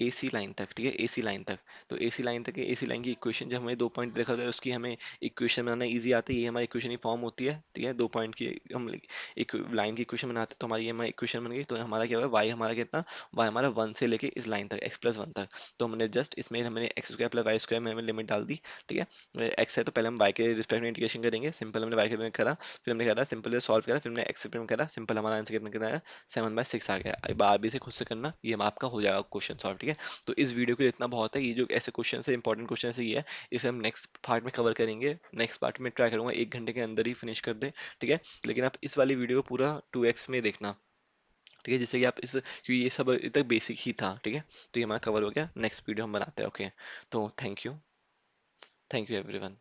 एसी लाइन तक, ठीक है, एसी लाइन तक। तो एसी लाइन तक है, एसी लाइन की इक्वेशन जब हमें 2 पॉइंट देखा जाए उसकी हमें इक्वेशन बनाना इजी आता है, ये हमारी इक्वेशन की फॉर्म होती है, ठीक है, 2 पॉइंट की हम एक लाइन की इक्वेशन बनाते हैं, तो हमारी ये हमारी इक्वेशन बन गई। तो हमारा क्या हुआ, वाई हमारा कितना, वाई हमारा 1 से लेके इस लाइन तक x+1 तक। तो हमने जस्ट इसमें हमने x square plus Y square में हमें लिमिट डाल दी, ठीक है, एक्स है तो पहले हम वाई के रिस्पेक्ट में इंटीग्रेशन करेंगे, सिंपल हमने वाई के रिस्पेक्ट करा, फिर हमने करा सिंपल सॉल्व करा, फिर हमने एक्स रिस्पेक्ट में करा, सिंपल हमारा आंसर कितना कितना आया, 7/6 आ गया। अब आप भी से खुद से करना, ये आपका हो जाएगा क्वेश्चन सॉल्व, ठीक है। तो इस वीडियो के लिए इतना बहुत है, ये जो ऐसे क्वेश्चन है इंपॉर्टेंट क्वेश्चन है ये है, इसे हम नेक्स्ट पार्ट में कवर करेंगे, नेक्स्ट पार्ट में ट्राई करूंगा 1 घंटे के अंदर ही फिनिश कर दे, ठीक है। लेकिन आप इस वाली वीडियो को पूरा 2x में देखना, ठीक है, जिससे कि आप इस, क्योंकि ये सब अभी तक बेसिक ही था, ठीक है, तो ये हमारा कवर हो गया, नेक्स्ट वीडियो हम बनाते हैं, ओके। तो थैंक यू एवरीवन।